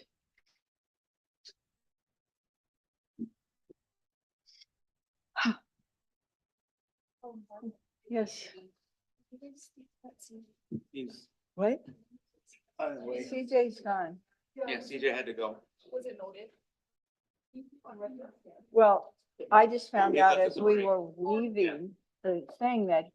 S2: Yes. What? CJ's gone.
S9: Yeah, CJ had to go.
S2: Was it noted? Well, I just found out as we were leaving the thing that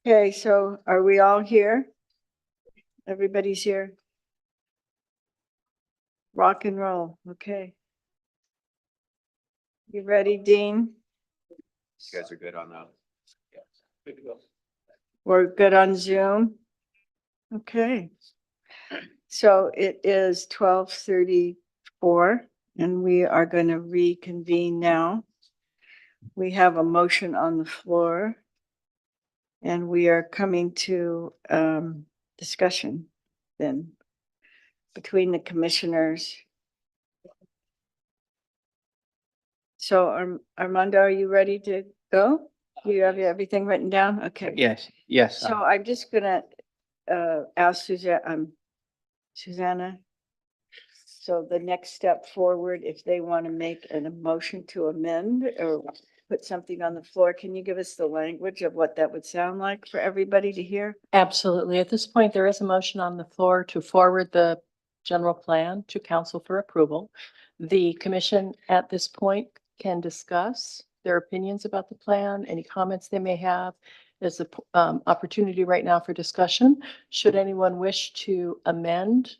S2: Okay, so are we all here? Everybody's here? Rock and roll, okay. You ready, Dean?
S9: You guys are good on that. Good to go.
S2: We're good on Zoom? Okay. So it is 12:34 and we are going to reconvene now. We have a motion on the floor and we are coming to discussion then between the commissioners. So Armando, are you ready to go? You have everything written down? Okay.
S9: Yes, yes.
S2: So I'm just gonna ask Susanna. So the next step forward, if they want to make a motion to amend or put something on the floor, can you give us the language of what that would sound like for everybody to hear?
S1: Absolutely. At this point, there is a motion on the floor to forward the general plan to council for approval. The commission at this point can discuss their opinions about the plan, any comments they may have. There's an opportunity right now for discussion. Should anyone wish to amend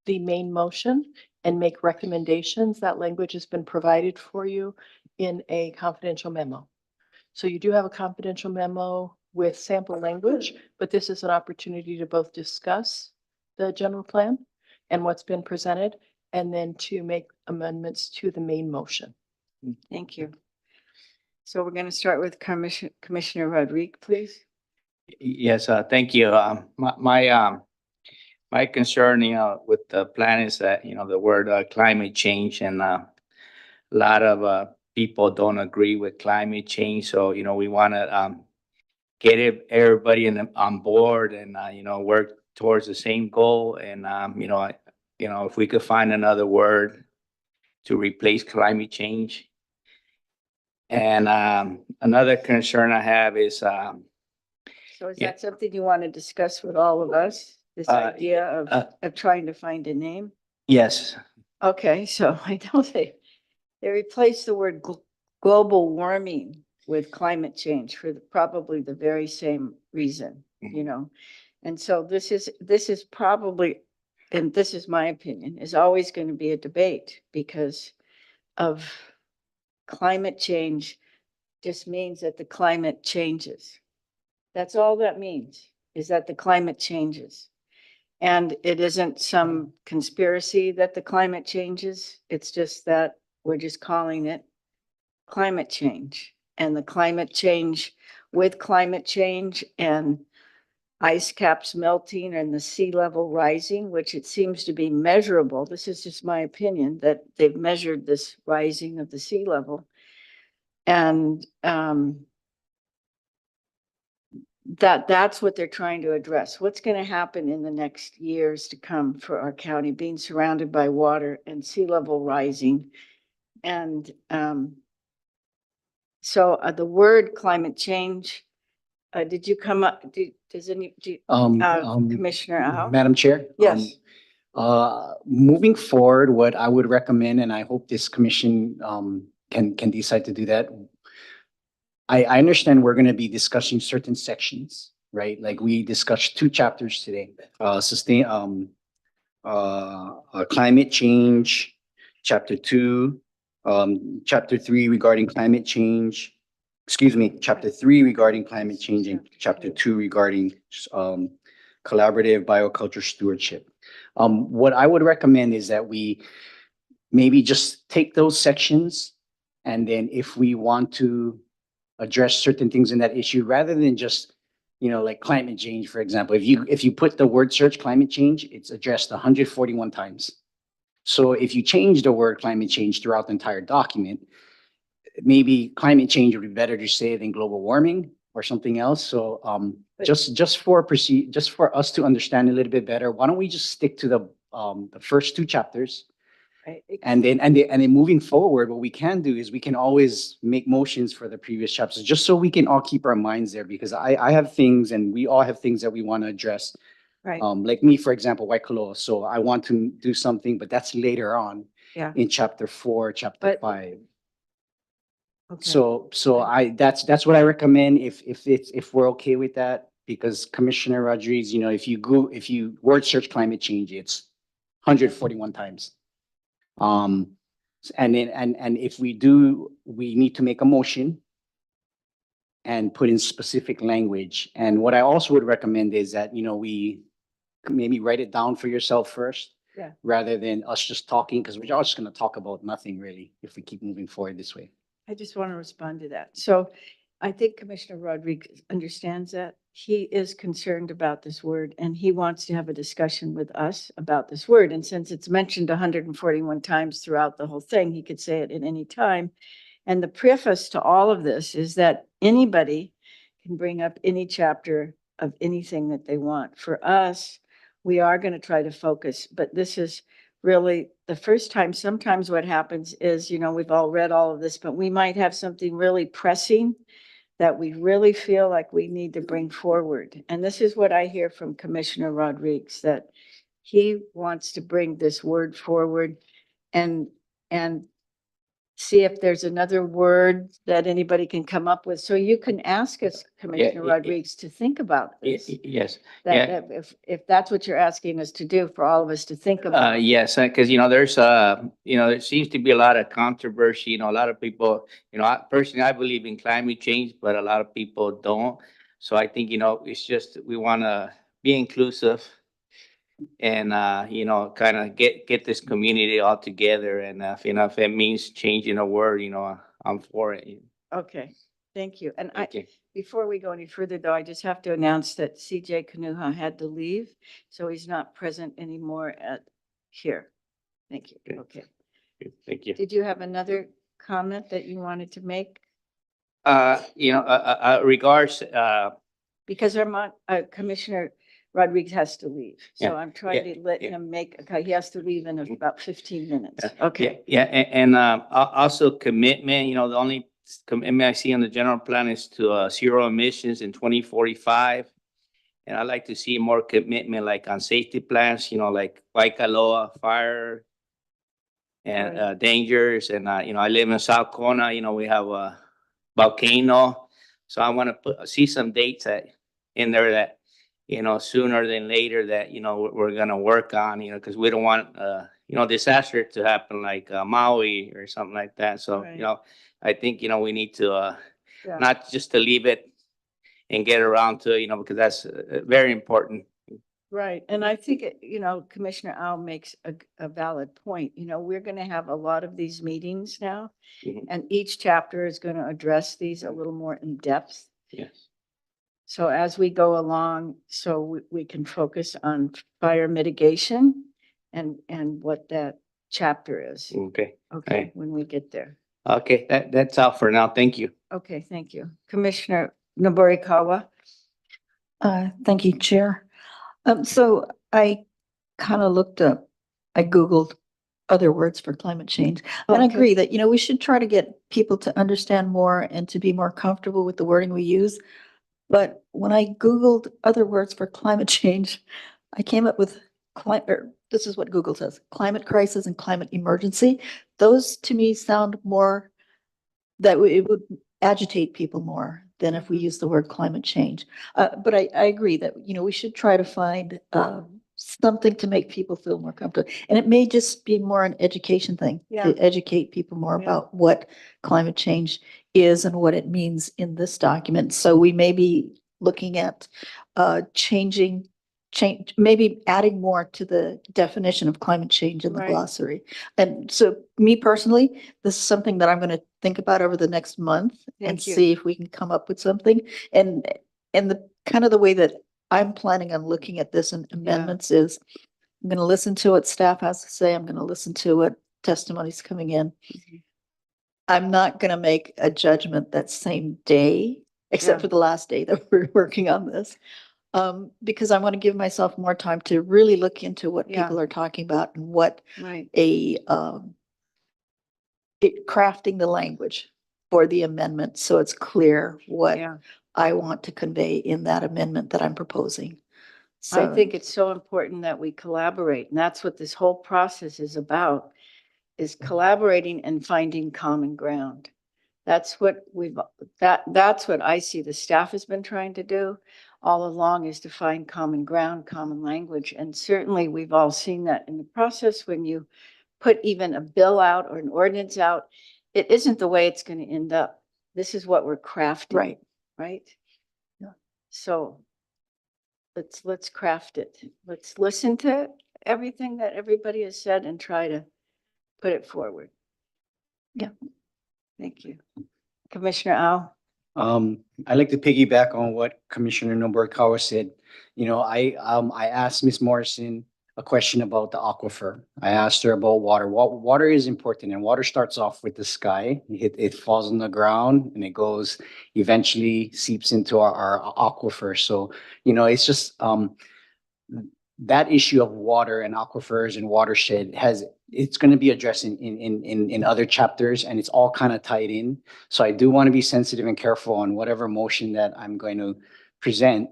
S1: the main motion and make recommendations, that language has been provided for you in a confidential memo. So you do have a confidential memo with sample language, but this is an opportunity to both discuss the general plan and what's been presented, and then to make amendments to the main motion.
S2: Thank you. So we're going to start with Commissioner Rodriguez, please.
S9: Yes, thank you. My concern, with the plan is that, the word climate change and a lot of people don't agree with climate change. So, we want to get everybody on board and, work towards the same goal. And, if we could find another word to replace climate change. And another concern I have is,
S2: So is that something you want to discuss with all of us? This idea of trying to find a name?
S9: yes.
S2: Okay, so I know they replaced the word global warming with climate change for probably the very same reason, And so this is probably, and this is my opinion, is always going to be a debate because of climate change just means that the climate changes. That's all that means, is that the climate changes. And it isn't some conspiracy that the climate changes. It's just that we're just calling it climate change. And the climate change, with climate change and ice caps melting and the sea level rising, which it seems to be measurable. This is just my opinion, that they've measured this rising of the sea level. And that's what they're trying to address. What's going to happen in the next years to come for our county being surrounded by water and sea level rising? And so the word climate change, did you come up, Commissioner Al?
S3: Madam Chair?
S2: Yes.
S3: Moving forward, what I would recommend, and I hope this commission can decide to do that. I understand we're gonna be discussing certain sections, right? Like we discussed 2 chapters today, climate change, chapter 2, chapter 3 regarding climate change. Excuse me, chapter 3 regarding climate change and chapter 2 regarding, um, collaborative bioculture stewardship. What I would recommend is that we maybe just take those sections, and then if we want to address certain things in that issue, rather than just, like climate change, for example, if you put the word search climate change, it's addressed 141 times. So if you change the word climate change throughout the entire document, maybe climate change would be better to say than global warming or something else. So just for us to understand a little bit better, why don't we just stick to the first 2 chapters?
S2: Right.
S3: And then moving forward, what we can do is we can always make motions for the previous chapters, just so we can all keep our minds there, because I have things and we all have things that we want to address.
S2: Right.
S3: Like me, for example, Waikoloa. So I want to do something, but that's later on
S2: Yeah.
S3: in chapter 4, chapter
S2: But-
S3: 5.
S2: Okay.
S3: So that's what I recommend if we're okay with that, because Commissioner Rodriguez, if you word search climate change, it's 141 times. And if we need to make a motion and put in specific language. And what I also would recommend is that, we maybe write it down for yourself first.
S2: Yeah.
S3: Rather than us just talking, because we're all just going to talk about nothing really if we keep moving forward this way.
S2: I just want to respond to that. So I think Commissioner Rodriguez understands that. He is concerned about this word and he wants to have a discussion with us about this word. And since it's mentioned 141 times throughout the whole thing, he could say it at any time. And the preface to all of this is that anybody can bring up any chapter of anything that they want. For us, we are going to try to focus, but this is really the first time. Sometimes what happens is, we've all read all of this, but we might have something really pressing that we really feel like we need to bring forward. And this is what I hear from Commissioner Rodriguez, that he wants to bring this word forward and see if there's another word that anybody can come up with. So you can ask us, Commissioner Rodriguez, to think about this.
S9: Yes.
S2: That if that's what you're asking us to do, for all of us to think about.
S9: Yes, because there's there seems to be a lot of controversy. A lot of people, personally, I believe in climate change, but a lot of people don't. So I think it's just we want to be inclusive and kind of get this community all together. And if it means changing a word, I'm for it.
S2: Okay, thank you. And
S9: Thank you.
S2: before we go any further, though, I just have to announce that CJ Kanuha had to leave, so he's not present anymore at here. Thank you. Okay.
S9: Thank you.
S2: Did you have another comment that you wanted to make?
S9: Regards,
S2: Because Commissioner Rodriguez has to leave, so
S9: Yeah,
S2: I'm trying
S9: yeah,
S2: to let
S9: yeah.
S2: him he has to leave in about 15 minutes. Okay.
S9: Yeah, and also commitment, the only commitment I see on the general plan is to zero emissions in 2045. And I'd like to see more commitment like on safety plans, like Waikoloa fire and dangers. And I live in South Kona, we have a volcano. So I want to see some dates in there that sooner than later that, we're going to work on, because we don't want, disaster to happen like Maui or something like that. So,
S2: Right.
S9: I think, we need to,
S2: Yeah.
S9: not just to leave it and get around to, because that's very important.
S2: Right. And I think, Commissioner Al makes a valid point. We're going to have a lot of these meetings now,
S9: Mhm.
S2: and each chapter is going to address these a little more in depth.
S9: Yes.
S2: So as we go along, so we can focus on fire mitigation and what that chapter is.
S9: Okay.
S2: Okay, when we get there.
S9: Okay, that's all for now. Thank you.
S2: Okay, thank you. Commissioner Noborikawa.
S23: Thank you, Chair. So I kind of I Googled other words for climate change. And I
S2: Okay.
S23: agree that, we should try to get people to understand more and to be more comfortable with the wording we use. But when I Googled other words for climate change, I came up with this is what Google says, climate crisis and climate emergency. Those to me sound more it would agitate people more than if we use the word climate change. But I agree that, we should try to find something to make people feel more comfortable. And it may just be more an education thing.
S2: Yeah.
S23: To educate people more
S2: Yeah.
S23: about what climate change is and what it means in this document. So we may be looking at maybe adding more to the definition of climate change in the
S2: Right.
S23: glossary. And so me personally, this is something that I'm going to think about over the next month and
S2: Thank you.
S23: see if we can come up with something. And the kind of the way that I'm planning on looking at this and amendments is I'm going to listen to what staff has to say. I'm going to listen to what testimony's coming in. I'm not going to make a judgment that same day, except
S2: Yeah.
S23: for the last day that we're working on this. Because I want to give myself more time to really look into what
S2: Yeah.
S23: people are talking about and what
S2: Right.
S23: crafting the language for the amendment so it's clear what
S2: Yeah.
S23: I want to convey in that amendment that I'm proposing.
S2: I
S23: So
S2: think it's so important that we collaborate, and that's what this whole process is about, is collaborating and finding common ground. That's what that's what I see the staff has been trying to do all along, is to find common ground, common language. And certainly we've all seen that in the process when you put even a bill out or an ordinance out, it isn't the way it's going to end up. This is what we're crafting.
S23: Right.
S2: Right? Yeah. So let's craft it. Let's listen to everything that everybody has said and try to put it forward.
S23: Yeah.
S2: Thank you. Commissioner Au.
S3: I'd like to piggyback on what Commissioner Nobukawa said. I asked Ms. Morrison a question about the aquifer. I asked her about water. Water is important, and water starts off with the sky. It falls on the ground, and it goes, eventually seeps into our aquifer. So, it's just that issue of water and aquifers and watershed it's going to be addressed in other chapters, and it's all kind of tied in. So I do want to be sensitive and careful on whatever motion that I'm going to present,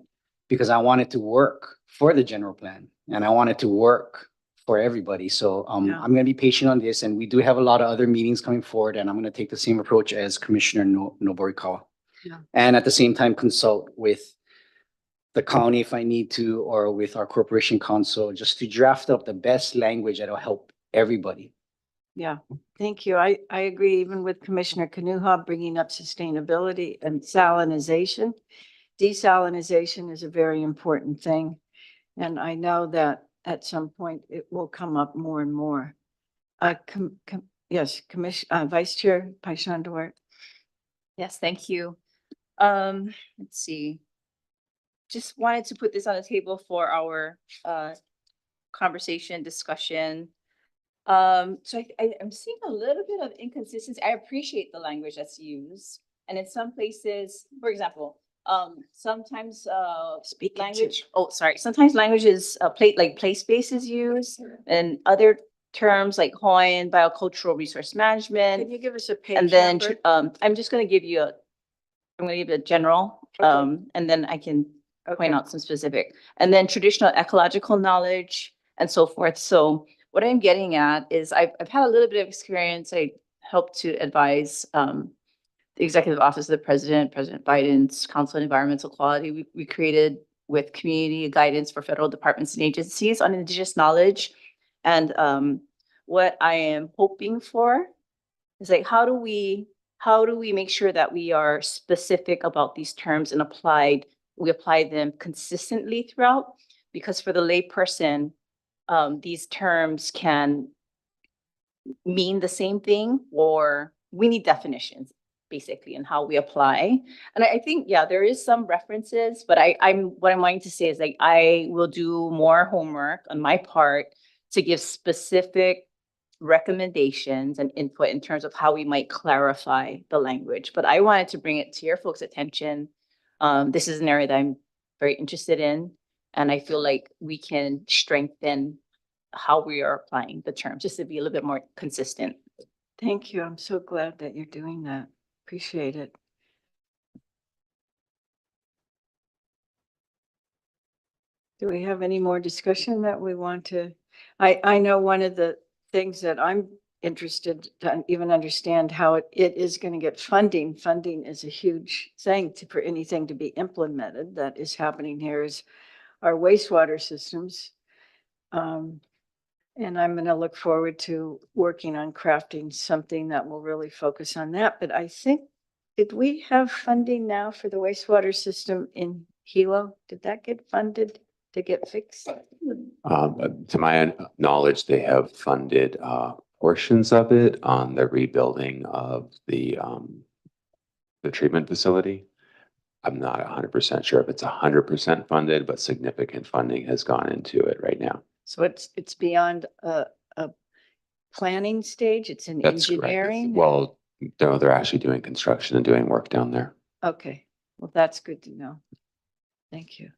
S3: because I want it to work for the general plan and I want it to work for everybody. So
S2: Yeah.
S3: I'm going to be patient on this, and we do have a lot of other meetings coming forward, and I'm going to take the same approach as Commissioner Nobukawa.
S2: Yeah.
S3: And at the same time consult with the county if I need to, or with our corporation counsel, just to draft up the best language that'll help everybody.
S2: Yeah, thank you. I agree even with Commissioner Kanuha bringing up sustainability and salinization. Desalinization is a very important thing. And I know that at some point it will come up more and more. Yes, Vice Chair Paishandwar.
S11: Yes, thank you. Let's see. Just wanted to put this on the table for our conversation, discussion. So I'm seeing a little bit of inconsistency. I appreciate the language that's used. And in some places, for example, sometimes language, sometimes language is play space is used, and other terms like Hawaiian biocultural resource management.
S2: Can you give us a page
S11: And then
S2: number?
S11: I'm just going to give you a general, and then I can point out some specific. And then traditional ecological knowledge and so forth. So what I'm getting at is I've had a little bit of experience. I helped to advise the Executive Office of the President Biden's Council on Environmental Quality. We created with community guidance for federal departments and agencies on indigenous knowledge. And what I am hoping for is like, how do we make sure that we are specific about these terms and we apply them consistently throughout? Because for the layperson, these terms can mean the same thing, or we need definitions basically in how we apply. And I think, yeah, there is some references, but what I'm wanting to say is like, I will do more homework on my part to give specific recommendations and input in terms of how we might clarify the language. But I wanted to bring it to your folks' attention. This is an area that I'm very interested in, and I feel like we can strengthen how we are applying the term just to be a little bit more consistent.
S2: Thank you. I'm so glad that you're doing that. Appreciate it. Do we have any more discussion that we want to? I know one of the things that I'm interested to even understand how it is going to get funding. Funding is a huge thing for anything to be implemented. That is happening here is our wastewater systems. And I'm going to look forward to working on crafting something that will really focus on that. But I think, did we have funding now for the wastewater system in Hilo? Did that get funded to get fixed?
S24: To my knowledge, they have funded portions of it on the rebuilding of the treatment facility. I'm not 100% sure if it's 100% funded, but significant funding has gone into it right now.
S2: So it's beyond a planning stage. It's in
S24: That's correct.
S2: engineering.
S24: Well, no, they're actually doing construction and doing work down there.
S2: Okay, well, that's good to know. Thank you.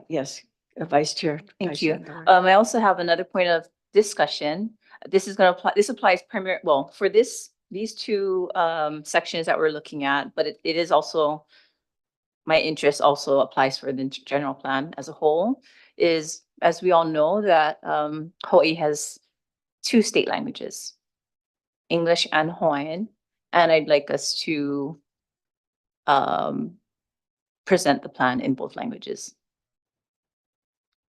S2: Yes, Vice Chair.
S7: Thank you.
S2: Dyson-Dorn.
S7: I also have another point of discussion. This is going to apply, this applies primarily, well, for these two sections that we're looking at, but it is also, my interest also applies for the general plan as a whole, is, as we all know, that Hawaii has 2 state languages, English and Hawaiian, and I'd like us to present the plan in both languages.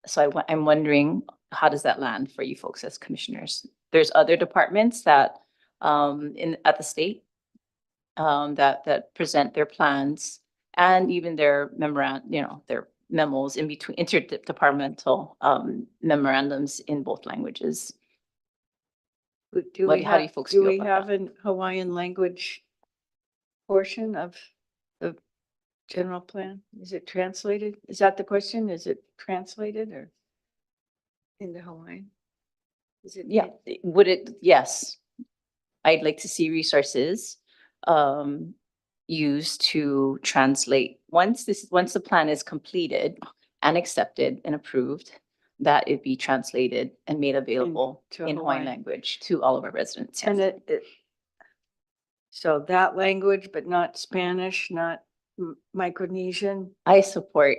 S7: So I'm wondering, how does that land for you folks as commissioners? There's other departments that at the state that present their plans and even their their memos in between interdepartmental memorandums in both languages. How do you folks feel about that?
S2: a Hawaiian language portion of the general plan? Is it translated? Is that the question? Is it translated or into Hawaiian? Is it?
S7: Yeah, would it? Yes. I'd like to see resources used to translate once the plan is completed and accepted and approved, that it be translated and made available in Hawaiian language to all of our residents.
S2: And so that language, but not Spanish, not Micronesian.
S7: I support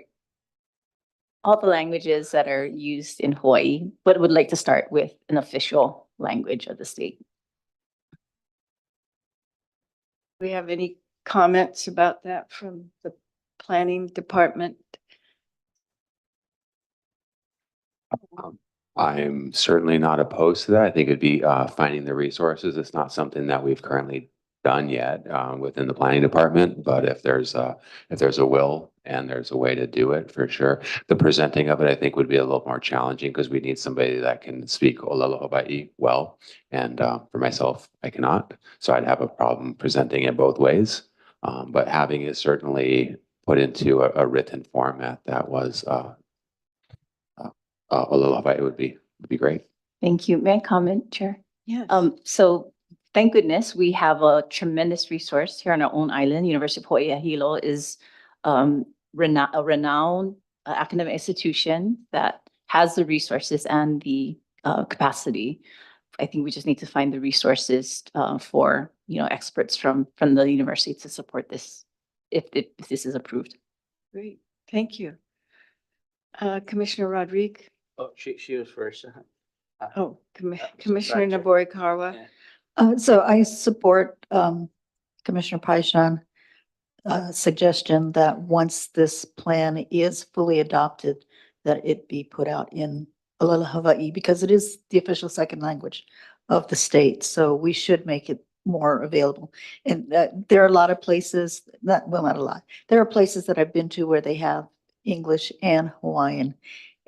S7: all the languages that are used in Hawaii, but would like to start with an official language of the state.
S2: Do we have any comments about that from the planning department?
S24: I'm certainly not opposed to that. I think it'd be finding the resources. It's not something that we've currently done yet within the planning department, but if there's a will and there's a way to do it, for sure. The presenting of it, I think, would be a little more challenging because we need somebody that can speak Olelo Hawaii well. And for myself, I cannot. So I'd have a problem presenting it both ways. But having it certainly put into a written format that was Olelo Hawaii would be great.
S7: Thank you. May I comment, Chair?
S2: Yes.
S7: So thank goodness we have a tremendous resource here on our own island. University of Hawaii Hilo is a renowned academic institution that has the resources and the capacity. I think we just need to find the resources for experts from the university to support this if this is approved.
S2: Great, thank you. Commissioner Rodriguez.
S9: Oh, she was first.
S2: Oh, Commissioner Naborikawa.
S23: So I support Commissioner Paishan suggestion that once this plan is fully adopted, that it be put out in Olelo Hawaii because it is the official second language of the state. So we should make it more available. And there are a lot of places, not a lot. There are places that I've been to where they have English and Hawaiian.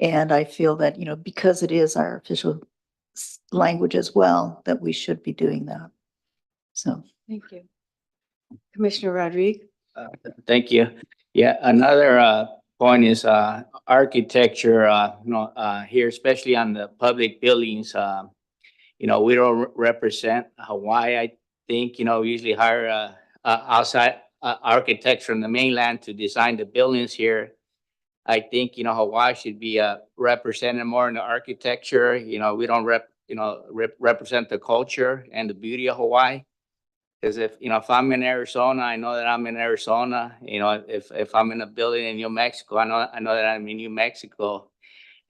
S23: And I feel that, because it is our official language as well, that we should be doing that. So.
S2: Thank you. Commissioner Rodriguez.
S9: Thank you. Yeah, another point is architecture, here, especially on the public buildings, we don't represent Hawaii. I think, we usually hire outside architects from the mainland to design the buildings here. I think, Hawaii should be represented more in the architecture. We don't represent the culture and the beauty of Hawaii. Because if I'm in Arizona, I know that I'm in Arizona. If I'm in a building in New Mexico, I know that I'm in New Mexico.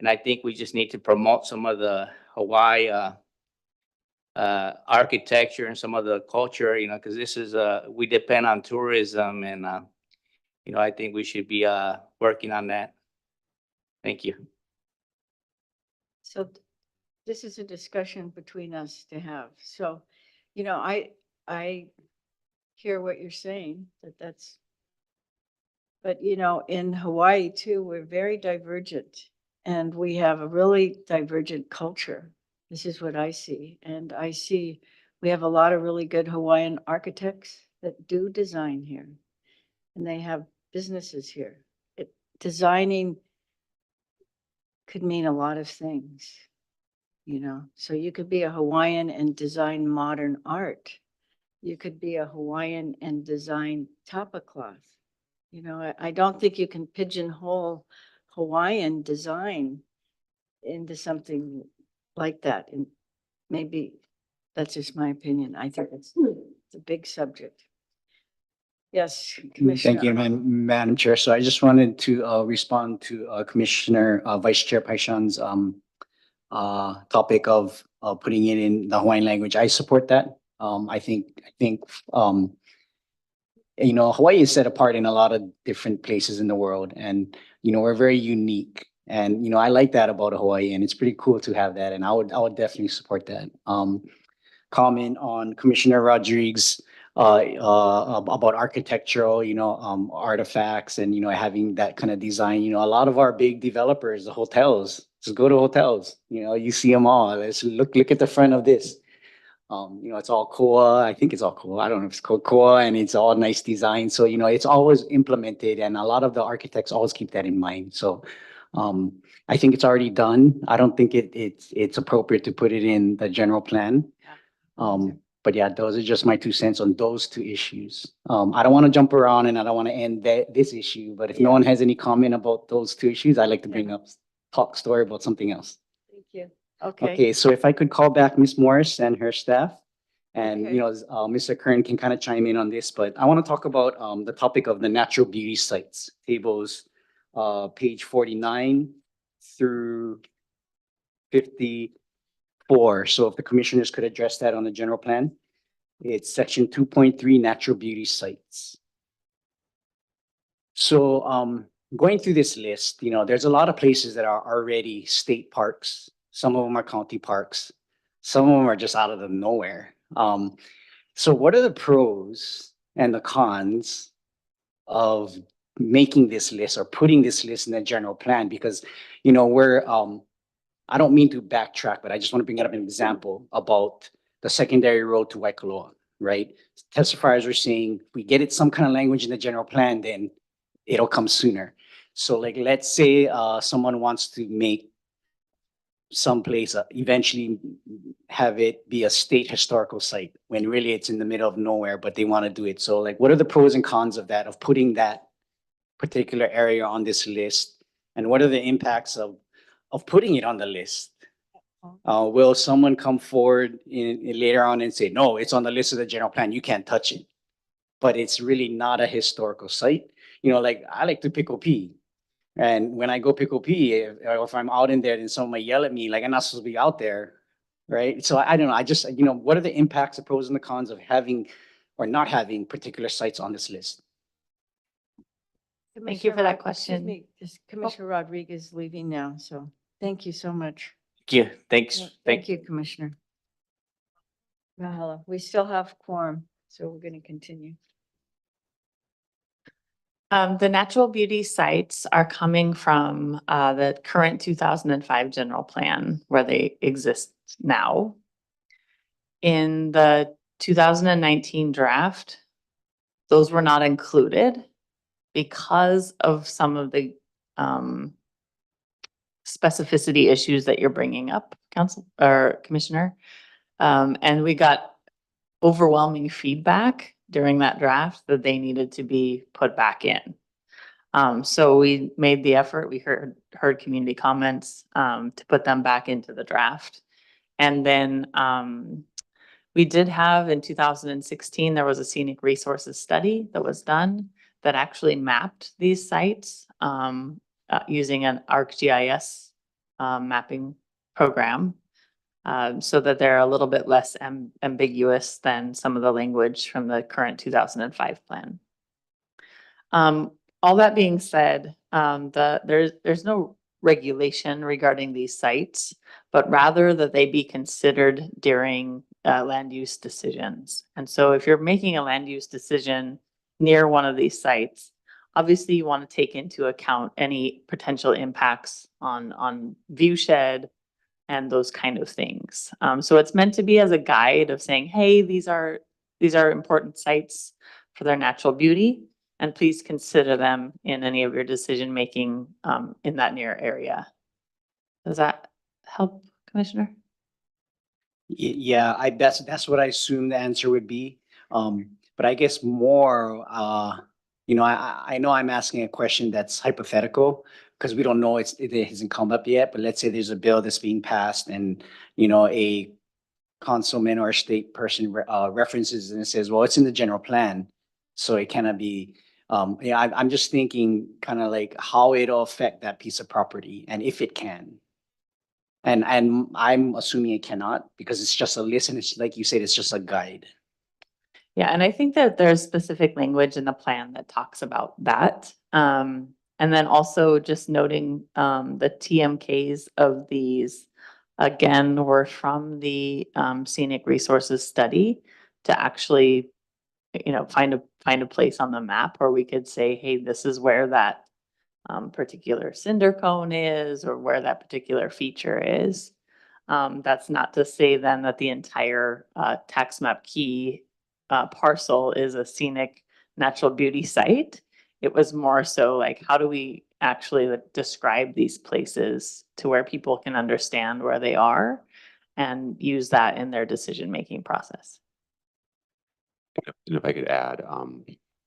S9: And I think we just need to promote some of the Hawaii architecture and some of the culture, you know, because this is, we depend on tourism and, you know, I think we should be, working on that. Thank you.
S2: So this is a discussion between us to have. So, you know, I hear what you're saying, that's, but you know, in Hawaii too, we're very divergent and we have a really divergent culture. This is what I see. And I see we have a lot of really good Hawaiian architects that do design here and they have businesses here. Designing could mean a lot of things, you know, so you could be a Hawaiian and design modern art. You could be a Hawaiian and design tapa cloth. You know, I don't think you can pigeonhole Hawaiian design into something like that. And maybe that's just my opinion. I think it's a big subject. Yes, Commissioner.
S3: Thank you, Madam Chair. So I just wanted to respond to Commissioner Vice Chair Paishan's topic of putting it in the Hawaiian language. I support that. I think you know, Hawaii is set apart in a lot of different places in the world, and you know, we're very unique. And you know, I like that about Hawaii, and it's pretty cool to have that. And I would definitely support that. Comment on Commissioner Rodriguez about architectural, you know, artifacts and, you know, having that kind of design. You know, a lot of our big developers, the hotels, just go to hotels, you know, you see them all. Let's look at the front of this. You know, it's all koa. I think it's all koa. I don't know if it's called koa, and it's all nice design. So, you know, it's always implemented, and a lot of the architects always keep that in mind. So, I think it's already done. I don't think it's appropriate to put it in the general plan. But yeah, those are just my 2 cents on those 2 issues. I don't want to jump around and I don't want to end this issue, but if no one has any comment about those 2 issues, I'd like to bring up, talk story about something else.
S2: Thank you. Okay.
S3: Okay, so if I could call back Ms. Morris and her staff, and
S2: Okay.
S3: you know, Mr. Kern can kind of chime in on this, but I want to talk about the topic of the natural beauty sites, tables, page 49 through 54. So if the commissioners could address that on the general plan, it's section 2.3, natural beauty sites. So going through this list, you know, there's a lot of places that are already state parks. Some of them are county parks. Some of them are just out of the nowhere. So what are the pros and the cons of making this list or putting this list in the general plan? Because, you know, I don't mean to backtrack, but I just want to bring up an example about the secondary road to Waikoloa, right? Testifiers are saying, if we get it some kind of language in the general plan, then it'll come sooner. So like, let's say someone wants to make someplace eventually have it be a state historical site when really it's in the middle of nowhere, but they want to do it. So like, what are the pros and cons of that, of putting that particular area on this list? And what are the impacts of putting it on the list? Will someone come forward later on and say, no, it's on the list of the general plan, you can't touch it, but it's really not a historical site? You know, like I like to pick OP. And when I go pick OP, if I'm out in there, then someone might yell at me, like I'm not supposed to be out there, right? So I don't know, I just, you know, what are the impacts, the pros and the cons of having or not having particular sites on this list?
S7: Thank you for that
S2: Excuse
S7: question.
S2: me, Commissioner Rodriguez leaving now, so thank you so much.
S9: Thank you. Thanks.
S2: Thank you, Commissioner. Mahalo. We still have quorum, so we're going to continue.
S7: The natural beauty sites are coming from the current 2005 general plan where they exist now. In the 2019 draft, those were not included because of some of the specificity issues that you're bringing up, Council or Commissioner. And we got overwhelming feedback during that draft that they needed to be put back in. So we made the effort, we heard community comments to put them back into the draft. And then we did have in 2016, there was a scenic resources study that was done that actually mapped these sites using an ArcGIS mapping program. so that they're a little bit less ambiguous than some of the language from the current 2005 plan. All that being said, there's no regulation regarding these sites, but rather that they be considered during land use decisions. And so if you're making a land use decision near one of these sites, obviously you want to take into account any potential impacts on view shed and those kind of things. So it's meant to be as a guide of saying, hey, these are important sites for their natural beauty, and please consider them in any of your decision making in that near area. Does that help, Commissioner?
S3: Yeah, that's what I assumed the answer would be. But I guess more, I know I'm asking a question that's hypothetical because we don't know it hasn't come up yet. But let's say there's a bill that's being passed and, a councilman or a state person references and says, well, it's in the general plan, so it cannot be. I'm just thinking kind of like how it'll affect that piece of property and if it can. And I'm assuming it cannot because it's just a list and it's like you said, it's just a guide.
S7: Yeah, and I think that there's specific language in the plan that talks about that. And then also just noting the TMKs of these, again, were from the scenic resources study to actually, find a place on the map where we could say, hey, this is where that particular cinder cone is or where that particular feature is. That's not to say then that the entire tax map key parcel is a scenic natural beauty site. It was more so like, how do we actually describe these places to where people can understand where they are and use that in their decision-making process?
S24: And if I could add,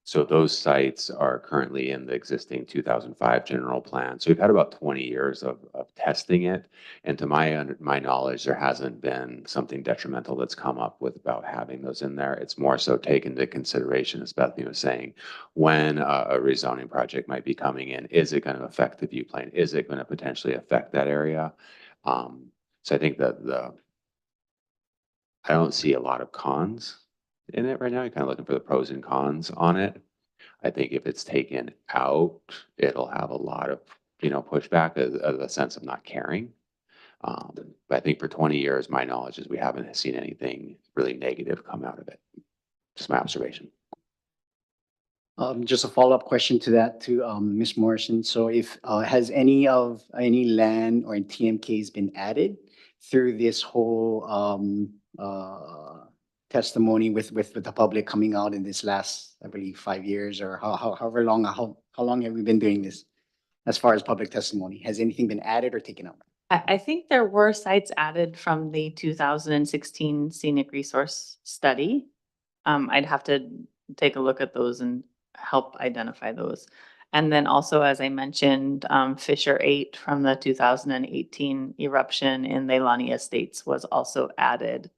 S24: so those sites are currently in the existing 2005 general plan. So we've had about 20 years of testing it. And to my knowledge, there hasn't been something detrimental that's come up with about having those in there. It's more so taken into consideration, as Bethany was saying, when a rezoning project might be coming in. Is it going to affect the view plane? Is it going to potentially affect that area? So I think that I don't see a lot of cons in it right now. You're kind of looking for the pros and cons on it. I think if it's taken out, it'll have a lot of, pushback as a sense of not caring. But I think for 20 years, my knowledge is we haven't seen anything really negative come out of it. Just my observation.
S3: Just a follow-up question to that to Ms. Morrison. So if has any land or TMKs been added through this whole testimony with the public coming out in this last, I believe, 5 years or however long, how long have we been doing this as far as public testimony? Has anything been added or taken out?
S7: I think there were sites added from the 2016 scenic resource study. I'd have to take a look at those and help identify those. And then also, as I mentioned, Fisher 8 from the 2018 eruption in Leilani Estates was also added.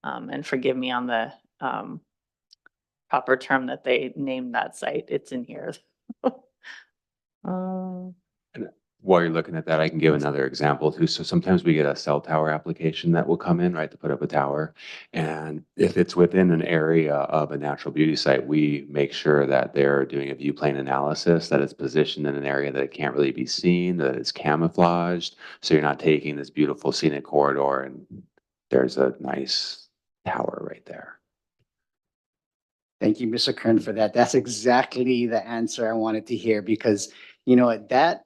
S7: And forgive me on the proper term that they named that site. It's in here.
S24: While you're looking at that, I can give another example too. So sometimes we get a cell tower application that will come in, right, to put up a tower. And if it's within an area of a natural beauty site, we make sure that they're doing a view plane analysis, that it's positioned in an area that it can't really be seen, that it's camouflaged. So you're not taking this beautiful scenic corridor and there's a nice tower right there.
S3: Thank you, Mr. Kern, for that. That's exactly the answer I wanted to hear because, that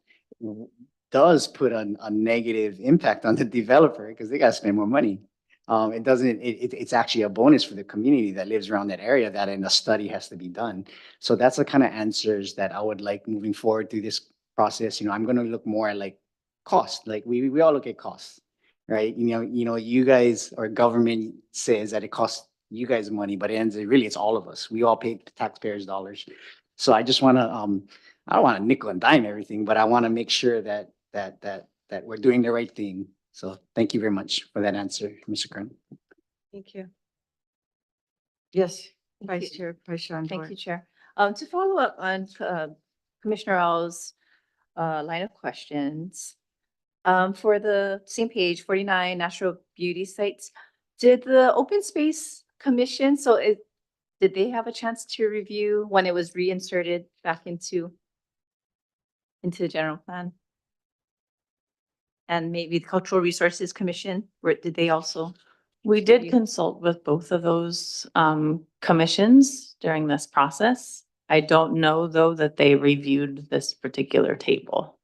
S3: does put a negative impact on the developer because they got to spend more money. It's actually a bonus for the community that lives around that area that a study has to be done. So that's the kind of answers that I would like moving forward through this process. I'm going to look more at like cost. Like we all look at costs, right? You guys or government says that it costs you guys money, but it's all of us. We all pay taxpayers' dollars. So I just want to, I don't want to nickel and dime everything, but I want to make sure that we're doing the right thing. So thank you very much for that answer, Mr. Kern.
S2: Thank you. Yes, Vice Chair.
S11: Thank you, Chair. To follow up on Commissioner Al's line of questions, For the same page, 49 natural beauty sites, did the Open Space Commission, did they have a chance to review when it was reinserted back into the general plan? And maybe the Cultural Resources Commission, did they also?
S7: We did consult with both of those commissions during this process. I don't know, though, that they reviewed this particular table.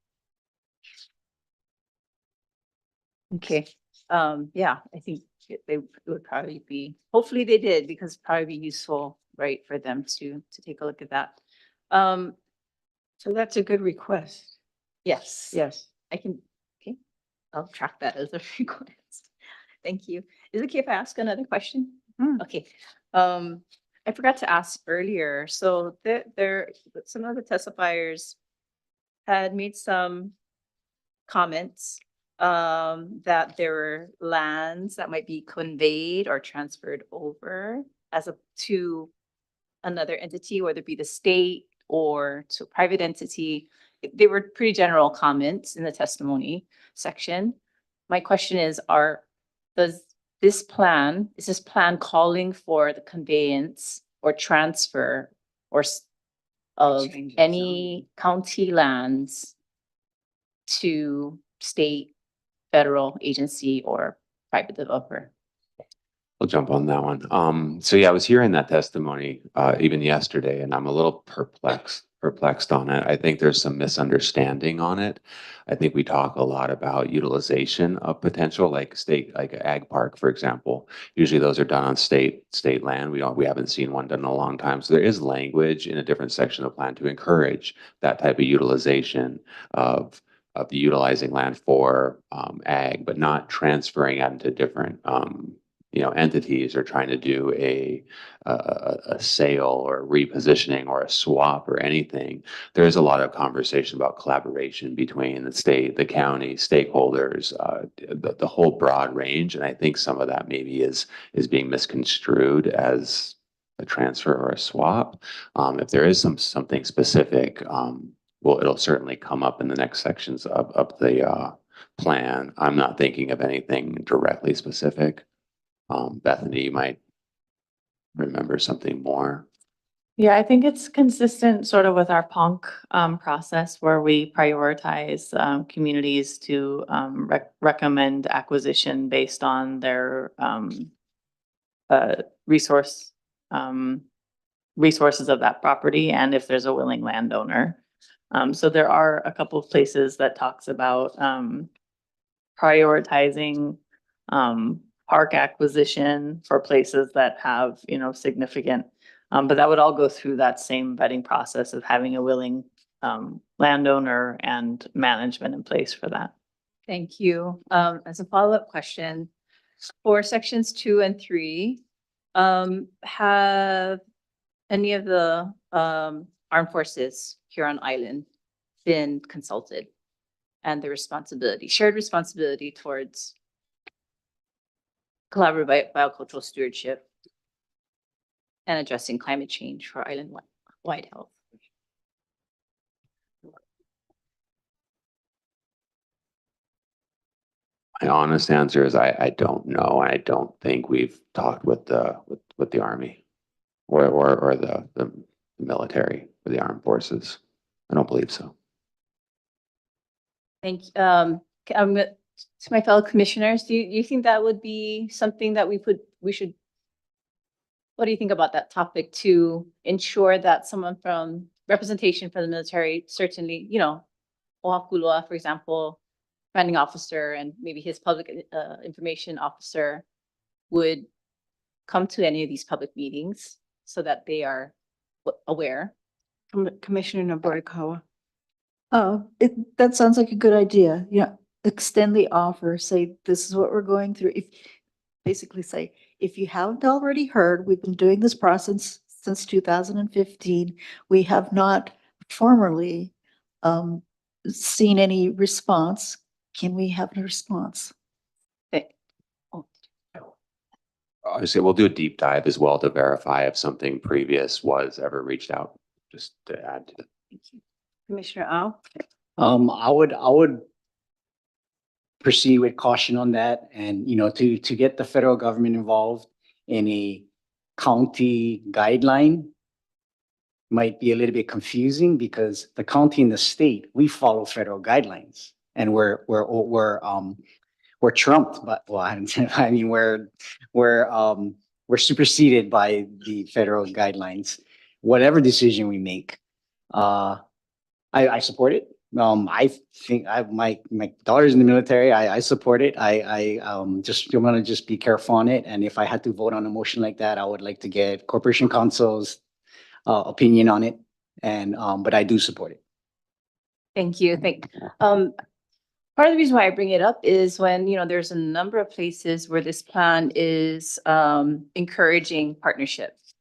S11: Okay, yeah, I think it would probably be, hopefully they did, because it'd probably be useful, right, for them to take a look at that.
S2: So that's a good request.
S11: Yes.
S2: Yes.
S11: I can, okay, I'll track that as a request. Thank you. Is it okay if I ask another question? Okay. I forgot to ask earlier, so some of the testifiers had made some comments that there were lands that might be conveyed or transferred over to another entity, whether it be the state or to a private entity. They were pretty general comments in the testimony section. My question is, is this plan calling for the conveyance or transfer of any county lands to state, federal agency, or private developer?
S24: I'll jump on that one. So yeah, I was hearing that testimony even yesterday, and I'm a little perplexed on it. I think there's some misunderstanding on it. I think we talk a lot about utilization of potential, like a ag park, for example. Usually those are done on state land. We haven't seen one done in a long time. So there is language in a different section of the plan to encourage that type of utilization of utilizing land for ag, but not transferring it into different entities or trying to do a sale or repositioning or a swap or anything. There's a lot of conversation about collaboration between the state, the county, stakeholders, the whole broad range. And I think some of that maybe is being misconstrued as a transfer or a swap. If there is something specific, well, it'll certainly come up in the next sections of the plan. I'm not thinking of anything directly specific. Bethany, you might remember something more.
S7: Yeah, I think it's consistent sort of with our PONC process, where we prioritize communities to recommend acquisition based on their resources of that property, and if there's a willing landowner. So there are a couple of places that talks about prioritizing park acquisition for places that have, significant, but that would all go through that same vetting process of having a willing landowner and management in place for that.
S11: Thank you. As a follow-up question, for sections 2 and 3, have any of the armed forces here on island been consulted, and the shared responsibility towards collaborative biocultural stewardship and addressing climate change for island-wide health?
S24: My honest answer is I don't know. I don't think we've talked with the Army or the military or the armed forces. I don't believe so.
S11: Thank you. To my fellow commissioners, do you think that would be something that we should, what do you think about that topic, to ensure that someone from representation from the military, certainly, Ohakulua, for example, commanding officer, and maybe his public information officer would come to any of these public meetings so that they are aware?
S2: Commissioner Nobukawa.
S23: That sounds like a good idea. Extend the offer, say, this is what we're going through. Basically say, if you haven't already heard, we've been doing this process since 2015. We have not formally seen any response. Can we have a response?
S24: Obviously, we'll do a deep dive as well to verify if something previous was ever reached out, just to add to it.
S2: Commissioner Au?
S3: I would proceed with caution on that. And, to get the federal government involved in a county guideline might be a little bit confusing because the county and the state, we follow federal guidelines and we're trumped, but well, I mean, we're superseded by the federal guidelines. Whatever decision we make, I support it. I think my daughter's in the military. I support it. I just want to just be careful on it. And if I had to vote on a motion like that, I would like to get Corporation Counsel's opinion on it. And but I do support it.
S11: Thank you. Part of the reason why I bring it up is when, there's a number of places where this plan is encouraging partnerships.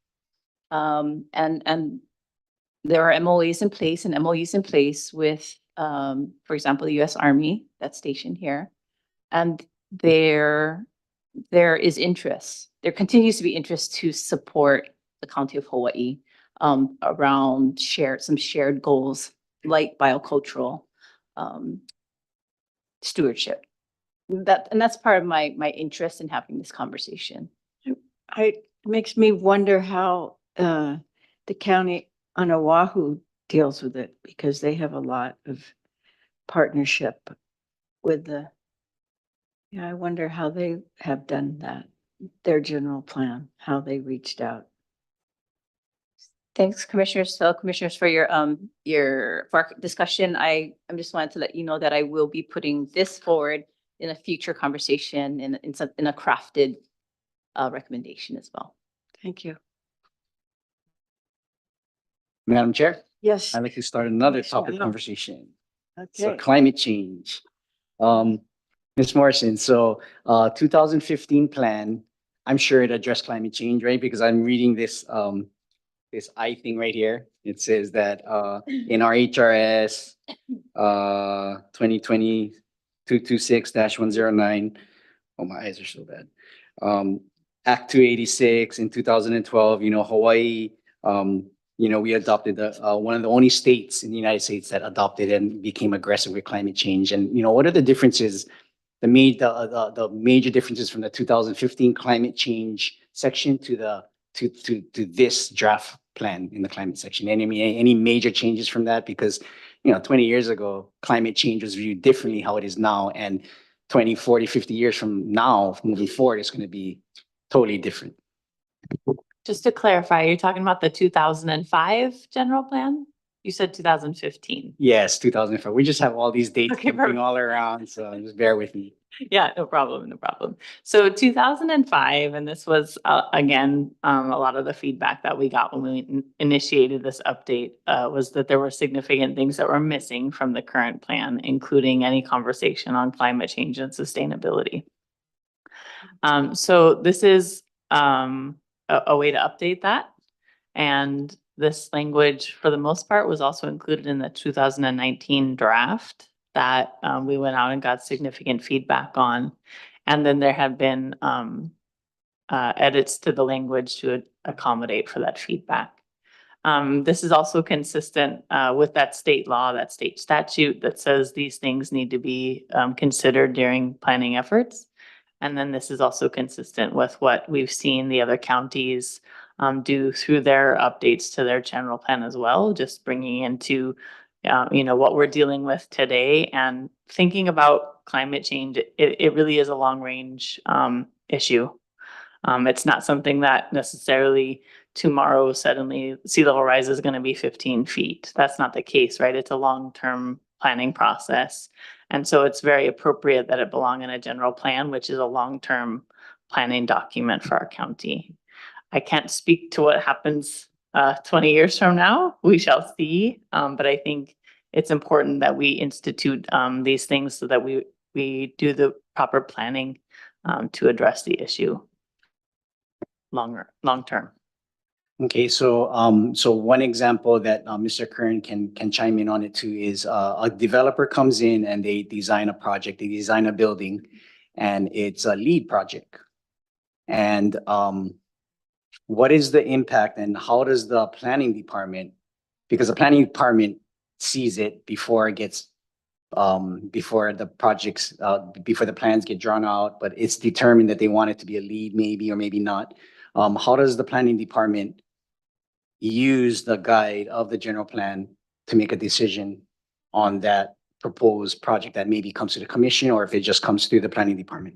S11: And there are MOAs in place and MOUs in place with, for example, the U.S. Army that's stationed here. And there is interest. There continues to be interest to support the County of Hawaii around some shared goals like biocultural stewardship. That's part of my interest in having this conversation.
S2: It makes me wonder how the county on Oahu deals with it, because they have a lot of partnership with I wonder how they have done that, their general plan, how they reached out.
S11: Thanks, Commissioners, fellow Commissioners, for for our discussion. I just wanted to let you know that I will be putting this forward in a future conversation in a crafted recommendation as well.
S2: Thank you.
S3: Madam Chair,
S2: Yes.
S3: I'd like to start another
S2: Commissioner
S3: topic
S2: Hill.
S3: conversation. So
S2: Okay.
S3: climate change. Ms. Morrison, so 2015 plan, I'm sure it addressed climate change, right? Because I'm reading this this I thing right here. It says that in our HRS 2020-226-109, oh, my eyes are so bad. Act 286 in 2012, Hawaii, we adopted one of the only states in the United States that adopted and became aggressive with climate change. And, what are the differences, the major differences from the 2015 climate change section to this draft plan in the climate section? Any major changes from that? Because, 20 years ago, climate change was viewed differently how it is now. And 20, 40, 50 years from now, moving forward, it's going to be totally different.
S7: Just to clarify, you're talking about the 2005 general plan? You said 2015.
S3: Yes, 2005. We just have all these dates
S7: Okay,
S3: jumping all around, so just bear with me.
S7: Yeah, no problem, no problem. So 2005, and this was, again, a lot of the feedback that we got when we initiated this update was that there were significant things that were missing from the current plan, including any conversation on climate change and sustainability. So this is a way to update that. And this language, for the most part, was also included in the 2019 draft that we went out and got significant feedback on. And then there have been edits to the language to accommodate for that feedback. This is also consistent with that state law, that state statute that says these things need to be considered during planning efforts. And then this is also consistent with what we've seen the other counties do through their updates to their general plan as well, just bringing into what we're dealing with today and thinking about climate change. It really is a long range issue. It's not something that necessarily tomorrow suddenly sea level rise is going to be 15 feet. That's not the case, right? It's a long-term planning process. And so it's very appropriate that it belong in a general plan, which is a long-term planning document for our county. I can't speak to what happens 20 years from now. We shall see. But I think it's important that we institute these things so that we do the proper planning to address the issue long term.
S3: Okay, so so one example that Mr. Kern can chime in on it too is a developer comes in and they design a project, they design a building, and it's a lead project. And what is the impact and how does the planning department, because the planning department sees it before it gets before the projects, before the plans get drawn out, but it's determined that they want it to be a lead maybe or maybe not. How does the planning department use the guide of the general plan to make a decision on that proposed project that maybe comes to the commission, or if it just comes through the planning department?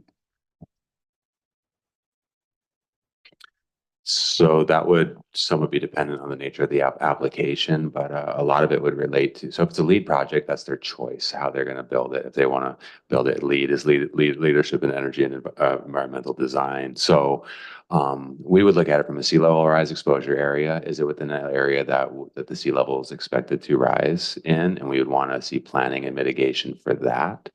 S24: So that would somewhat be dependent on the nature of the application, but a lot of it would relate to, so if it's a lead project, that's their choice, how they're going to build it. If they want to build it, leadership in energy and environmental design. So we would look at it from a sea level rise exposure area. Is it within an area that the sea level is expected to rise in? And we would want to see planning and mitigation for that.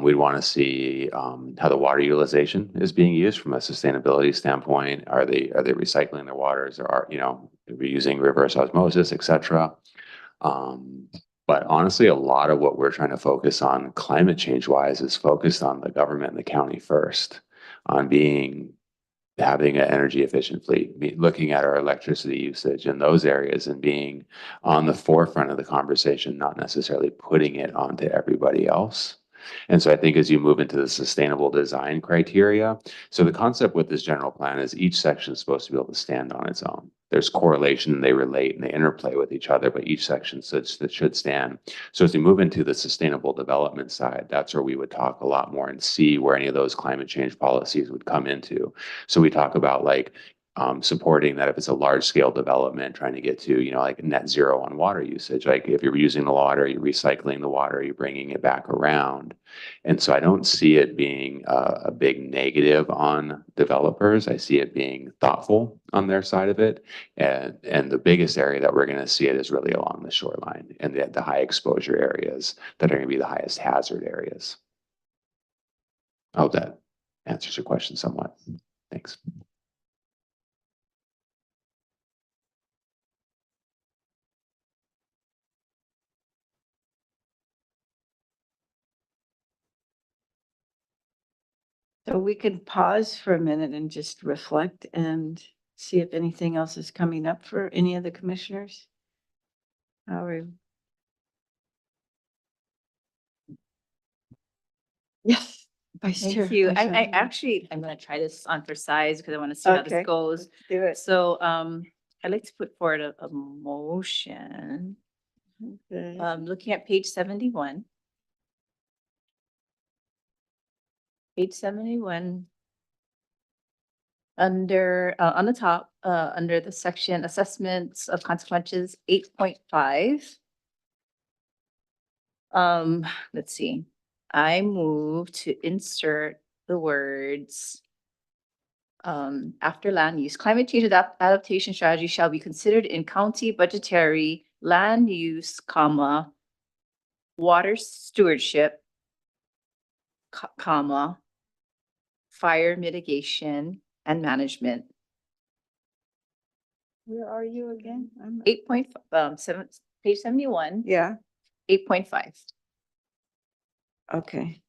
S24: We'd want to see how the water utilization is being used from a sustainability standpoint. Are they recycling their waters, or are we using reverse osmosis, et cetera? But honestly, a lot of what we're trying to focus on climate change wise is focused on the government and the county first, on having an energy efficient fleet, looking at our electricity usage in those areas and being on the forefront of the conversation, not necessarily putting it onto everybody else. And so I think as you move into the sustainable design criteria, so the concept with this general plan is each section is supposed to be able to stand on its own. There's correlation, they relate and they interplay with each other, but each section should stand. So as we move into the sustainable development side, that's where we would talk a lot more and see where any of those climate change policies would come into. So we talk about like supporting that if it's a large scale development, trying to get to, like net zero on water usage. Like if you're using the water, you're recycling the water, you're bringing it back around. And so I don't see it being a big negative on developers. I see it being thoughtful on their side of it. And the biggest area that we're going to see it is really along the shoreline and the high exposure areas that are going to be the highest hazard areas. I hope that answers your question somewhat. Thanks.
S2: So we can pause for a minute and just reflect and see if anything else is coming up for any of the commissioners. Yes, Vice Chair.
S11: Thank you.
S2: Vice Chair.
S11: I'm going to try this on for size because I want to see how
S2: Okay,
S11: this goes.
S2: let's do it.
S11: So I'd like to put forward a motion.
S2: Okay.
S11: Looking at page 71. Page 71. Under, on the top, under the section assessments of consequences, 8.5. Let's see. I move to insert the words after land use, climate change adaptation strategy shall be considered in county budgetary land use, comma, water stewardship, comma, fire mitigation and management.
S2: Where are you again?
S11: 8.7, page 71.
S2: Yeah,
S11: 8.5.
S2: okay.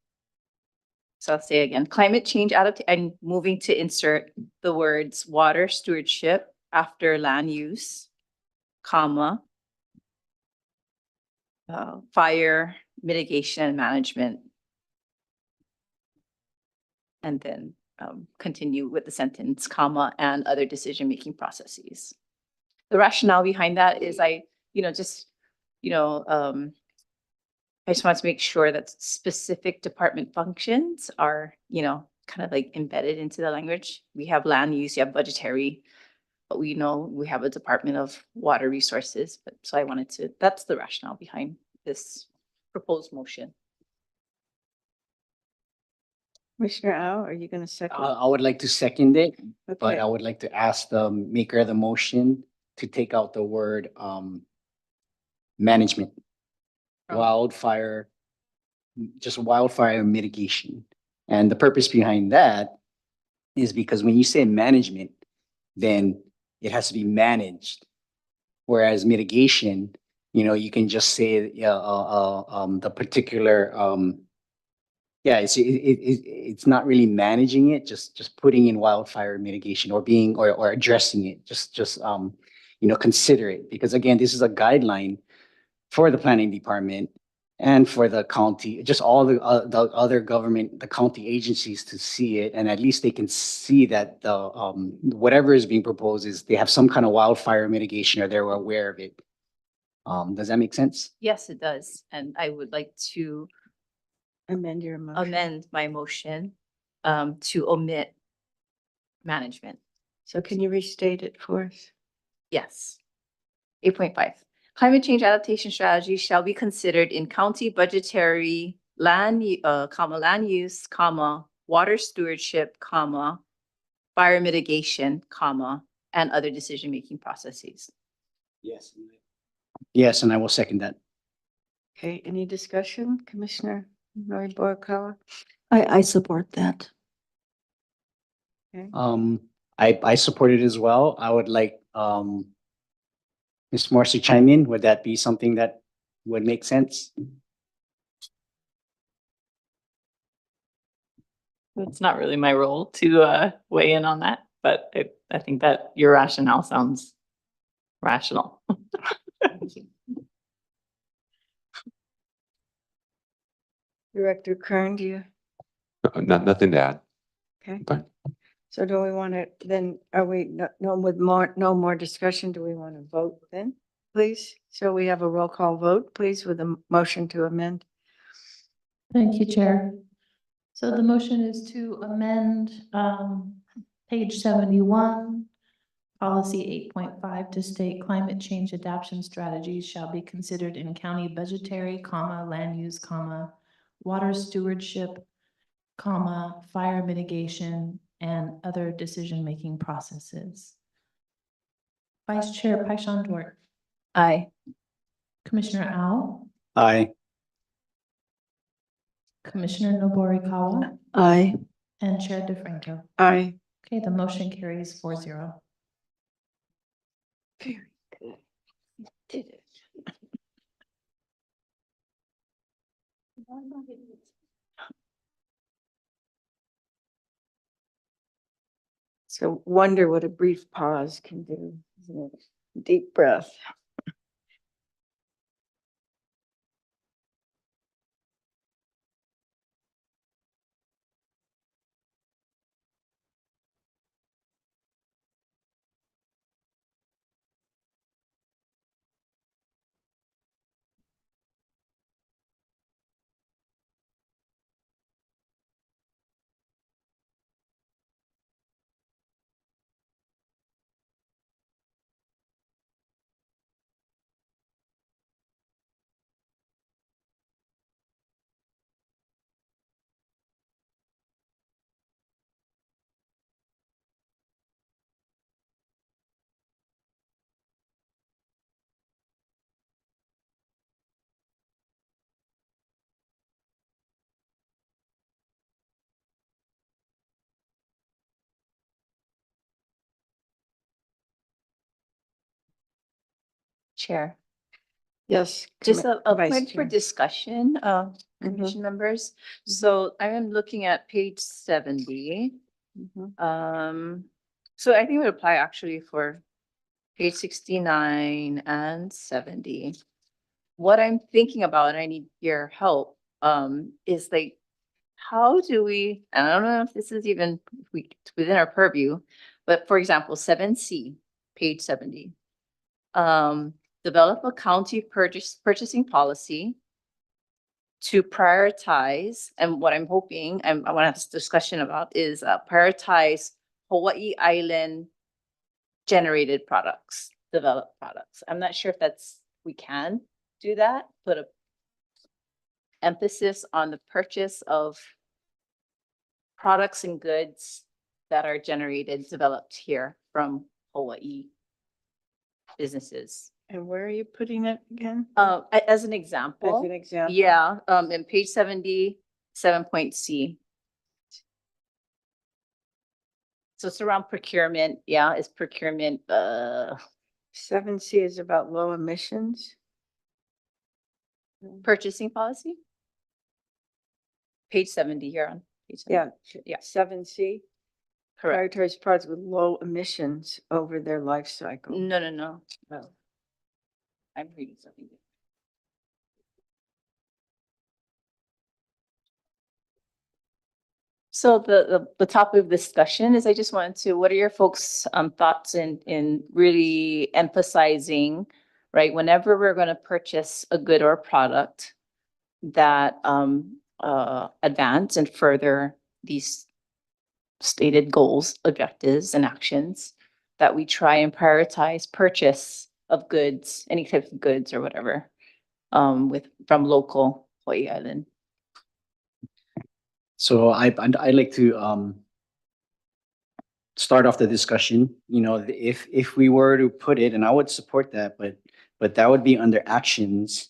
S11: So I'll say again, climate change adaptation, I'm moving to insert the words water stewardship after land use, comma, fire mitigation and management. And then continue with the sentence, comma, and other decision-making processes. The rationale behind that is I just want to make sure that specific department functions are, kind of like embedded into the language. We have land use, you have budgetary, but we know we have a department of water resources. But so I wanted to, that's the rationale behind this proposed motion.
S2: Commissioner Au, are you going to second?
S3: I would like to second it, but
S2: Okay.
S3: I would like to ask the maker of the motion to take out the word management. Wildfire, just wildfire mitigation. And the purpose behind that is because when you say management, then it has to be managed. Whereas mitigation, you can just say the particular it's not really managing it, just putting in wildfire mitigation or or addressing it, just consider it. Because again, this is a guideline for the planning department and for the county, just all the other government, the county agencies to see it, and at least they can see that the whatever is being proposed is they have some kind of wildfire mitigation or they're aware of it. Does that make sense?
S7: Yes, it does. And I would like to
S2: Amend your motion.
S7: amend my motion to omit management.
S2: So can you restate it for us?
S7: Yes. 8.5. Climate change adaptation strategies shall be considered in county budgetary land use, water stewardship, fire mitigation, and other decision-making processes.
S3: Yes. Yes, and I will second that.
S2: Okay, any discussion, Commissioner Noriborakawa?
S23: I support that.
S2: Okay.
S3: I support it as well. I would like Ms. Morse to chime in. Would that be something that would make sense?
S7: It's not really my role to weigh in on that, but I think that your rationale sounds rational.
S2: Director Kern, do you?
S24: Nothing to add.
S2: Okay.
S24: Fine.
S2: So do we want to, then are we, no more discussion, do we want to vote then, please? So we have a roll call vote, please, with a motion to amend.
S12: Thank you, Chair. So the motion is to amend page 71, policy 8.5 to state climate change adaptation strategies shall be considered in county budgetary, land use, water stewardship, fire mitigation, and other decision-making processes. Vice Chair Paishan,
S7: Aye.
S12: Commissioner Al,
S3: Aye.
S12: Commissioner Noborikawa,
S23: Aye.
S12: and Chair DeFranco.
S2: Aye.
S12: Okay, the motion carries 4-0.
S2: Very good. Did it. So wonder what a brief pause can do, isn't it? Deep breath.
S7: Chair.
S2: Yes.
S7: Just a
S2: Vice
S7: point for
S2: Chair.
S7: discussion, commission members. So I am looking at page 70. So I think it would apply actually for page 69 and 70. What I'm thinking about, and I need your help, is like, how do we, and I don't know if this is even within our purview, but for example, 7C, page 70. Develop a county purchasing policy to prioritize, and what I'm hoping, I want to have this discussion about is prioritize Hawaii Island generated products, developed products. I'm not sure if we can do that, put a emphasis on the purchase of products and goods that are developed here from Hawaii businesses.
S2: And where are you putting it again?
S7: As an example.
S2: As an example.
S7: Yeah, in page 70, 7.C. So it's around procurement. Yeah, it's procurement.
S2: 7C is about low emissions.
S7: Purchasing policy. Page 70 here on. Page 70.
S2: Yeah. 7C.
S7: Correct.
S2: Prioritize products with low emissions over their life cycle.
S7: No. I'm reading something. So the topic of discussion is I just wanted to, what are your folks' thoughts in really emphasizing, right? Whenever we're going to purchase a good or product that advance and further these stated goals, objectives, and actions, that we try and prioritize purchase of goods, any type of goods or whatever, from local Hawaii Island.
S3: So I'd like to start off the discussion. You know, if we were to put it, and I would support that, but that would be under actions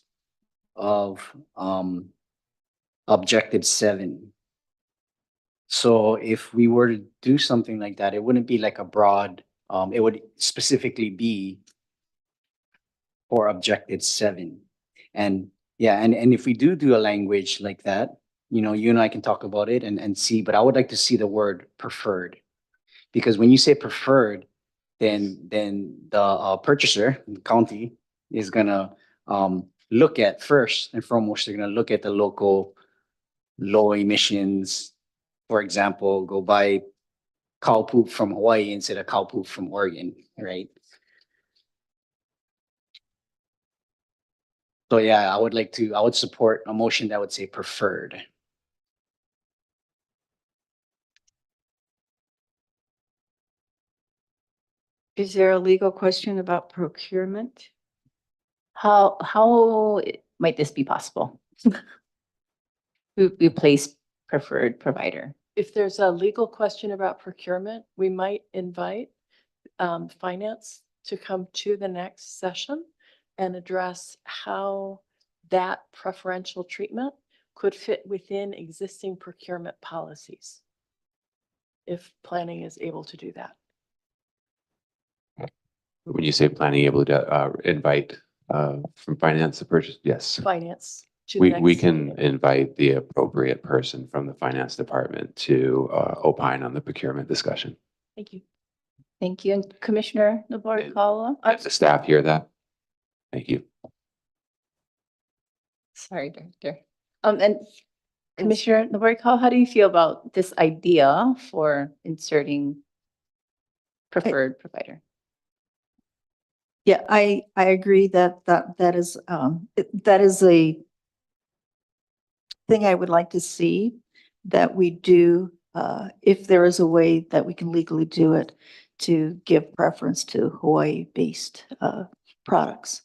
S3: of objective 7. So if we were to do something like that, it wouldn't be like a broad, it would specifically be for objective 7. And yeah, and if we do a language like that, you know, you and I can talk about it and see, but I would like to see the word preferred. Because when you say preferred, then the purchaser, the county, is gonna look at first and foremost, they're gonna look at the local low emissions. For example, go buy cow poop from Hawaii instead of cow poop from Oregon, right? So yeah, I would support a motion that would say preferred.
S2: Is there a legal question about procurement?
S7: How might this be possible? We place preferred provider.
S1: If there's a legal question about procurement, we might invite finance to come to the next session and address how that preferential treatment could fit within existing procurement policies. If planning is able to do that.
S24: When you say planning able to invite from finance to purchase, yes.
S1: Finance. to the
S24: We
S1: next
S24: can
S1: meeting.
S24: invite the appropriate person from the finance department to opine on the procurement discussion.
S1: Thank you.
S7: Thank you. And Commissioner Noborikawa?
S24: Does the staff hear that? Thank you.
S7: Sorry, Director. And Commissioner Noborikawa, how do you feel about this idea for inserting preferred provider?
S23: Yeah, I agree that is a thing I would like to see, that we do, if there is a way that we can legally do it, to give preference to Hawaii-based products.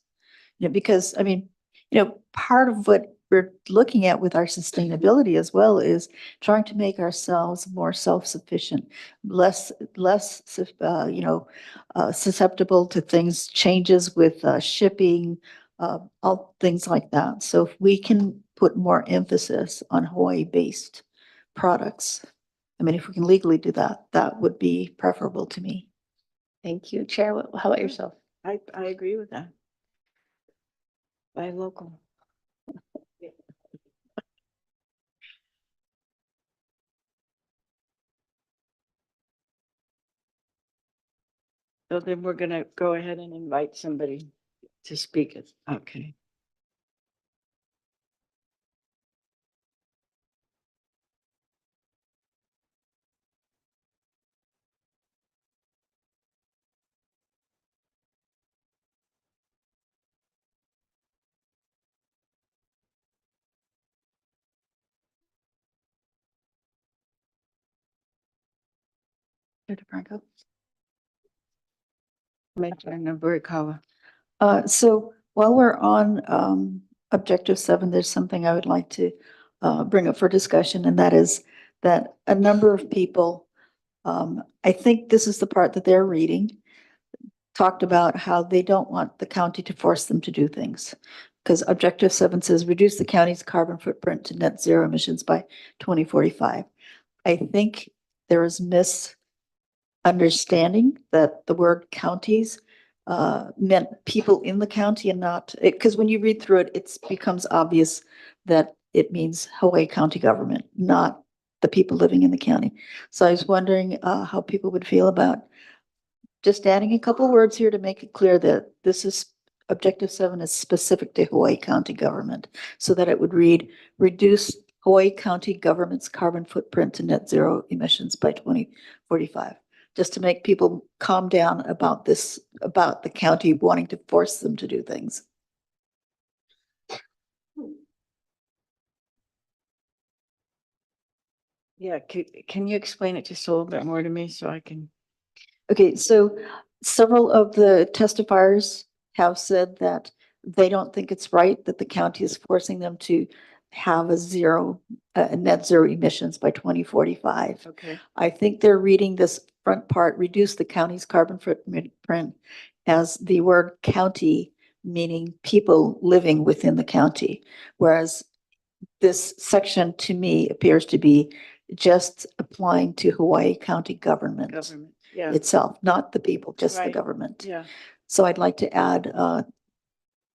S23: You know, because, I mean, you know, part of what we're looking at with our sustainability as well is trying to make ourselves more self-sufficient, less susceptible to things, changes with shipping, all things like that. So if we can put more emphasis on Hawaii-based products, I mean, if we can legally do that, that would be preferable to me.
S7: Thank you. Chair, how about yourself?
S2: I agree with that. Buy local. So then we're gonna go ahead and invite somebody to speak it. Okay.
S23: Dr. Franco?
S2: Commissioner Noborikawa.
S23: So while we're on objective 7, there's something I would like to bring up for discussion, and that is that a number of people, I think this is the part that they're reading, talked about how they don't want the county to force them to do things. Because objective 7 says reduce the county's carbon footprint to net zero emissions by 2045. I think there is misunderstanding that the word counties meant people in the county and not, because when you read through it, it becomes obvious that it means Hawaii County government, not the people living in the county. So I was wondering how people would feel about just adding a couple words here to make it clear that this is objective 7 is specific to Hawaii County government, so that it would read reduce Hawaii County government's carbon footprint to net zero emissions by 2045. Just to make people calm down about this, about the county wanting to force them to do things.
S2: Yeah, can you explain it just a little bit more to me so I can?
S23: Okay, so several of the testifiers have said that they don't think it's right that the county is forcing them to have a net zero emissions by 2045.
S2: Okay.
S23: I think they're reading this front part, reduce the county's carbon footprint as the word county, meaning people living within the county. Whereas this section to me appears to be just applying to Hawaii County government
S2: Yeah.
S23: itself, not the people, just the
S2: Right.
S23: government.
S2: Yeah.
S23: So I'd like to add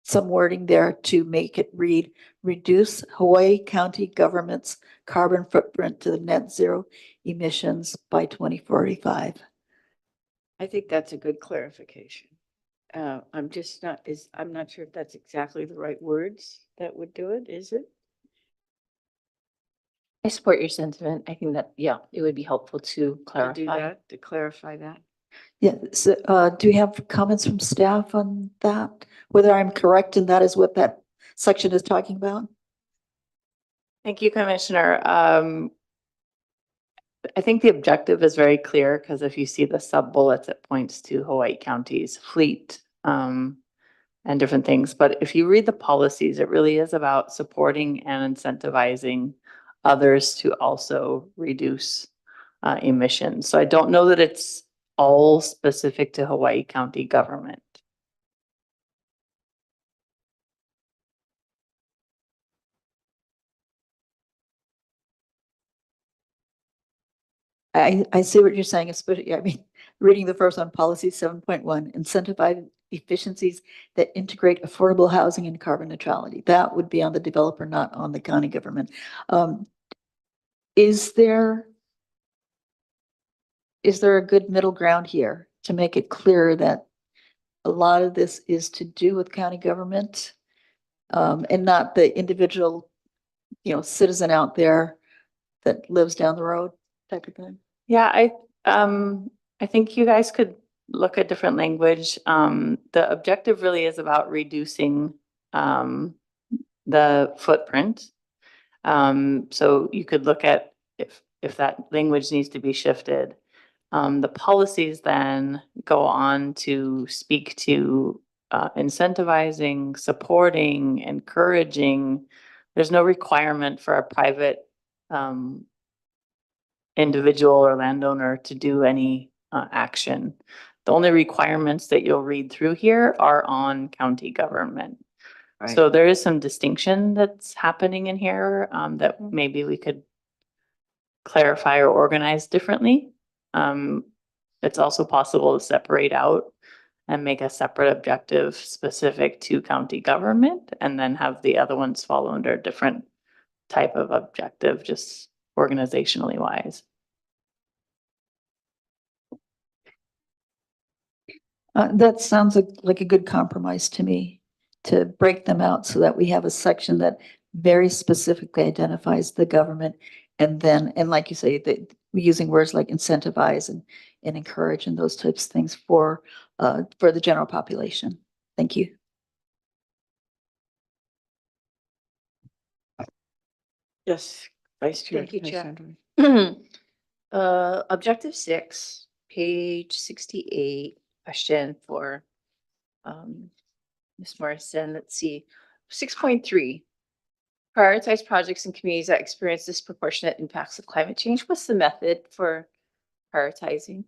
S23: some wording there to make it read, reduce Hawaii County government's carbon footprint to the net zero emissions by 2045.
S2: I think that's a good clarification. I'm just not, I'm not sure if that's exactly the right words that would do it, is it?
S1: I support your sentiment. I think that, yeah, it would be helpful to
S2: To do
S1: clarify.
S2: that, to clarify that?
S23: Yeah, so do you have comments from staff on that? Whether I'm correct and that is what that section is talking about?
S7: Thank you, Commissioner. I think the objective is very clear because if you see the sub bullets, it points to Hawaii County's fleet and different things. But if you read the policies, it really is about supporting and incentivizing others to also reduce emissions. So I don't know that it's all specific to Hawaii County government.
S23: I see what you're saying, especially, I mean, reading the first one, policy 7.1, incentivize efficiencies that integrate affordable housing and carbon neutrality. That would be on the developer, not on the county government. Is there a good middle ground here to make it clear that a lot of this is to do with county government and not the individual, citizen out there that lives down the road type of thing?
S7: Yeah, I think you guys could look at different language. The objective really is about reducing the footprint. So you could look at if that language needs to be shifted. The policies then go on to speak to incentivizing, supporting, encouraging. There's no requirement for a private individual or landowner to do any action. The only requirements that you'll read through here are on county government.
S2: Right.
S7: So there is some distinction that's happening in here that maybe we could clarify or organize differently. It's also possible to separate out and make a separate objective specific to county government and then have the other ones fall under a different type of objective, just organizationally wise.
S23: That sounds like a good compromise to me, to break them out so that we have a section that very specifically identifies the government. And then, and like you say, that we're using words like incentivize and encourage and those types of things for the general population. Thank you.
S2: Yes, Vice Chair.
S8: Thank you, Chair.
S2: Sandra.
S8: Objective 6, page 68, question for Ms. Morrison. Let's see. 6.3, prioritize projects in communities that experience disproportionate impacts of climate change. What's the method for prioritizing?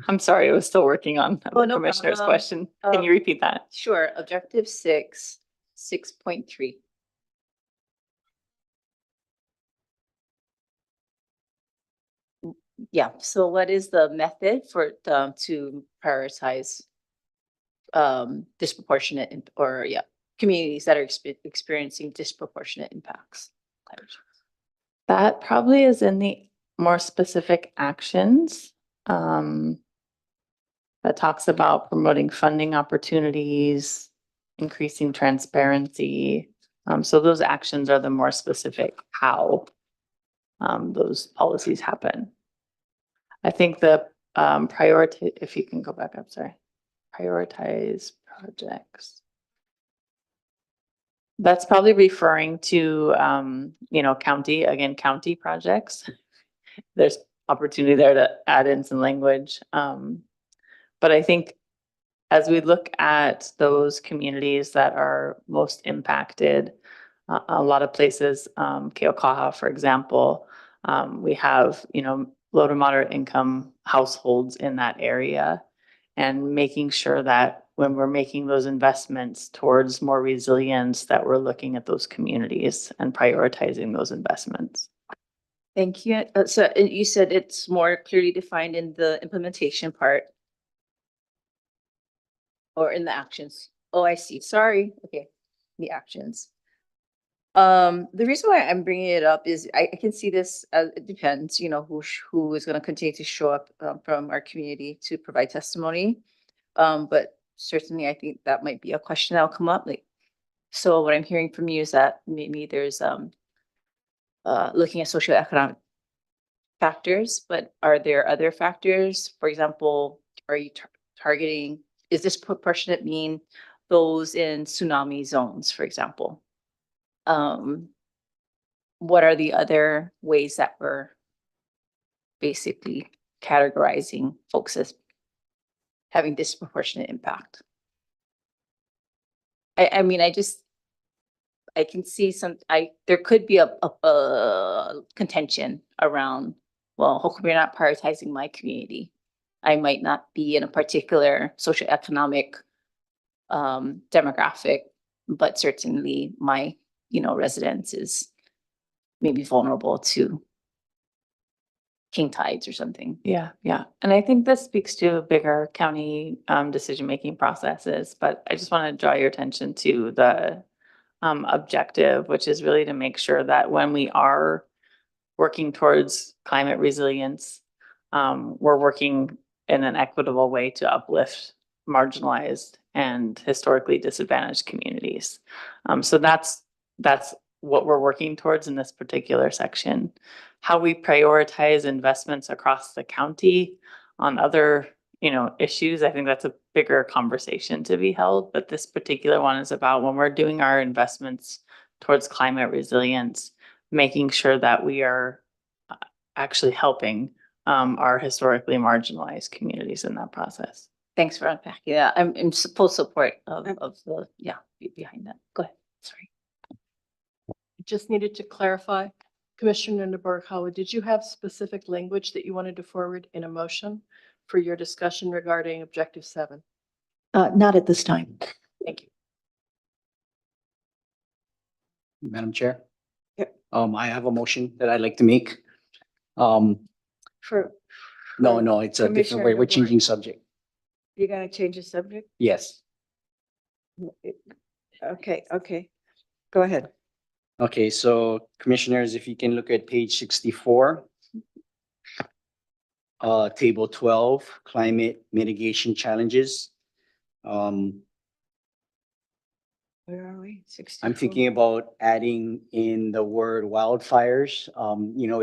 S7: I'm sorry, I was still working on
S8: Oh,
S7: the
S8: no
S7: commissioner's
S8: problem.
S7: question. Can you repeat that?
S8: Sure. Objective 6, 6.3. Yeah, so what is the method for to prioritize disproportionate communities that are experiencing disproportionate impacts?
S7: That probably is in the more specific actions that talks about promoting funding opportunities, increasing transparency, So those actions are the more specific how those policies happen. I think the priority, if you can go back up, sorry, prioritize projects. That's probably referring to, county projects. There's opportunity there to add in some language. But I think as we look at those communities that are most impacted, a lot of places, Keokaha, for example, we have, low to moderate income households in that area, and making sure that when we're making those investments towards more resilience, that we're looking at those communities and prioritizing those investments.
S11: Thank you. So you said it's more clearly defined in the implementation part or in the actions. Oh, I see. Sorry. Okay. The actions. The reason why I'm bringing it up is I can see this as it depends, who is going to continue to show up from our community to provide testimony. But certainly I think that might be a question that'll come up. So what I'm hearing from you is that maybe there's looking at socioeconomic factors, but are there other factors? For example, are you targeting, is disproportionate mean those in tsunami zones, for example? What are the other ways that we're basically categorizing folks as having disproportionate impact? I mean, I can see there could be a contention around, well, how come you're not prioritizing my community? I might not be in a particular socioeconomic demographic, but certainly my, residence is maybe vulnerable to king tides or something.
S7: Yeah. And I think this speaks to bigger county decision-making processes, but I just want to draw your attention to the objective, which is really to make sure that when we are working towards climate resilience, we're working in an equitable way to uplift marginalized and historically disadvantaged communities. So that's what we're working towards in this particular section. How we prioritize investments across the county on other, issues, I think that's a bigger conversation to be held. But this particular one is about when we're doing our investments towards climate resilience, making sure that we are actually helping our historically marginalized communities in that process.
S11: Thanks for unpacking that. I'm in full support of the, behind that. Go ahead. Sorry.
S1: Just needed to clarify, Commissioner Nobukawa, did you have specific language that you wanted to forward in a motion for your discussion regarding Objective 7?
S23: Not at this time.
S1: Thank you.
S3: Madam Chair?
S2: Yep.
S3: I have a motion that I'd like to make. No, it's a different way. We're changing subject.
S2: You're going to change the subject?
S3: Yes.
S2: Okay. Go ahead.
S3: Okay, so commissioners, if you can look at page 64, table 12, climate mitigation challenges.
S2: Where are we? 64.
S3: I'm thinking about adding in the word wildfires.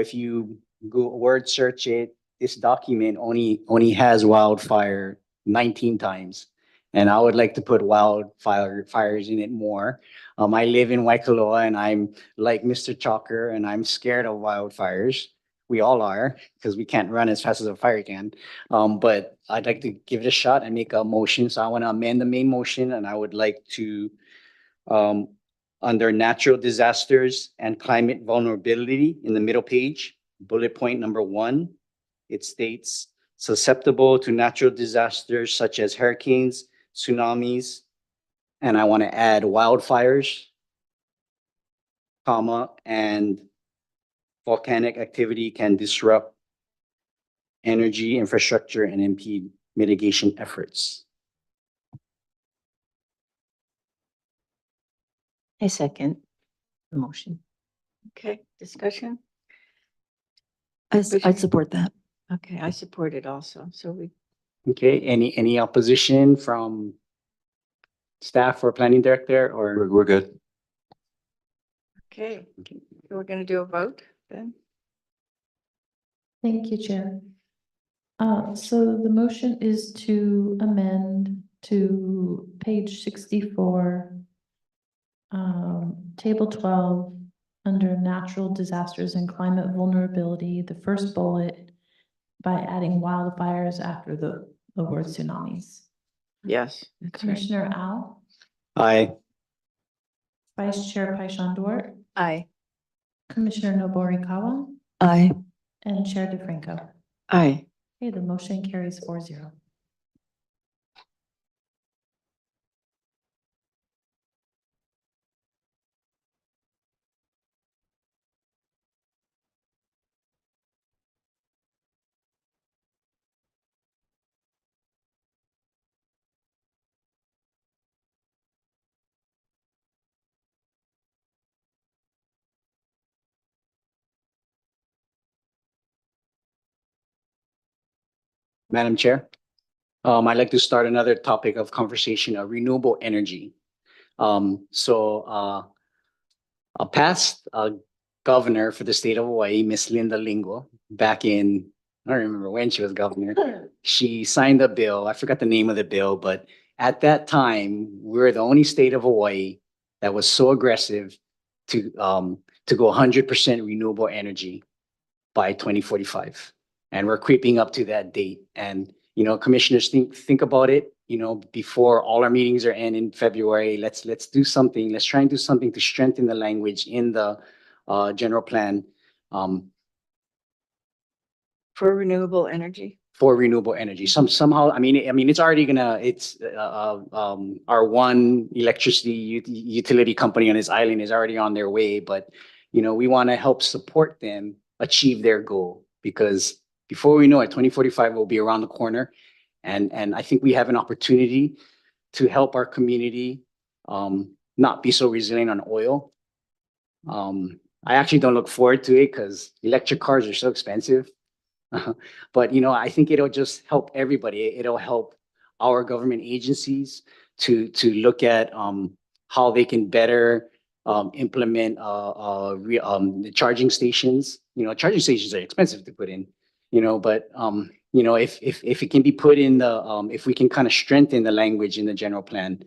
S3: If you go word search it, this document only has wildfire 19 times. And I would like to put wildfires in it more. I live in Waikoloa and I'm like Mr. Chalker and I'm scared of wildfires. We all are because we can't run as fast as a fire can. But I'd like to give it a shot and make a motion. So I want to amend the main motion and I would like to, under natural disasters and climate vulnerability in the middle page, bullet point number 1, it states susceptible to natural disasters such as hurricanes, tsunamis, and I want to add wildfires, and volcanic activity can disrupt energy infrastructure and impede mitigation efforts.
S11: I second the motion.
S2: Okay, discussion?
S23: I support that.
S2: Okay, I support it also. So
S3: Okay, any opposition from staff or planning director or?
S24: We're good.
S2: Okay, we're going to do a vote then.
S12: Thank you, Chair. So the motion is to amend to page 64, table 12, under natural disasters and climate vulnerability, the first bullet, by adding wildfires after the word tsunamis.
S2: Yes. that's right.
S12: Commissioner Al,
S3: Aye.
S12: Vice Chair Paishandor,
S2: Aye.
S12: Commissioner Noborikawa,
S23: Aye.
S12: and Chair DeFranco.
S2: Aye.
S12: Okay, the motion carries 4-0.
S3: Madam Chair, I'd like to start another topic of conversation, renewable energy. A past governor for the state of Hawaii, Miss Linda Lingo, back in, I don't remember when she was governor, she signed a bill. I forgot the name of the bill, but at that time, we were the only state of Hawaii that was so aggressive to go 100% renewable energy by 2045. And we're creeping up to that date. And, you know, commissioners, think about it, you know, before all our meetings are in February, let's do something. Let's try and do something to strengthen the language in the general plan
S2: For renewable energy.
S3: for renewable energy. Somehow, I mean, it's already gonna, it's our one electricity utility company on this island is already on their way, but, you know, we want to help support them achieve their goal, because before we know it, 2045 will be around the corner. And I think we have an opportunity to help our community not be so resilient on oil. I actually don't look forward to it because electric cars are so expensive. But, you know, I think it'll just help everybody. It'll help our government agencies to look at how they can better implement the charging stations. You know, charging stations are expensive to put in, you know, but you know, if it can be put in the if we can kind of strengthen the language in the general plan.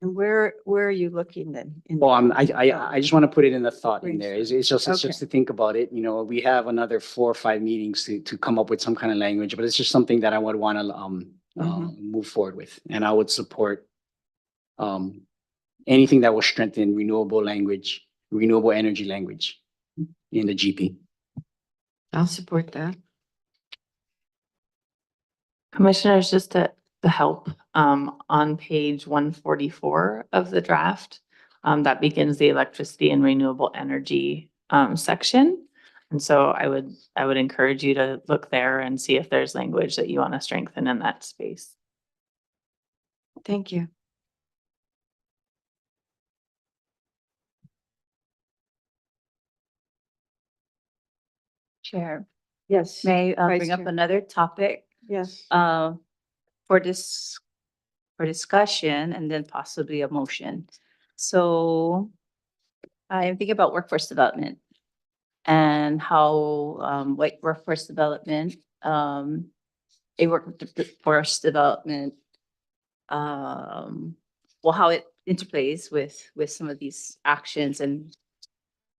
S2: And where are you looking then?
S3: Well, I just want to put it in the thought in there. It's just to think about it. You know, we have another 4 or 5 meetings to come up with some kind of language, but it's just something that I would want to move forward with, and I would support anything that will strengthen renewable energy language in the GP.
S2: I'll support that.
S7: Commissioners, just to help, on page 144 of the draft, that begins the electricity and renewable energy section. And so I would encourage you to look there and see if there's language that you want to strengthen in that space.
S2: Thank you.
S11: Chair,
S2: Yes.
S11: may I
S2: Vice
S11: bring up
S2: Chair.
S11: another topic
S2: Yes.
S11: for discussion and then possibly a motion. So I'm thinking about workforce development and how workforce development, workforce development, well, how it interplays with some of these actions and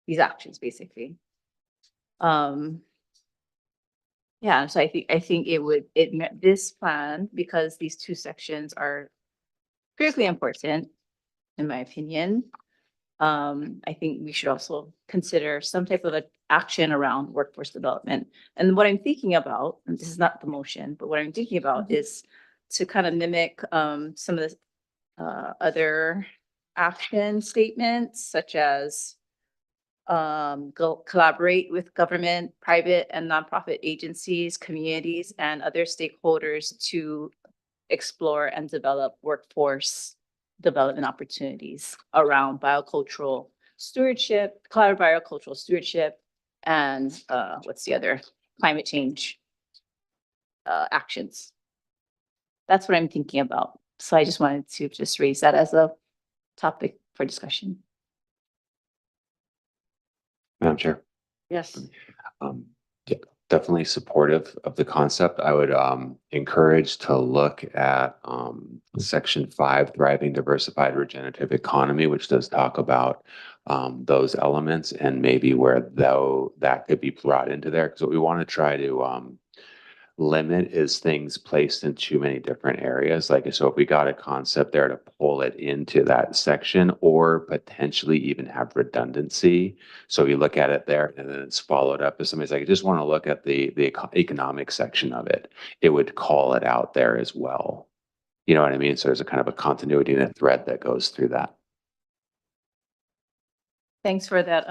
S11: these actions basically. Yeah, so I think this plan, because these two sections are critically important, in my opinion. I think we should also consider some type of action around workforce development. And what I'm thinking about, and this is not the motion, but what I'm thinking about is to kind of mimic some of the other action statements, such as collaborate with government, private and nonprofit agencies, communities, and other stakeholders to explore and develop workforce development opportunities around biocultural stewardship, cloud biocultural stewardship, and what's the other? Climate change actions. That's what I'm thinking about. So I just wanted to just raise that as a topic for discussion.
S24: Madam Chair.
S2: Yes.
S24: Yeah, definitely supportive of the concept. I would encourage to look at section 5, thriving, diversified, regenerative economy, which does talk about those elements and maybe where though that could be brought into there. Because what we want to try to limit is things placed in too many different areas. Like, so if we got a concept there to pull it into that section or potentially even have redundancy. So you look at it there and then it's followed up as somebody's like, I just want to look at the economic section of it. It would call it out there as well. You know what I mean? So there's a kind of a continuity and a thread that goes through that.
S11: Thanks for that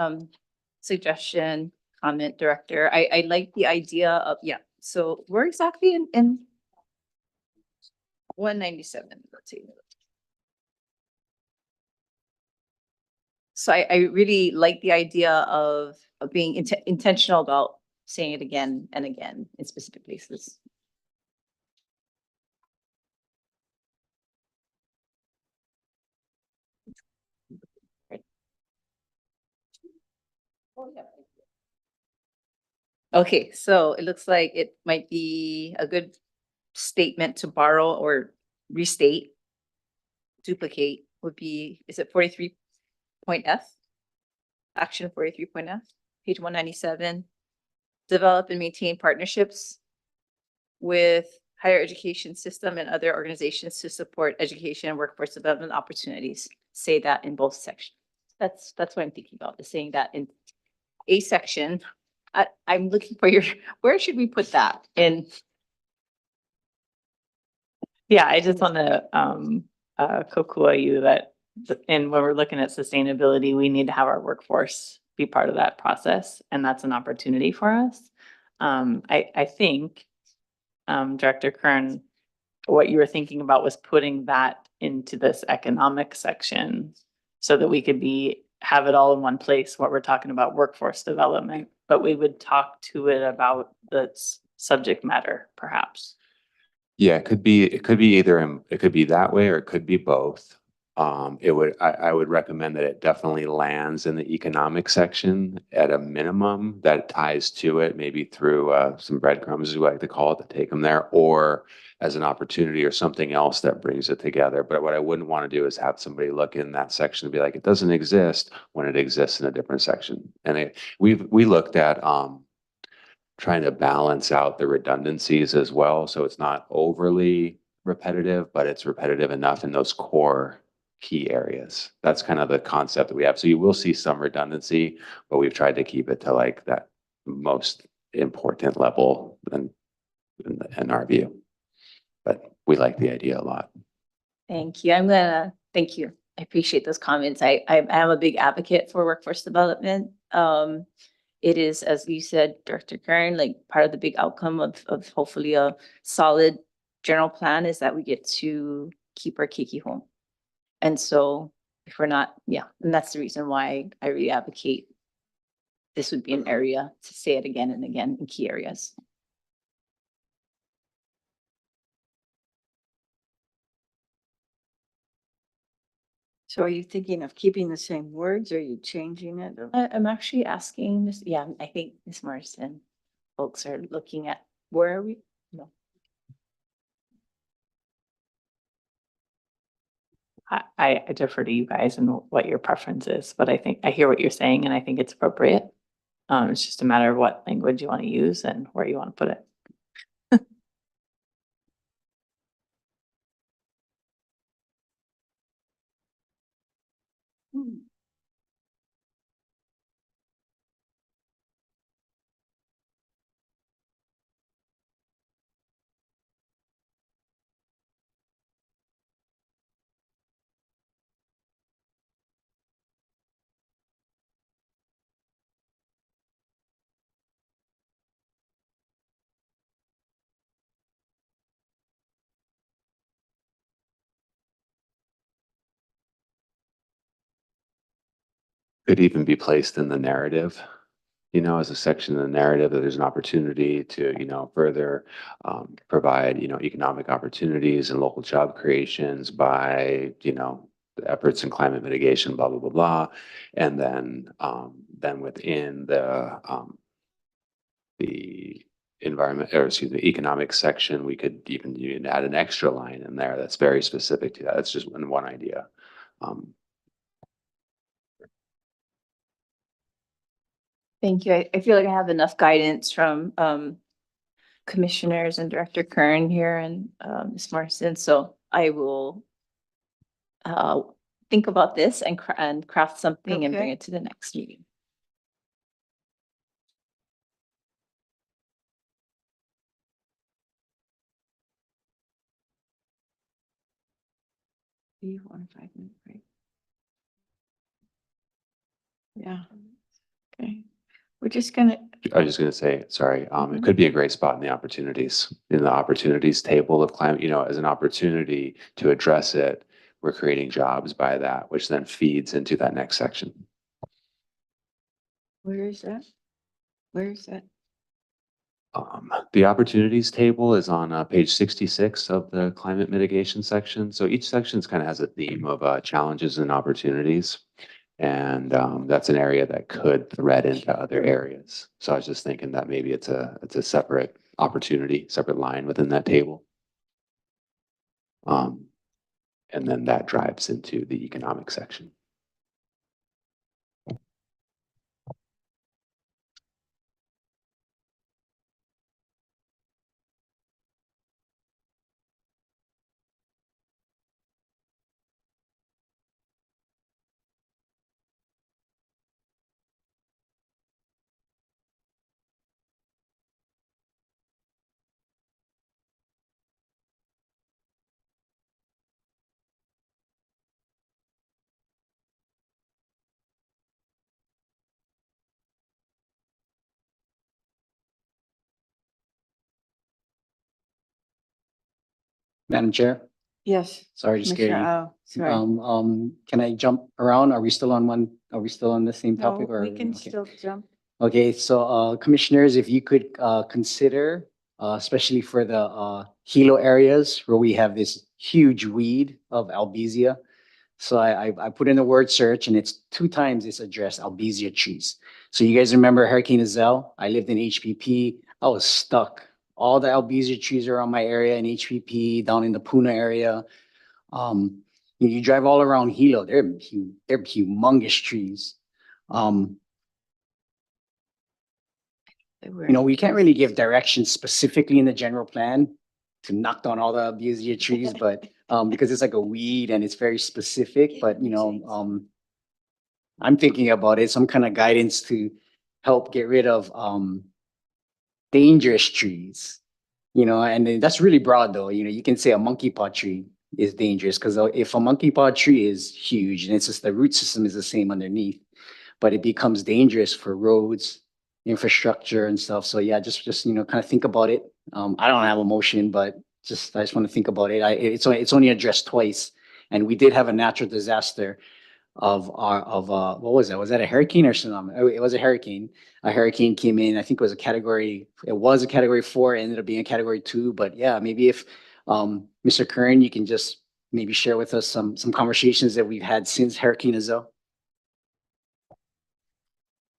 S11: suggestion, comment, Director. I like the idea of, yeah, so we're exactly in 197, let's see. So I really like the idea of being intentional about saying it again and again in specific places. Okay, so it looks like it might be a good statement to borrow or restate. Duplicate would be, is it 43 point F? Action 43 point F, page 197. Develop and maintain partnerships with higher education system and other organizations to support education and workforce development opportunities. Say that in both sections. That's what I'm thinking about, is saying that in a section. I'm looking for your, where should we put that in?
S7: Yeah, I just want to kokua you that, and when we're looking at sustainability, we need to have our workforce be part of that process, and that's an opportunity for us. I think, Director Kern, what you were thinking about was putting that into this economic section so that we could have it all in one place, what we're talking about workforce development, but we would talk to it about the subject matter, perhaps.
S24: Yeah, it could be either, it could be that way or it could be both. I would recommend that it definitely lands in the economic section at a minimum, that ties to it, maybe through some breadcrumbs, as we like to call it, to take them there, or as an opportunity or something else that brings it together. But what I wouldn't want to do is have somebody look in that section and be like, it doesn't exist, when it exists in a different section. And we looked at trying to balance out the redundancies as well. So it's not overly repetitive, but it's repetitive enough in those core key areas. That's kind of the concept that we have. So you will see some redundancy, but we've tried to keep it to like that most important level in our view. But we like the idea a lot.
S11: Thank you. Thank you. I appreciate those comments. I am a big advocate for workforce development. It is, as you said, Director Kern, like part of the big outcome of hopefully a solid general plan is that we get to keep our keiki home. And so if we're not, yeah, and that's the reason why I really advocate this would be an area to say it again and again in key areas.
S2: So are you thinking of keeping the same words or are you changing it?
S11: I'm actually asking this, yeah, I think Ms. Morrison, folks are looking at, where are we? No. I defer to you guys and what your preference is, but I think I hear what you're saying and I think it's appropriate. It's just a matter of what language you want to use and where you want to put it.
S24: Could even be placed in the narrative, as a section of the narrative, that there's an opportunity to, further provide, economic opportunities and local job creations by, efforts in climate mitigation, blah, blah, blah, blah. And then within the environment, or excuse me, economic section, we could even add an extra line in there that's very specific to that. That's just one idea.
S11: Thank you. I feel like I have enough guidance from commissioners and Director Kern here and Ms. Morrison, so I will think about this and craft something and bring
S2: Okay.
S11: it to the next meeting.
S2: You want a 5-minute break? Yeah. Okay. We're just gonna,
S24: I was just gonna say, sorry, it could be a great spot in the opportunities table of climate, as an opportunity to address it. We're creating jobs by that, which then feeds into that next section.
S2: where is that? Where is that?
S24: The opportunities table is on page 66 of the climate mitigation section. So each section kind of has a theme of challenges and opportunities. And that's an area that could thread into other areas. So I was just thinking that maybe it's a separate opportunity, separate line within that table. And then that drives into the economic section.
S3: Madam Chair,
S2: Yes.
S3: sorry to scare
S2: Commissioner
S3: you.
S2: Au, sorry.
S3: Can I jump around? Are we still on the same
S2: No,
S3: topic or?
S2: we can
S3: okay.
S2: still jump.
S3: Okay, so commissioners, if you could consider, especially for the Hilo areas where we have this huge weed of albizia. So I put in the word search and it's 2 times it's addressed albizia trees. So you guys remember Hurricane Azelle? I lived in HPP. I was stuck. All the albizia trees are on my area in HPP, down in the Puna area. You drive all around Hilo, they're humongous trees. We can't really give directions specifically in the general plan to knock down all the albizia trees, but because it's like a weed and it's very specific, but I'm thinking about it, some kind of guidance to help get rid of dangerous trees, and then that's really broad though. You can say a monkey paw tree is dangerous because if a monkey paw tree is huge and it's just the root system is the same underneath, but it becomes dangerous for roads, infrastructure and stuff. So yeah, just kind of think about it. I don't have a motion, but I just want to think about it. It's only addressed twice, and we did have a natural disaster what was that? Was that a hurricane or tsunami? Oh, it was a hurricane. A hurricane came in. I think it was a category 4, it ended up being a category 2. But yeah, maybe if Mr. Kern, you can just maybe share with us some conversations that we've had since Hurricane Azelle.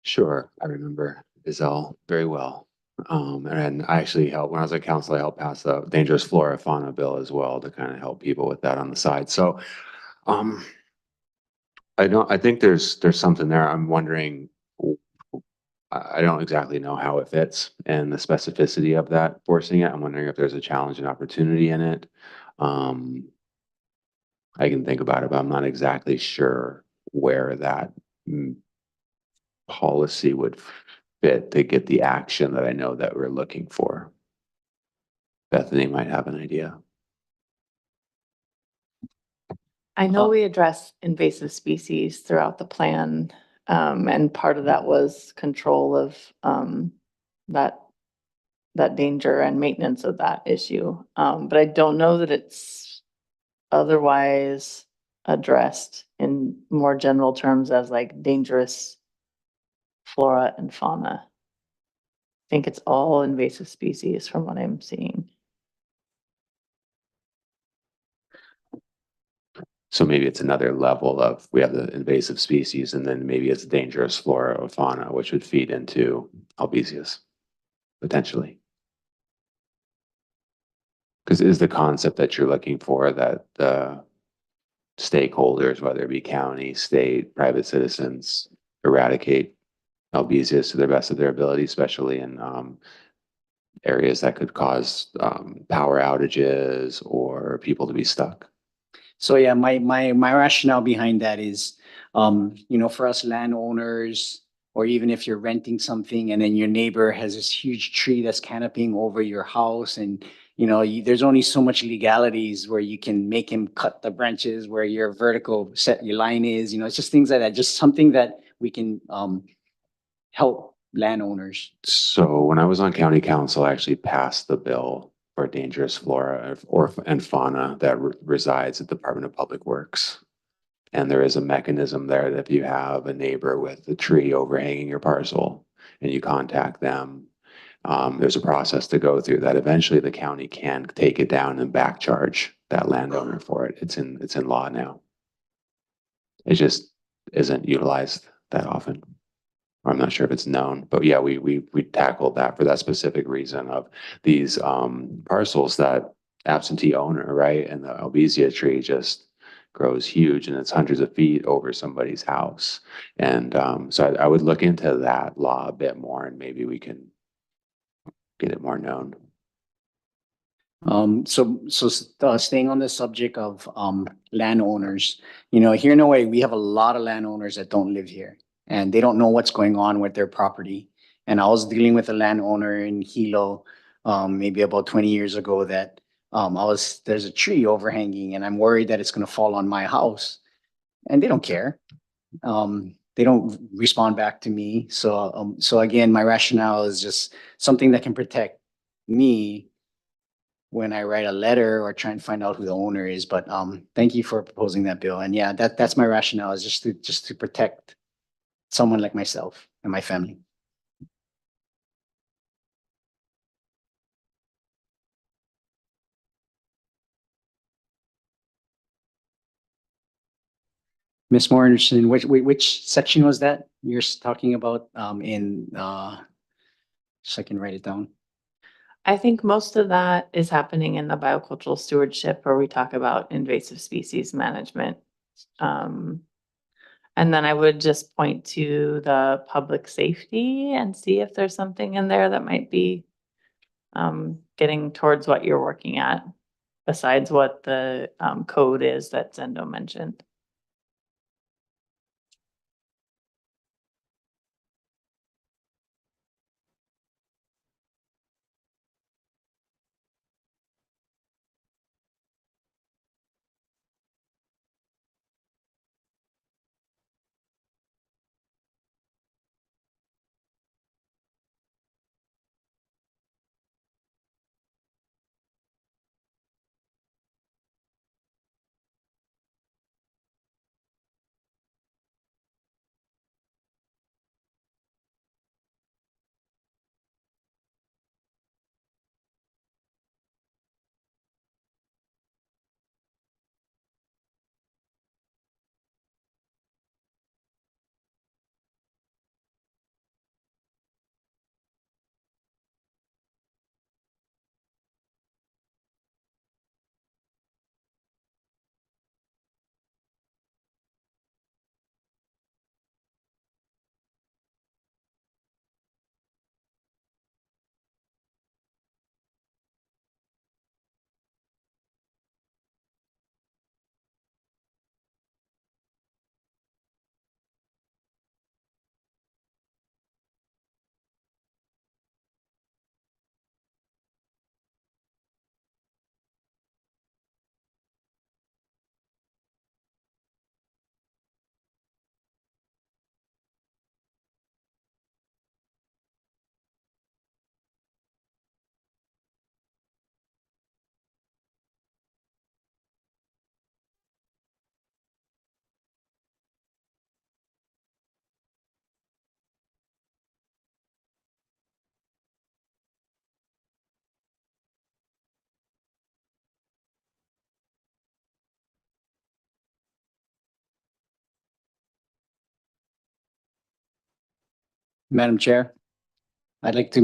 S24: Sure, I remember Azelle very well. And I actually helped, when I was at council, I helped pass the dangerous flora fauna bill as well to kind of help people with that on the side. So I think there's something there. I'm wondering, I don't exactly know how it fits and the specificity of that, forcing it. I'm wondering if there's a challenge and opportunity in it. I can think about it, but I'm not exactly sure where that policy would fit to get the action that I know that we're looking for. Bethany might have an idea.
S7: I know we address invasive species throughout the plan, and part of that was control of that danger and maintenance of that issue. But I don't know that it's otherwise addressed in more general terms as like dangerous flora and fauna. I think it's all invasive species from what I'm seeing.
S24: So maybe it's another level of, we have the invasive species and then maybe it's dangerous flora or fauna, which would feed into Albesius, potentially. Because is the concept that you're looking for that the stakeholders, whether it be county, state, private citizens, eradicate Albesius to the best of their ability, especially in areas that could cause power outages or people to be stuck?
S3: So yeah, my rationale behind that is, for us landowners, or even if you're renting something and then your neighbor has this huge tree that's canopying over your house, and there's only so much legalities where you can make him cut the branches where your vertical set your line is. It's just things like that. Just something that we can help landowners.
S24: So when I was on county council, I actually passed the bill for dangerous flora and fauna that resides at the Department of Public Works. And there is a mechanism there that if you have a neighbor with a tree overhanging your parcel and you contact them, there's a process to go through that eventually the county can take it down and back charge that landowner for it. It's in law now. It just isn't utilized that often. I'm not sure if it's known, but yeah, we tackled that for that specific reason of these parcels that absentee owner, right? And the Albesia tree just grows huge and it's hundreds of feet over somebody's house. And so I would look into that law a bit more and maybe we can get it more known.
S3: Staying on the subject of landowners, here in Hawaii, we have a lot of landowners that don't live here and they don't know what's going on with their property. And I was dealing with a landowner in Hilo, maybe about 20 years ago that there's a tree overhanging and I'm worried that it's going to fall on my house, and they don't care. They don't respond back to me. So again, my rationale is just something that can protect me when I write a letter or try and find out who the owner is. But thank you for proposing that bill. And yeah, that's my rationale, is just to protect someone like myself and my family. Ms. Morrison, which section was that you're talking about so I can write it down?
S7: I think most of that is happening in the biocultural stewardship where we talk about invasive species management. And then I would just point to the public safety and see if there's something in there that might be getting towards what you're working at, besides what the code is that Zendo mentioned.
S3: Madam Chair, I'd like to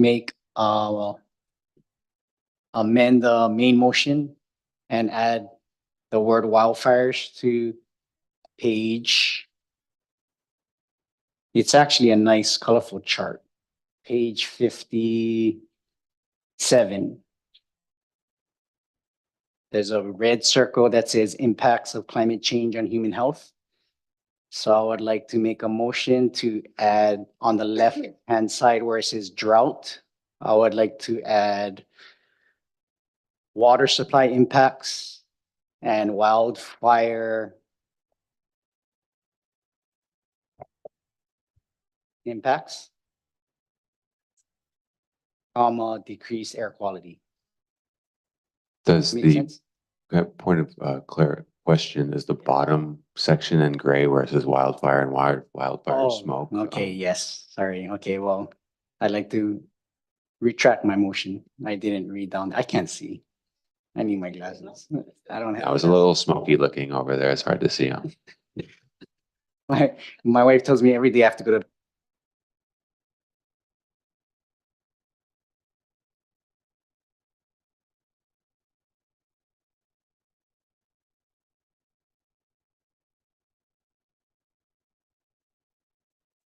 S3: amend the main motion and add the word wildfires to page. It's actually a nice colorful chart. Page 57. There's a red circle that says impacts of climate change on human health. So I would like to make a motion to add on the left-hand side where it says drought, I would like to add water supply impacts and wildfire impacts, decreased air quality.
S24: Does
S3: Make
S24: the
S3: sense?
S24: point of question, is the bottom section in gray where it says wildfire and wildfire
S3: Oh,
S24: smoke?
S3: okay, yes, sorry. Okay, well, I'd like to retract my motion. I didn't read down. I can't see. I need my glasses. I don't have.
S24: I was a little smoky looking over there. It's hard to see.
S3: My wife tells me every day I have to go to.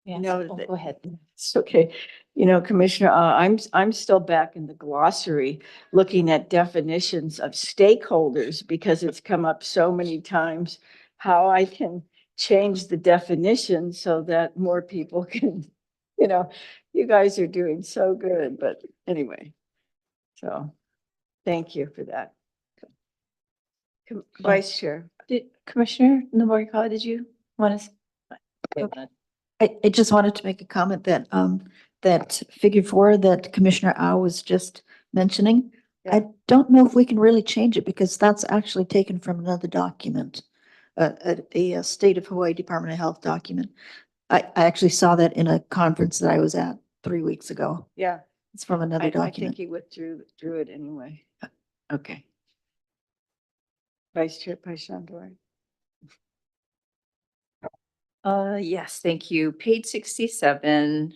S2: No,
S11: Go ahead.
S2: it's okay. Commissioner, I'm still back in the glossary looking at definitions of stakeholders because it's come up so many times. How I can change the definition so that more people can, you guys are doing so good, but anyway. So, thank you for that. Vice Chair.
S11: Commissioner Nobukawa, did you want to?
S23: I just wanted to make a comment that, that figure 4 that Commissioner Au was just mentioning, I don't know if we can really change it because that's actually taken from another document, a State of Hawaii Department of Health document. I actually saw that in a conference that I was at 3 weeks ago.
S2: Yeah.
S23: It's from another
S2: I
S23: document.
S2: think he withdrew it anyway. Okay. Vice Chair Paishandori.
S11: Yes, thank you. Page 67,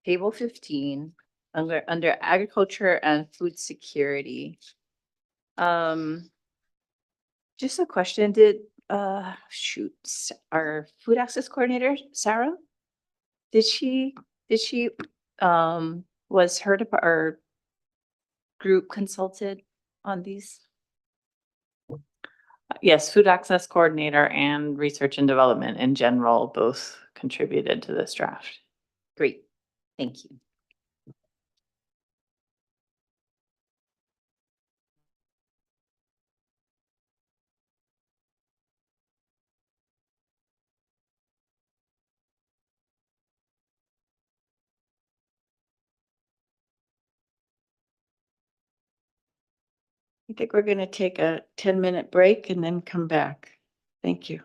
S11: table 15, under agriculture and food security. Just a question, our food access coordinator, Sarah? Was her our group consulted on these? Yes, food access coordinator and research and development in general both contributed to this draft. Great, thank you.
S2: I think we're going to take a 10-minute break and then come back. Thank you.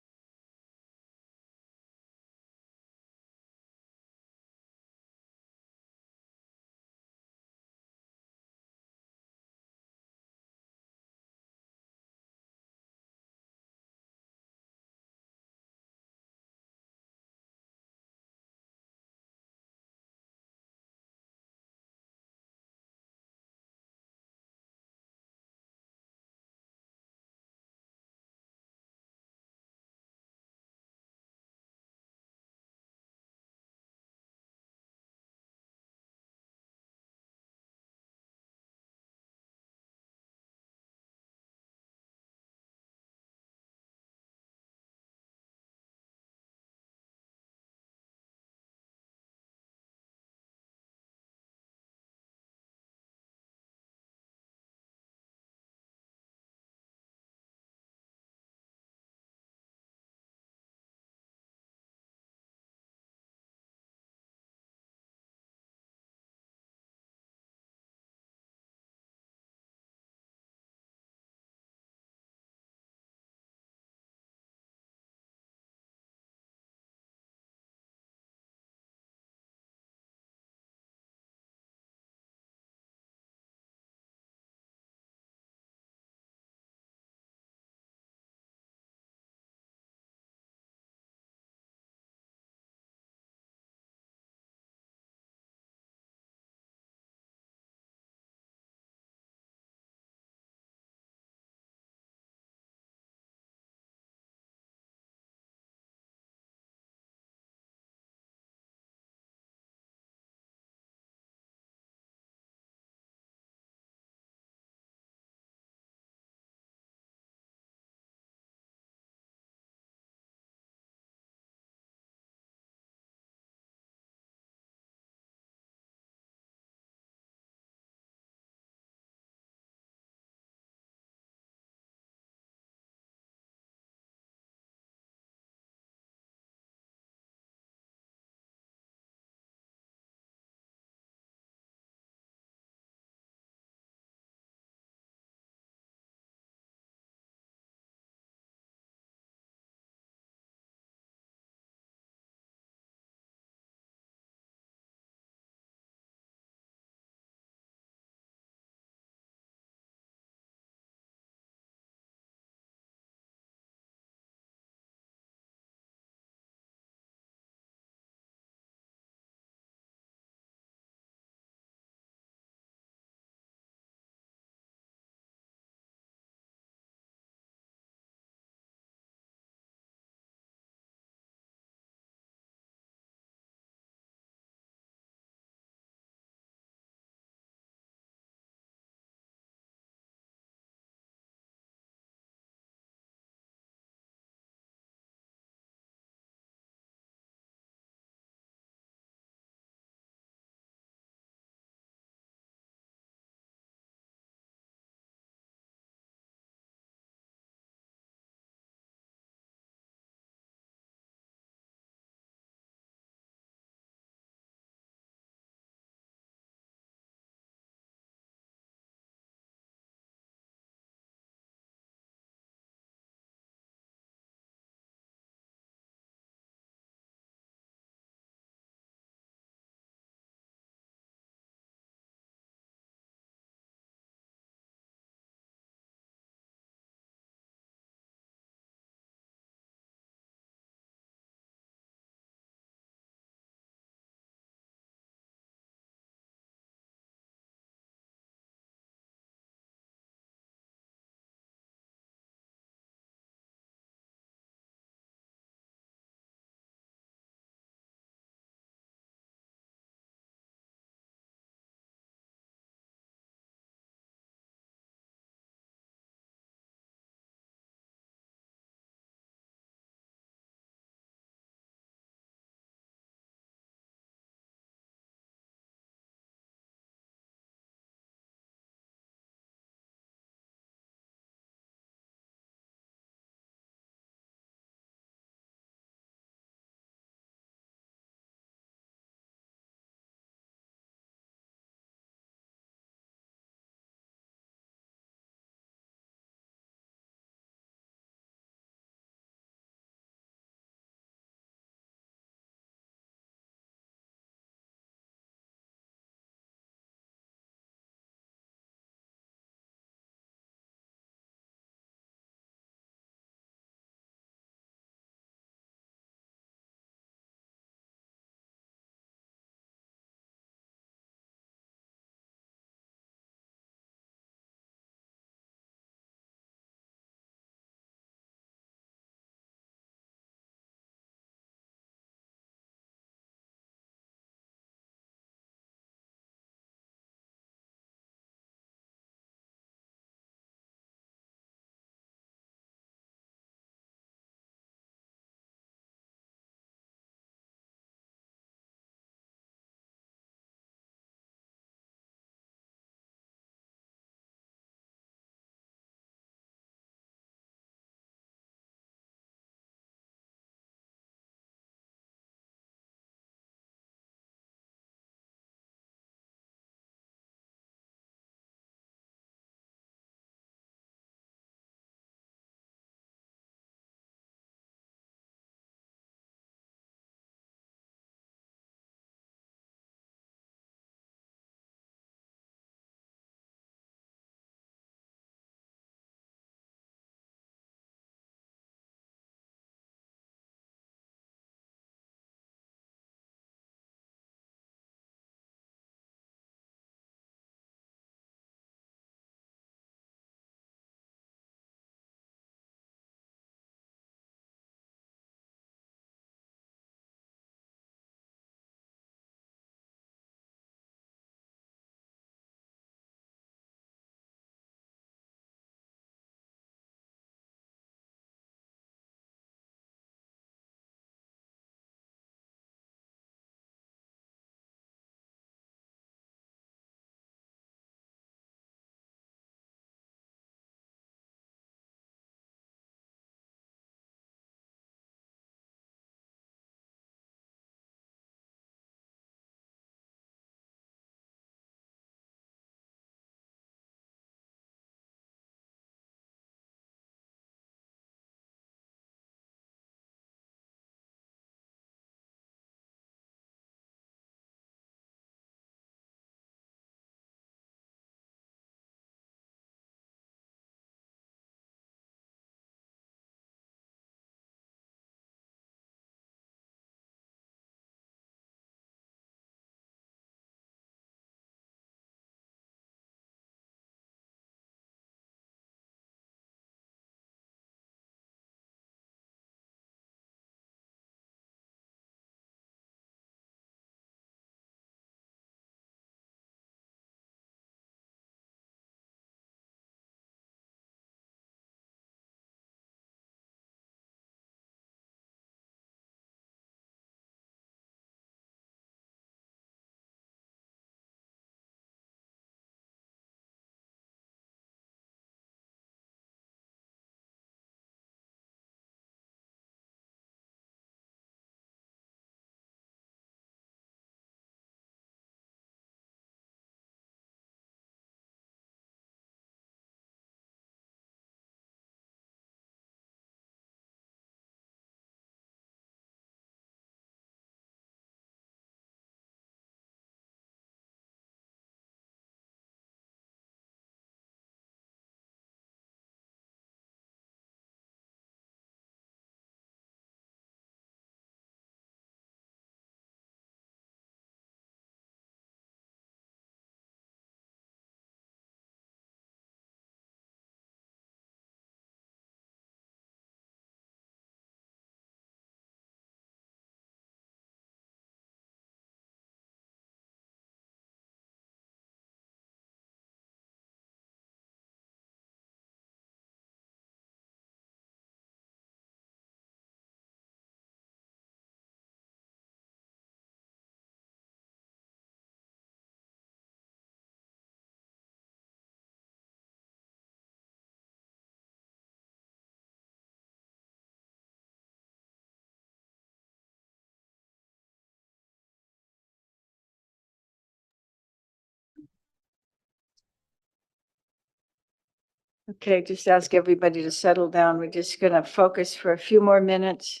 S2: Okay, just ask everybody to settle down. We're just gonna focus for a few more minutes.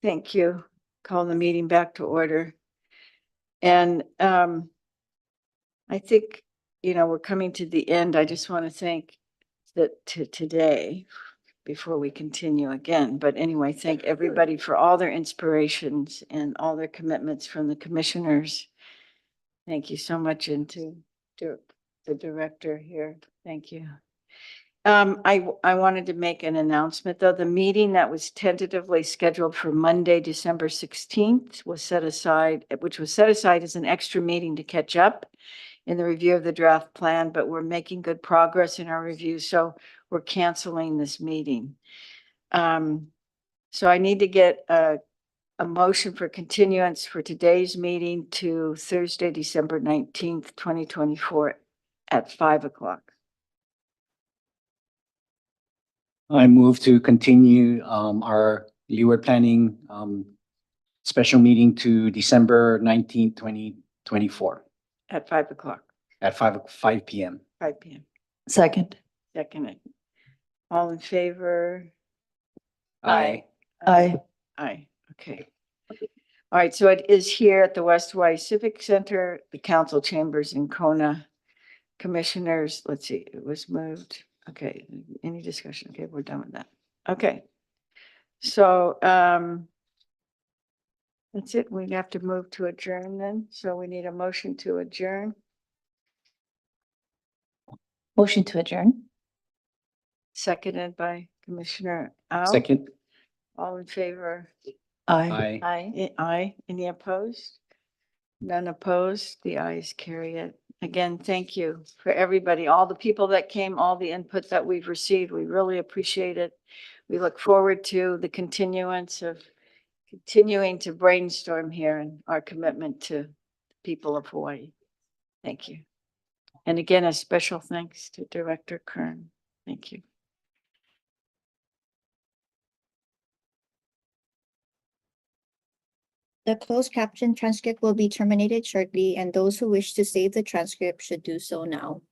S2: Thank you. Call the meeting back to order. And I think, we're coming to the end. I just want to thank today before we continue again. But anyway, thank everybody for all their inspirations and all their commitments from the commissioners. Thank you so much, and to the director here. Thank you. I wanted to make an announcement, though. The meeting that was tentatively scheduled for Monday, December 16th was set aside, which was set aside as an extra meeting to catch up in the review of the draft plan, but we're making good progress in our review, so we're canceling this meeting. So I need to get a motion for continuance for today's meeting to Thursday, December 19th, 2024 at 5 o'clock.
S3: I move to continue our Leeward planning special meeting to December 19th, 2024
S2: At 5 o'clock,
S3: at 5 p.m.
S2: 5 p.m.
S23: Second.
S2: Second. All in favor?
S3: Aye.
S23: Aye.
S2: Aye, okay. All right, so it is here at the West Hawaii Civic Center, the council chambers in Kona. Commissioners, let's see, it was moved. Okay, any discussion? Okay, we're done with that. Okay. So that's it. We have to move to adjourn then. So we need a motion to adjourn.
S11: Motion to adjourn.
S2: Seconded by Commissioner Au.
S3: Second.
S2: All in favor?
S23: Aye.
S3: Aye.
S2: Aye. Any opposed? None opposed. The ayes carry it. Again, thank you for everybody, all the people that came, all the input that we've received. We really appreciate it. We look forward to the continuance of continuing to brainstorm here and our commitment to the people of Hawaii. Thank you. And again, a special thanks to Director Kern. Thank you.
S14: The closed caption transcript will be terminated shortly, and those who wish to save the transcript should do so now.